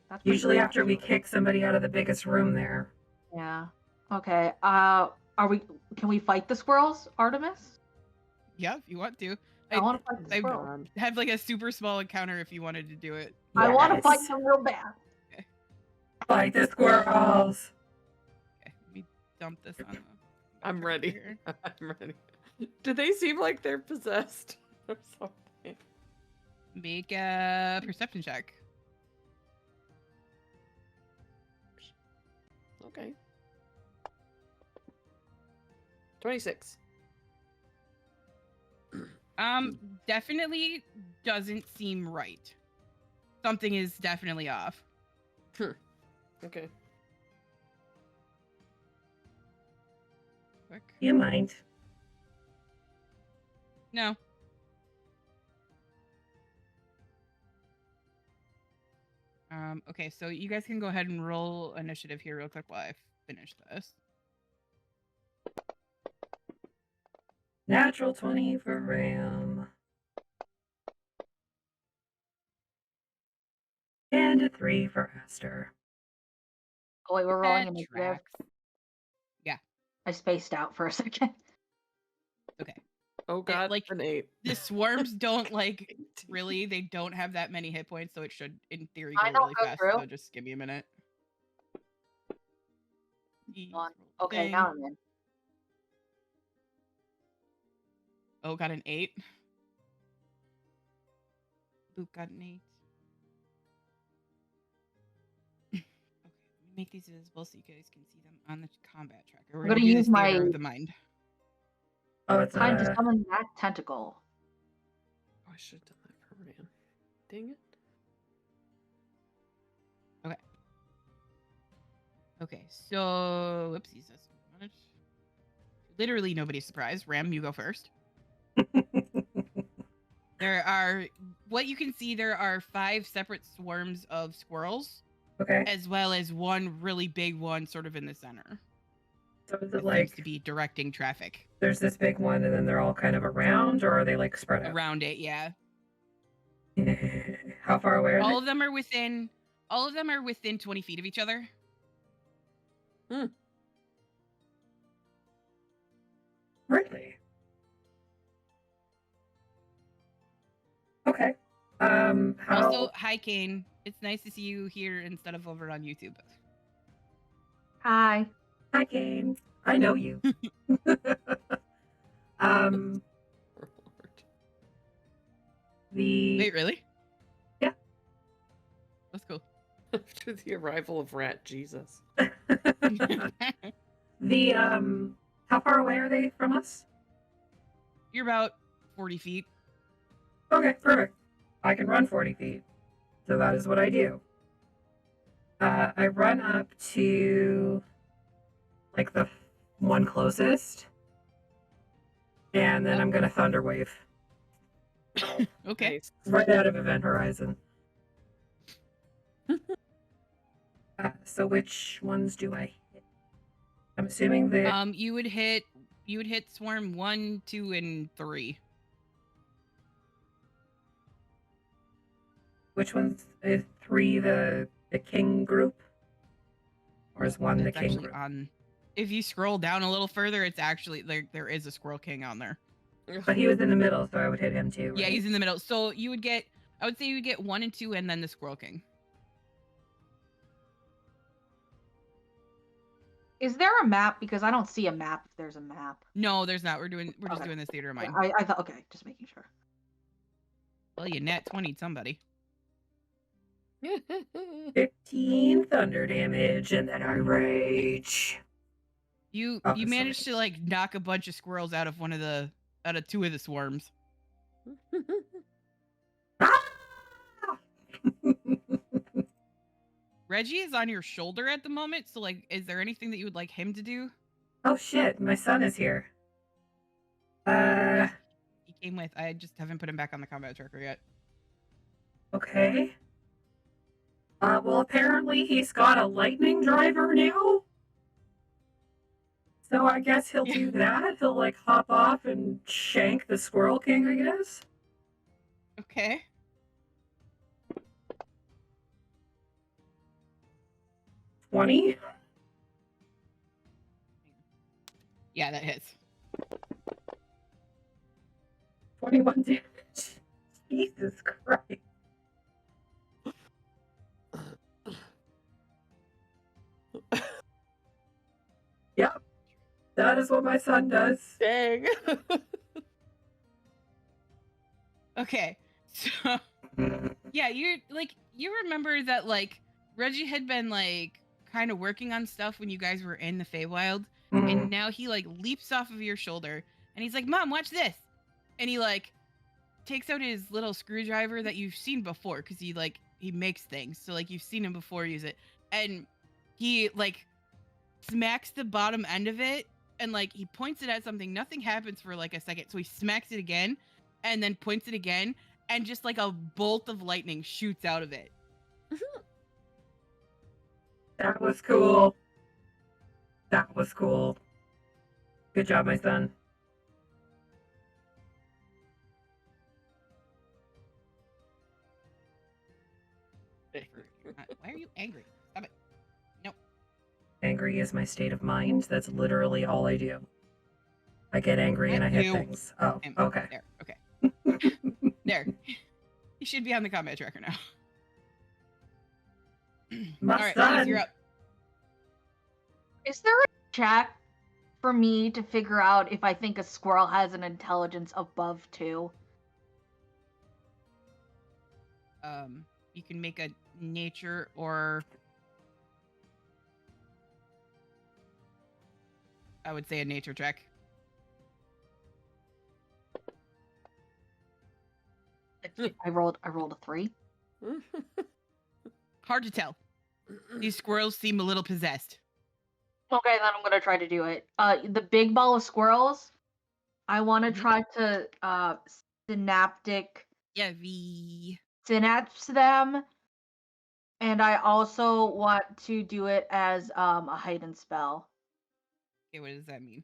That's Usually after we kick somebody out of the biggest room there. Yeah. Okay. Can we fight the squirrels, Artemis? Yeah, if you want to. I want to fight the I squirrels. have like a super small encounter if you wanted to do it. Yes. I want to fight them real bad. Okay. Fight the squirrels. Okay, let me dump this on. I'm ready. I'm ready. Do they seem like they're possessed or something? Make a perception check. Okay. 26. Definitely doesn't seem right. Something is definitely off. Okay. Quick. You mind? No. Okay, so you guys can go ahead and roll initiative here real quick while I finish this. Natural 20 for Ram. And a 3 for Aster. Oh wait, we're rolling That initiative. tracks. Yeah. I spaced out for a second. Okay. Oh god, like an 8. The swarms don't like really. They don't have that many hit points, so it should, in theory, go I don't really go fast. through. So just give me a minute. Okay, now I'm in. Oh, got an 8. Boop got an 8. Okay, let me make these visible so you guys can see them on the combat tracker. We're gonna gonna do use this theater my- of the mind. Oh, it's Time to summon that tentacle. Oh, I should have done that for Ram. Dang it. Okay, so whoopsies. That's much. Literally nobody's surprised. Ram, you go first. There are, what you can see, there are 5 separate swarms of squirrels. Okay. As well as one really big one sort of in the center. So is it That like seems to be directing traffic. there's this big one and then they're all kind of around, or are they like spread out? Around it, yeah. How far away are All they? of them are within 20 feet of each other. Really? Okay. How... Also, hi, Kane. It's nice to see you here instead of over on YouTube. Hi. Hi, Kane. I know you. Wait, really? Yeah. That's cool. After the arrival of Rat Jesus. How far away are they from us? You're about 40 feet. Okay, perfect. I can run 40 feet. So that is what I do. I run up to like the one closest. And then I'm going to Thunder Wave. Okay. Nice. Right out of Event Horizon. So which ones do I hit? I'm assuming that... you would hit Swarm 1, 2, and 3. Which one's is 3 the king group? Or is 1 the king group? If you scroll down a little further, it's actually there is a Squirrel King on there. But he was in the middle, so I would hit him too, right? Yeah, he's in the middle. So I would say you would get 1 and 2 and then the Squirrel King. Is there a map? Because I don't see a map if there's a map. No, there's not. We're just doing this theater of mine. I thought, okay, just making sure. Well, you nat 20'd somebody. 15 thunder damage, and then I rage. You managed to like knock a bunch of squirrels out of 2 of the swarms. Reggie is on your shoulder at the moment, so like, is there anything that you would like him to do? Oh shit, my son is here. He came with. I just haven't put him back on the combat tracker yet. Okay. Well, apparently he's got a lightning driver now. So I guess he'll do that. He'll like hop off and shank the Squirrel King, I guess. Okay. $20? Yeah, that hits. 21 damage. Jesus Christ. Yep. That is what my son does. Dang. Okay. So yeah, you remember that like Reggie had been like kind of working on stuff when you guys were in the Feywild, and now he like leaps off of your shoulder and he's like, "Mom, watch this." And he like takes out his little screwdriver that you've seen before because he makes things. So like you've seen him before use it. And he like smacks the bottom end of it and like he points it at something. Nothing happens for like a second. So he smacks it again and then points it again and just like a bolt of lightning shoots out of it. That was cool. That was cool. Good job, my son. Why are you angry? Stop it. No. Angry is my state of mind. That's literally all I do. I get angry and I hit things. Oh, okay. There, okay. There. You should be on the combat tracker now. My all right, son. Elise, you're up. Is there a check for me to figure out if I think a squirrel has an intelligence above 2? You can make a nature or I would say a nature check. I rolled a 3. Hard to tell. These squirrels seem a little possessed. Okay, then I'm gonna try to do it. The big ball of squirrels, I want to try to synapse them, and I also want to do it as a heightened spell. Okay, what does that mean?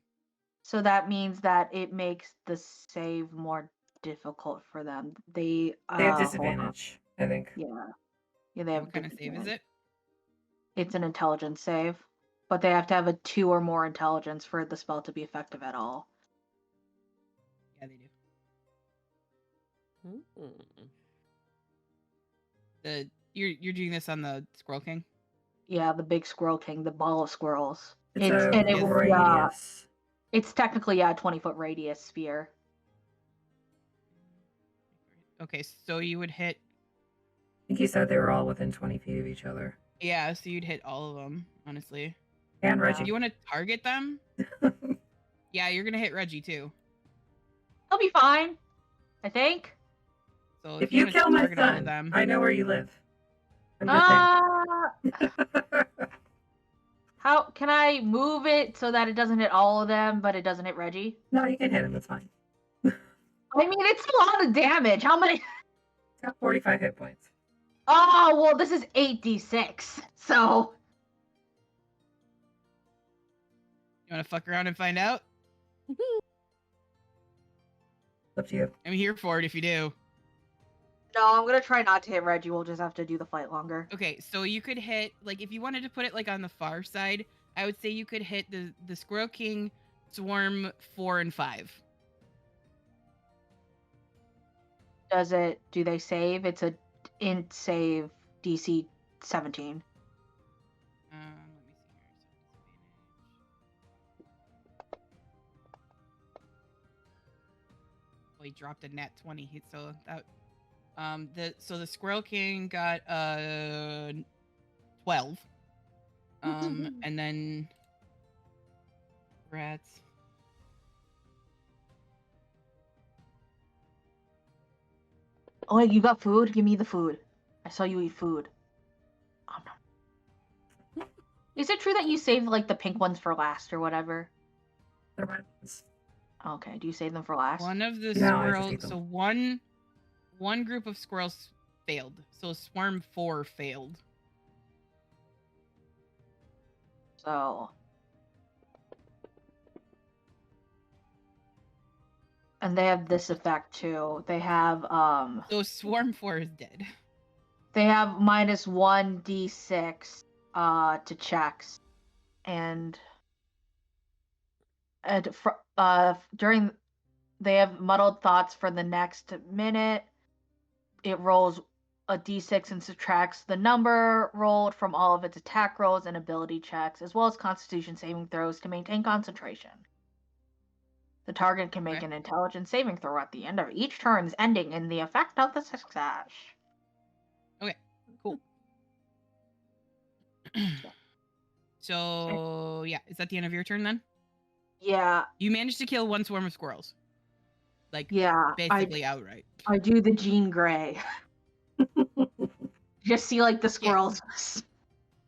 So that means that it makes the save more difficult for them. They have disadvantage, I think. Yeah, they have. What kind of save is it? It's an intelligence save. but they have to have a 2 or more intelligence for the spell to be effective at all. Yeah, they do. Mm. You're doing this on the Squirrel King? Yeah, the big Squirrel King, the ball of squirrels. It's radius. It's technically a 20-foot radius sphere. Okay, so you would hit. I think you said they were all within 20 feet of each other. Yeah, so you'd hit all of them, honestly. And Reggie. You want to target them? Yeah, you're gonna hit Reggie too. He'll be fine, I think. So if you kill my son, them, I know where you live. How can I move it so that it doesn't hit all of them, but it doesn't hit Reggie? No, you can hit him. It's fine. I mean, it's a lot of damage. How many? It's got 45 hit points. Oh, well, this is 8d6, so... You want to fuck around and find out? It's up to you. I'm here for it if you do. No, I'm gonna try not to hit Reggie. We'll just have to do the fight longer. Okay, so you could hit, like, if you wanted to put it, like, on the far side, I would say you could hit the Squirrel King, Swarm 4 and 5. Do they save? It's a int save DC 17. Let me see here. Well, he dropped a nat 20, so that... the Squirrel King got 12. And then rats. Oh wait, you got food? Give me the food. I saw you eat food. Oh no. Is it true that you saved like the pink ones for last or whatever? The red ones. Okay, do you save them for last? One of the squirrels. So one group of squirrels failed. So Swarm 4 failed. So. And they have this effect too. They have So Swarm 4 is dead. They have -1d6 to checks. And during they have muddled thoughts for the next minute. It rolls a d6 and subtracts the number rolled from all of its attack rolls and ability checks, as well as Constitution saving throws to maintain concentration. The target can make an intelligence saving throw at the end of each turn, ending in the effect of the success. Okay, cool. So, yeah, is that the end of your turn then? Yeah. You managed to kill one swarm of squirrels. Like, yeah, basically outright. I do the Jean Grey. Just see, like, the squirrels. Yeah.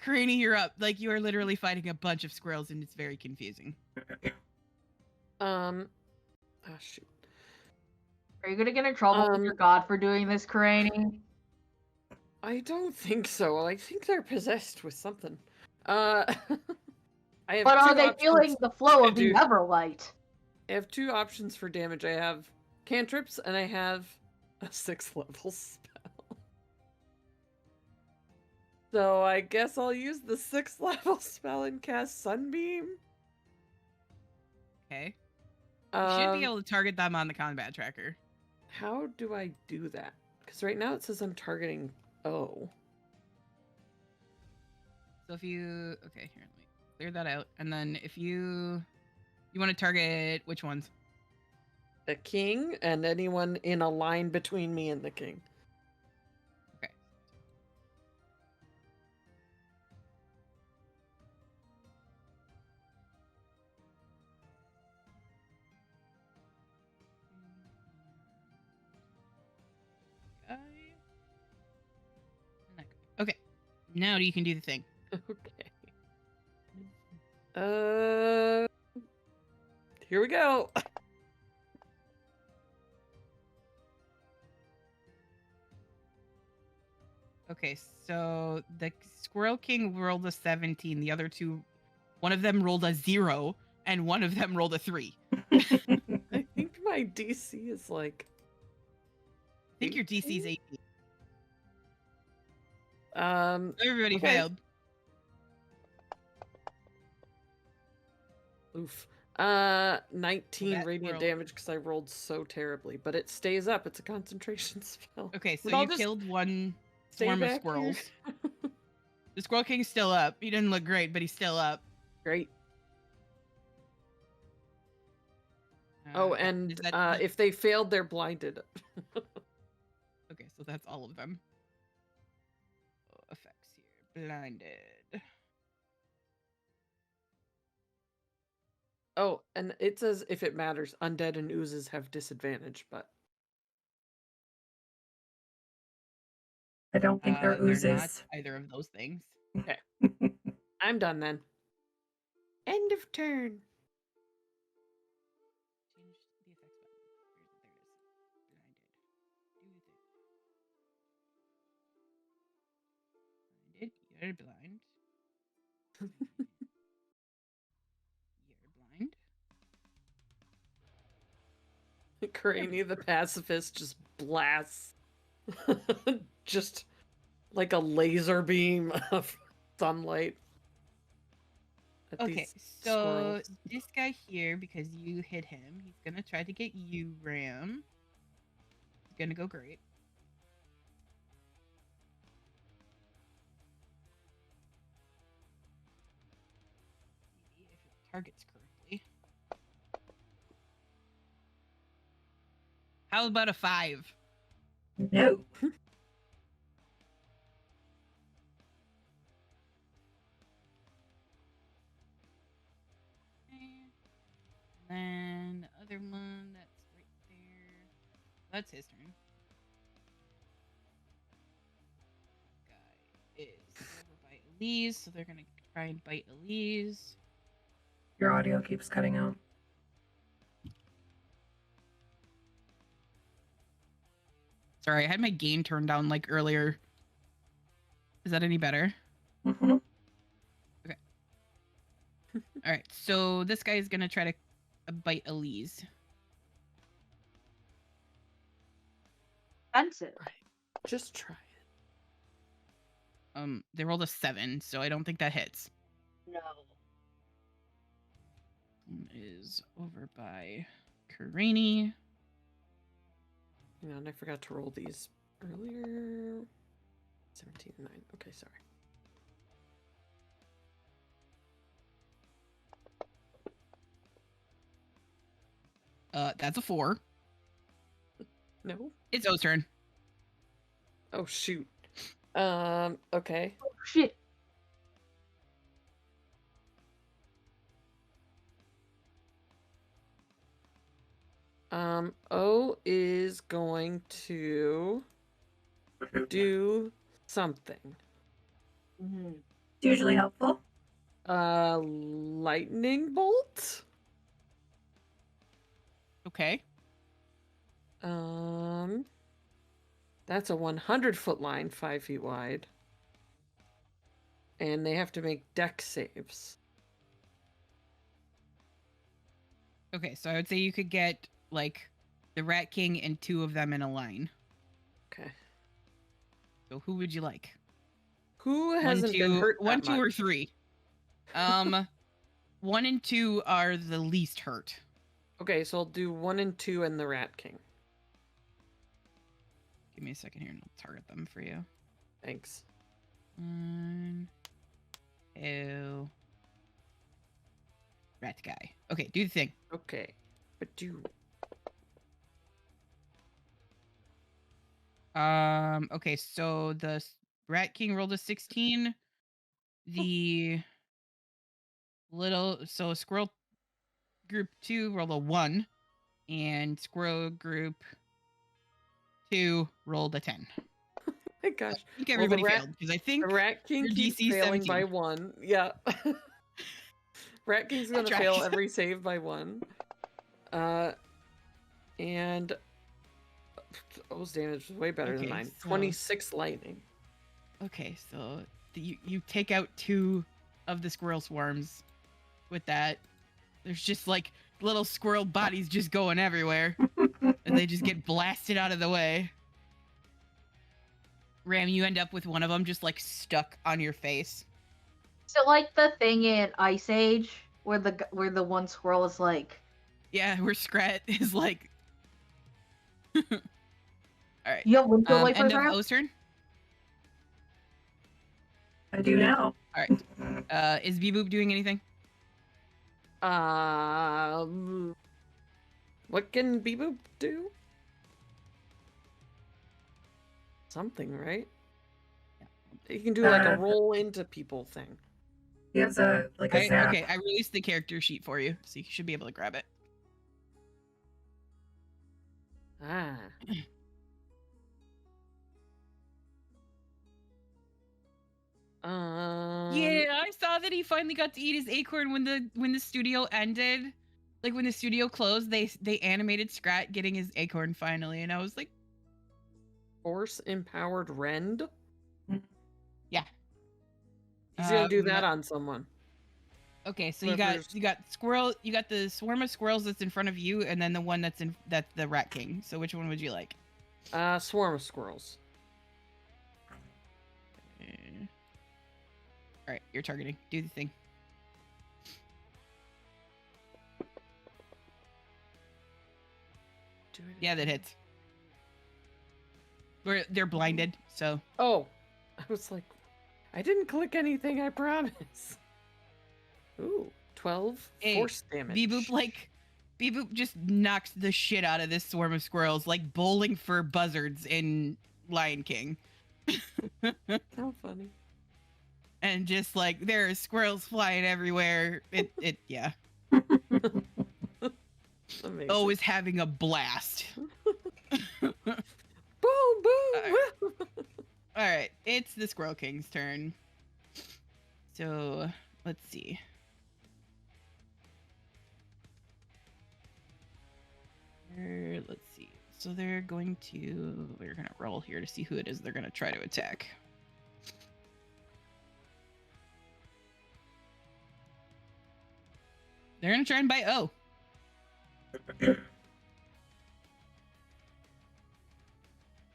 Craney, you're up. Like, you are literally fighting a bunch of squirrels, and it's very confusing. Oh, shoot. Are you gonna get in trouble with your god for doing this, Craney? I don't think so. I think they're possessed with something. But are they feeling the flow of the Everlight? I have 2 options for damage. I have cantrips, and I have a 6th level spell. So I guess I'll use the 6th level spell and cast Sunbeam. Okay. You should be able to target them on the combat tracker. How do I do that? Because right now it says I'm targeting O. So if you... Okay, here, let me clear that out. And then if you want to target which ones? The king and anyone in a line between me and the king. Okay. Okay. Now you can do the thing. Okay. Here we go. Okay, so the Squirrel King rolled a 17. The other two, one of them rolled a 0, and one of them rolled a 3. I think my DC is like... I think your DC is 18. Everybody failed. Oof. 19 radiant damage because I rolled so terribly, but it stays up. It's a concentration spell. Okay, so you killed one swarm of squirrels. The Squirrel King's still up. He didn't look great, but he's still up. Great. And if they failed, they're blinded. Okay, so that's all of them. Effects here. Blinded. Oh, and it says, if it matters, undead and oozes have disadvantage, but... I don't think they're oozes. They're not either of those things. Okay. I'm done then. End of turn. Change the effects button. There it is. Blinded. You're blind. You're blind. Karani the pacifist just blasts. Just like a laser beam of sunlight. Okay, so this guy here, because you hit him, he's gonna try to get you, Ram. It's gonna go great. Maybe if it targets correctly. How about a 5? No. And the other one that's right there. That's his turn. Guy is over by Elise, so they're gonna try and bite Elise. Your audio keeps cutting out. Sorry, I had my gain turned down like earlier. Is that any better? Mm-hmm. Okay. All right, so this guy is gonna try to bite Elise. Expensive. Just try it. They rolled a 7, so I don't think that hits. No. Is over by Karani. Yeah, and I forgot to roll these earlier. 17, 9. Okay, sorry. That's a 4. No. It's O's turn. Oh, shoot. Okay. Oh, shit. O is going to do something. Mm-hmm. It's usually helpful. Lightning bolt? Okay. That's a 100-foot line, 5 feet wide. And they have to make dex saves. Okay, so I would say you could get, like, the Rat King and 2 of them in a line. Okay. So who would you like? Who hasn't been hurt 1, 2, or 3? 1 and 2 are the least hurt. Okay, so I'll do 1 and 2 and the Rat King. Give me a second here and I'll target them for you. Thanks. 1, 2. Rat guy. Okay, do the thing. Okay. But do. Okay, so the Rat King rolled a 16. The Squirrel Group 2 rolled a 1. And Squirrel Group 2 rolled a 10. Oh my gosh. I think everybody failed because I think the Rat King keeps failing 17. by 1. Yeah. Rat King's gonna fail every save by 1. And O's damage is way better than mine. 26 lightning. Okay, so you take out 2 of the squirrel swarms with that. There's just like little squirrel bodies just going everywhere. And they just get blasted out of the way. Ram, you end up with one of them just like stuck on your face. So like the thing in Ice Age where the one squirrel is like. Yeah, where Scrat is like. All right. You have winter wipers, End of Ram? O's turn. I do now. All right. Is Beboop doing anything? What can Beboop do? Something, right? You can do like a roll into people thing. He has a zap. Okay, I released the character sheet for you, so you should be able to grab it. Ah. Yeah, I saw that he finally got to eat his acorn when the studio ended. Like when the studio closed, they animated Scrat getting his acorn finally, and I was like, Force empowered rend? yeah. He's gonna do that on someone. Okay, so you got squirrel, you got the swarm of squirrels that's in front of you, and then the one that's the Rat King. So which one would you like? Swarm of squirrels. All right, you're targeting. Do the thing. Yeah, that hits. They're blinded, so. Oh, I was like, I didn't click anything, I promise. Ooh, 12 force damage. Beboop just knocks the shit out of this swarm of squirrels, like bowling for buzzards in Lion King. How funny. And just like there are squirrels flying everywhere. Yeah. Amazing. Oh, is having a blast. Boom, boom. All right, it's the Squirrel King's turn. So let's see. Let's see. So we're gonna roll here to see who it is they're gonna try to attack. They're gonna try and bite O.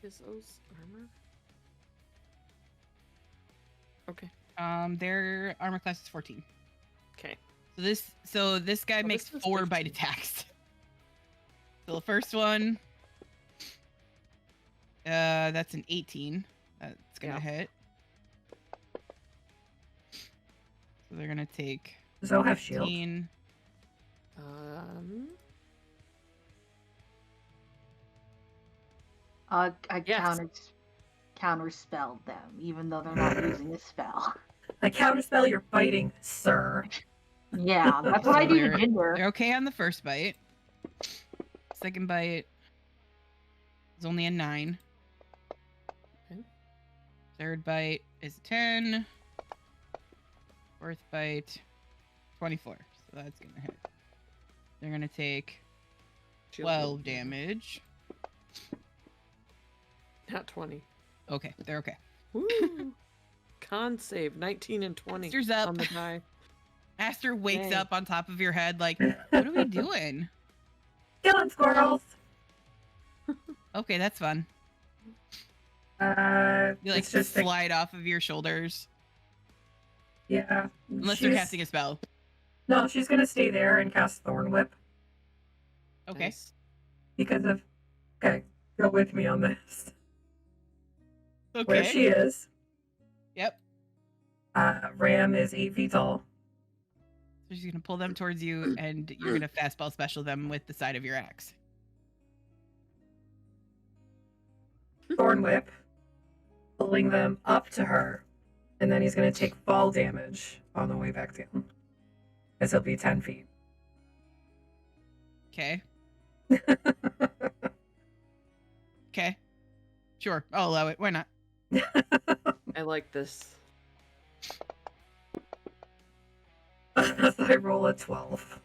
Is O's armor? Okay. Their armor class is 14. Okay. So this guy makes 4 bite attacks. So the first one, that's an 18. That's gonna hit. So they're gonna take. Does O have shield? I counterspelled them, even though they're not using a spell. I counterspell your biting, sir. Yeah, that's what I do to Ginger. They're okay on the first bite. Second bite is only a 9. Okay. Third bite is 10. Fourth bite, 24. So that's gonna hit. They're gonna take 12 damage. Not 20. Okay, they're okay. Woo! Con save 19 and 20 Aster's up. on the die. Aster wakes up on top of your head like, what are we doing? Killing squirrels. Okay, that's fun. You like just slide off of your shoulders. Yeah. Unless they're casting a spell. No, she's gonna stay there and cast Thorn Whip. Okay. Nice. Because of. Okay, go with me on this. Okay. Where she is. Yep. Ram is 8 feet tall. So she's gonna pull them towards you, and you're gonna fastball special them with the side of your axe. Thorn Whip, pulling them up to her, and then he's gonna take fall damage on the way back down. As he'll be 10 feet. Okay. Okay. Sure, I'll allow it. Why not? I like this. I roll a 12.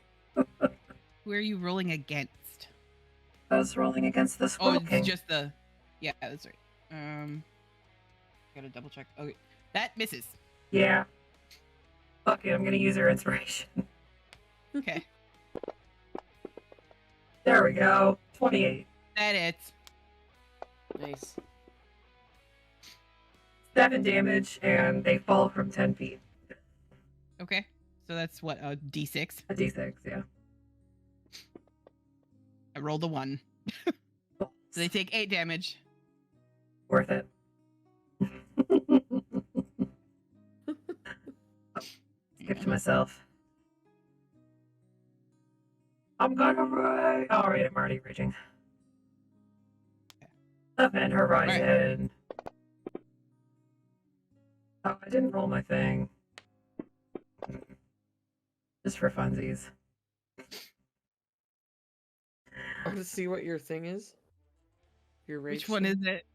Who are you rolling against? I was rolling against the Squirrel King. It's just the. Yeah, that's right. Gotta double check. Okay, that misses. Yeah. Fuck it, I'm gonna use her inspiration. Okay. There we go. 28. That hits. Nice. 7 damage, and they fall from 10 feet. Okay. So that's what, a D6? A D6, yeah. I rolled a 1. So they take 8 damage. Worth it. Skip to myself. I'm gonna ride. Alright, I'm already reaching. Event Horizon. Oh, I didn't roll my thing. Just for funsies. I want to see what your thing is. Your rage. Which one is it?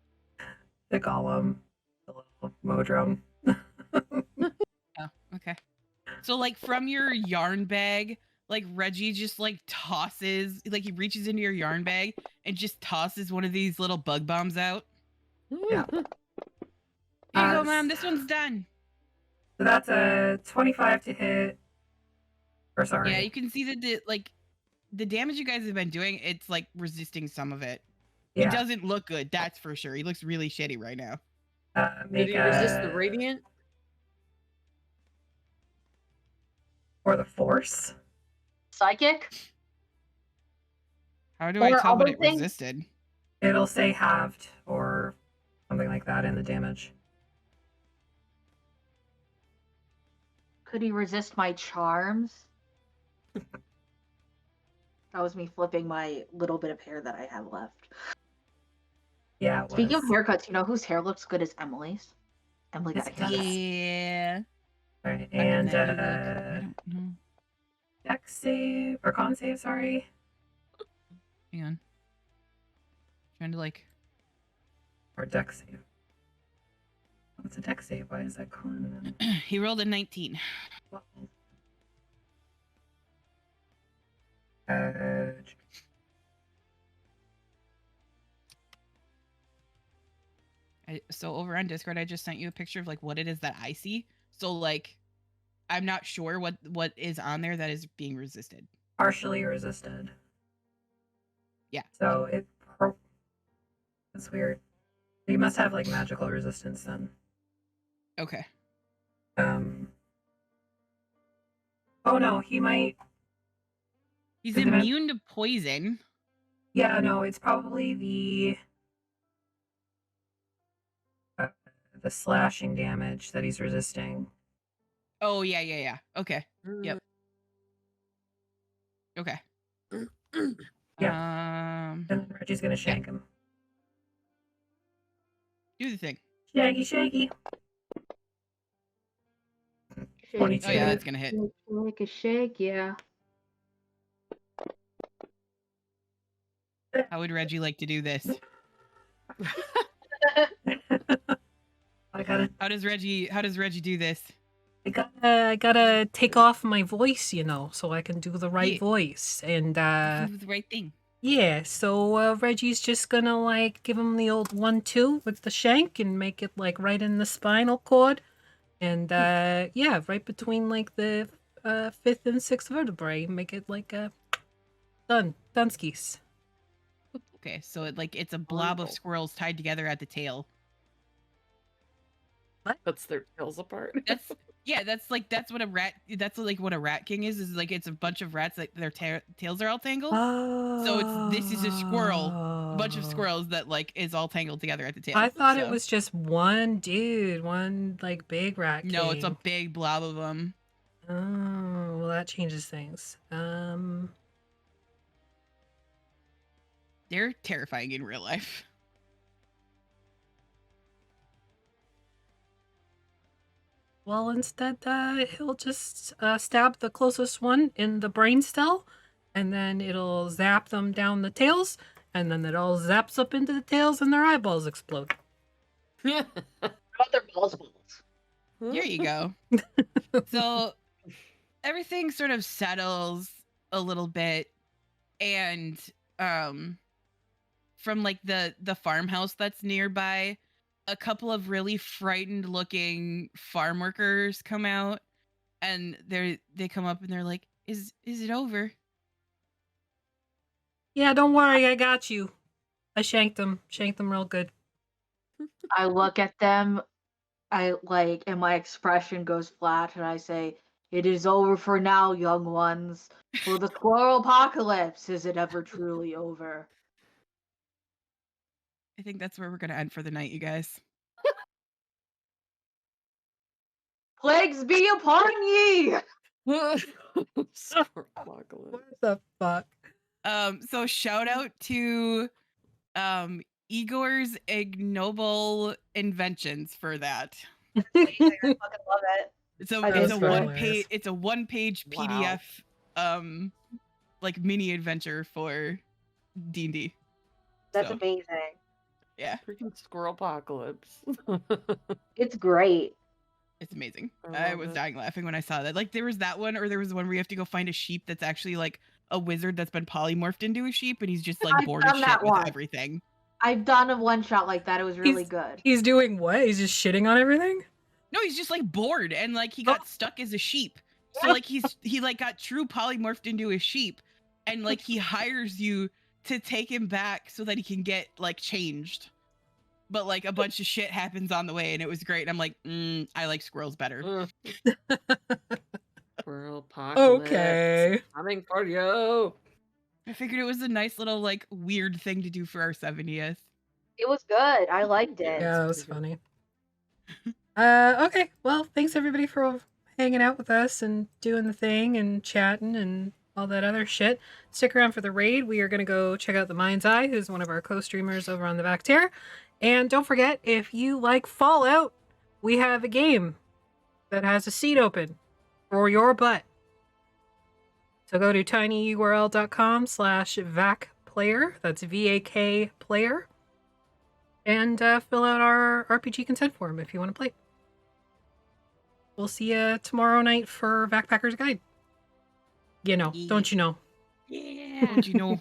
The golem. The little modrum. Oh, okay. So, like, from your yarn bag, like, Reggie just, like, tosses, like, he reaches into your yarn bag and just tosses one of these little bug bombs out. Yeah. Here you go, Mom. This one's done. So that's a 25 to hit. Or sorry. Yeah, you can see that the damage you guys have been doing, it's, like, resisting some of it. Yeah. He doesn't look good, that's for sure. He looks really shitty right now. Did he resist the radiant? Or the force? Psychic? How do I tell what it resisted? It'll say halved or something like that in the damage. Could he resist my charms? That was me flipping my little bit of hair that I have left. Yeah. Speaking of haircuts, you know whose hair looks good as Emily's? Emily got a haircut. Yeah. Right, and I don't know. Dex save or con save, sorry. Hang on. Trying to like. Or Dex save. What's a Dex save? Why is that con? He rolled a 19. So over on Discord, I just sent you a picture of like what it is that I see. So like, I'm not sure what is on there that is being resisted. Partially resisted. Yeah. So that's weird. You must have like magical resistance then. Okay. Oh no, he might. He's immune to poison. Yeah, no, it's probably the slashing damage that he's resisting. Oh yeah. Okay. Yep. Okay. Yeah. And then Reggie's gonna shank him. Do the thing. Shaggy. 22. Oh yeah, that's gonna hit. Like a shake, yeah. How would Reggie like to do this? How does Reggie do this? I gotta take off my voice, you know, so I can do the right voice. And do the right thing. Yeah, so Reggie's just gonna like give him the old 1-2 with the shank and make it like right in the spinal cord. And yeah, right between like the 5th and 6th vertebrae. Make it like Dunskies. Okay, so it's a blob of squirrels tied together at the tail. What? That's their tails apart. That's what a rat king is like it's a bunch of rats that their tails are all tangled. So this is a squirrel, a bunch of squirrels that like is all tangled together at the tail. I thought it was just one dude, one like big rat king. No, it's a big blob of them. Oh, well that changes things. They're terrifying in real life. Well, instead, he'll just stab the closest one in the brain cell, and then it'll zap them down the tails, and then it all zaps up into the tails, and their eyeballs explode. Yeah. What about their balls? Here you go. So everything sort of settles a little bit, and from like the farmhouse that's nearby, a couple of really frightened looking farm workers come out, and they come up and they're like, is it over? Yeah, don't worry, I got you. I shanked them real good. I look at them, and my expression goes flat, and I say, It is over for now, young ones. For the Squirrelpocalypse, is it ever truly over? I think that's where we're going to end for the night, you guys. Plagues be upon ye! Squirrelpocalypse. What the fuck? So shout out to Igor's ignoble inventions for that. I fucking love it. It's a one page PDF like mini adventure for D&D. That's amazing. Yeah. Freaking Squirrelpocalypse. It's great. It's amazing. I was dying laughing when I saw that. Like there was that one, or there was one where you have to go find a sheep that's actually like a wizard that's been polymorphed into a sheep, and he's just like bored as shit with everything. I've done a one shot like that. It was really good. He's doing what? He's just shitting on everything? No, he's just like bored and like he got stuck as a sheep. So like he like got true polymorphed into a sheep, and like he hires you to take him back so that he can get like changed. But like a bunch of shit happens on the way, and it was great. And I'm like, I like squirrels better. Squirrelpocalypse. Okay. Coming for you. I figured it was a nice little like weird thing to do for our 70th. It was good. I liked it. Yeah, it was funny. Okay. Well, thanks everybody for hanging out with us and doing the thing and chatting and all that other shit. Stick around for the raid. We are going to go check out the Mind's Eye, who's one of our co-streamers over on the back tier. And don't forget, if you like Fallout, we have a game that has a seat open for your butt. So go to tinyurl.com/vacplayer, that's VAK player, and fill out our RPG consent form if you want to play. We'll see you tomorrow night for Backpacker's Guide. You know, don't you know? Yeah. Don't you know?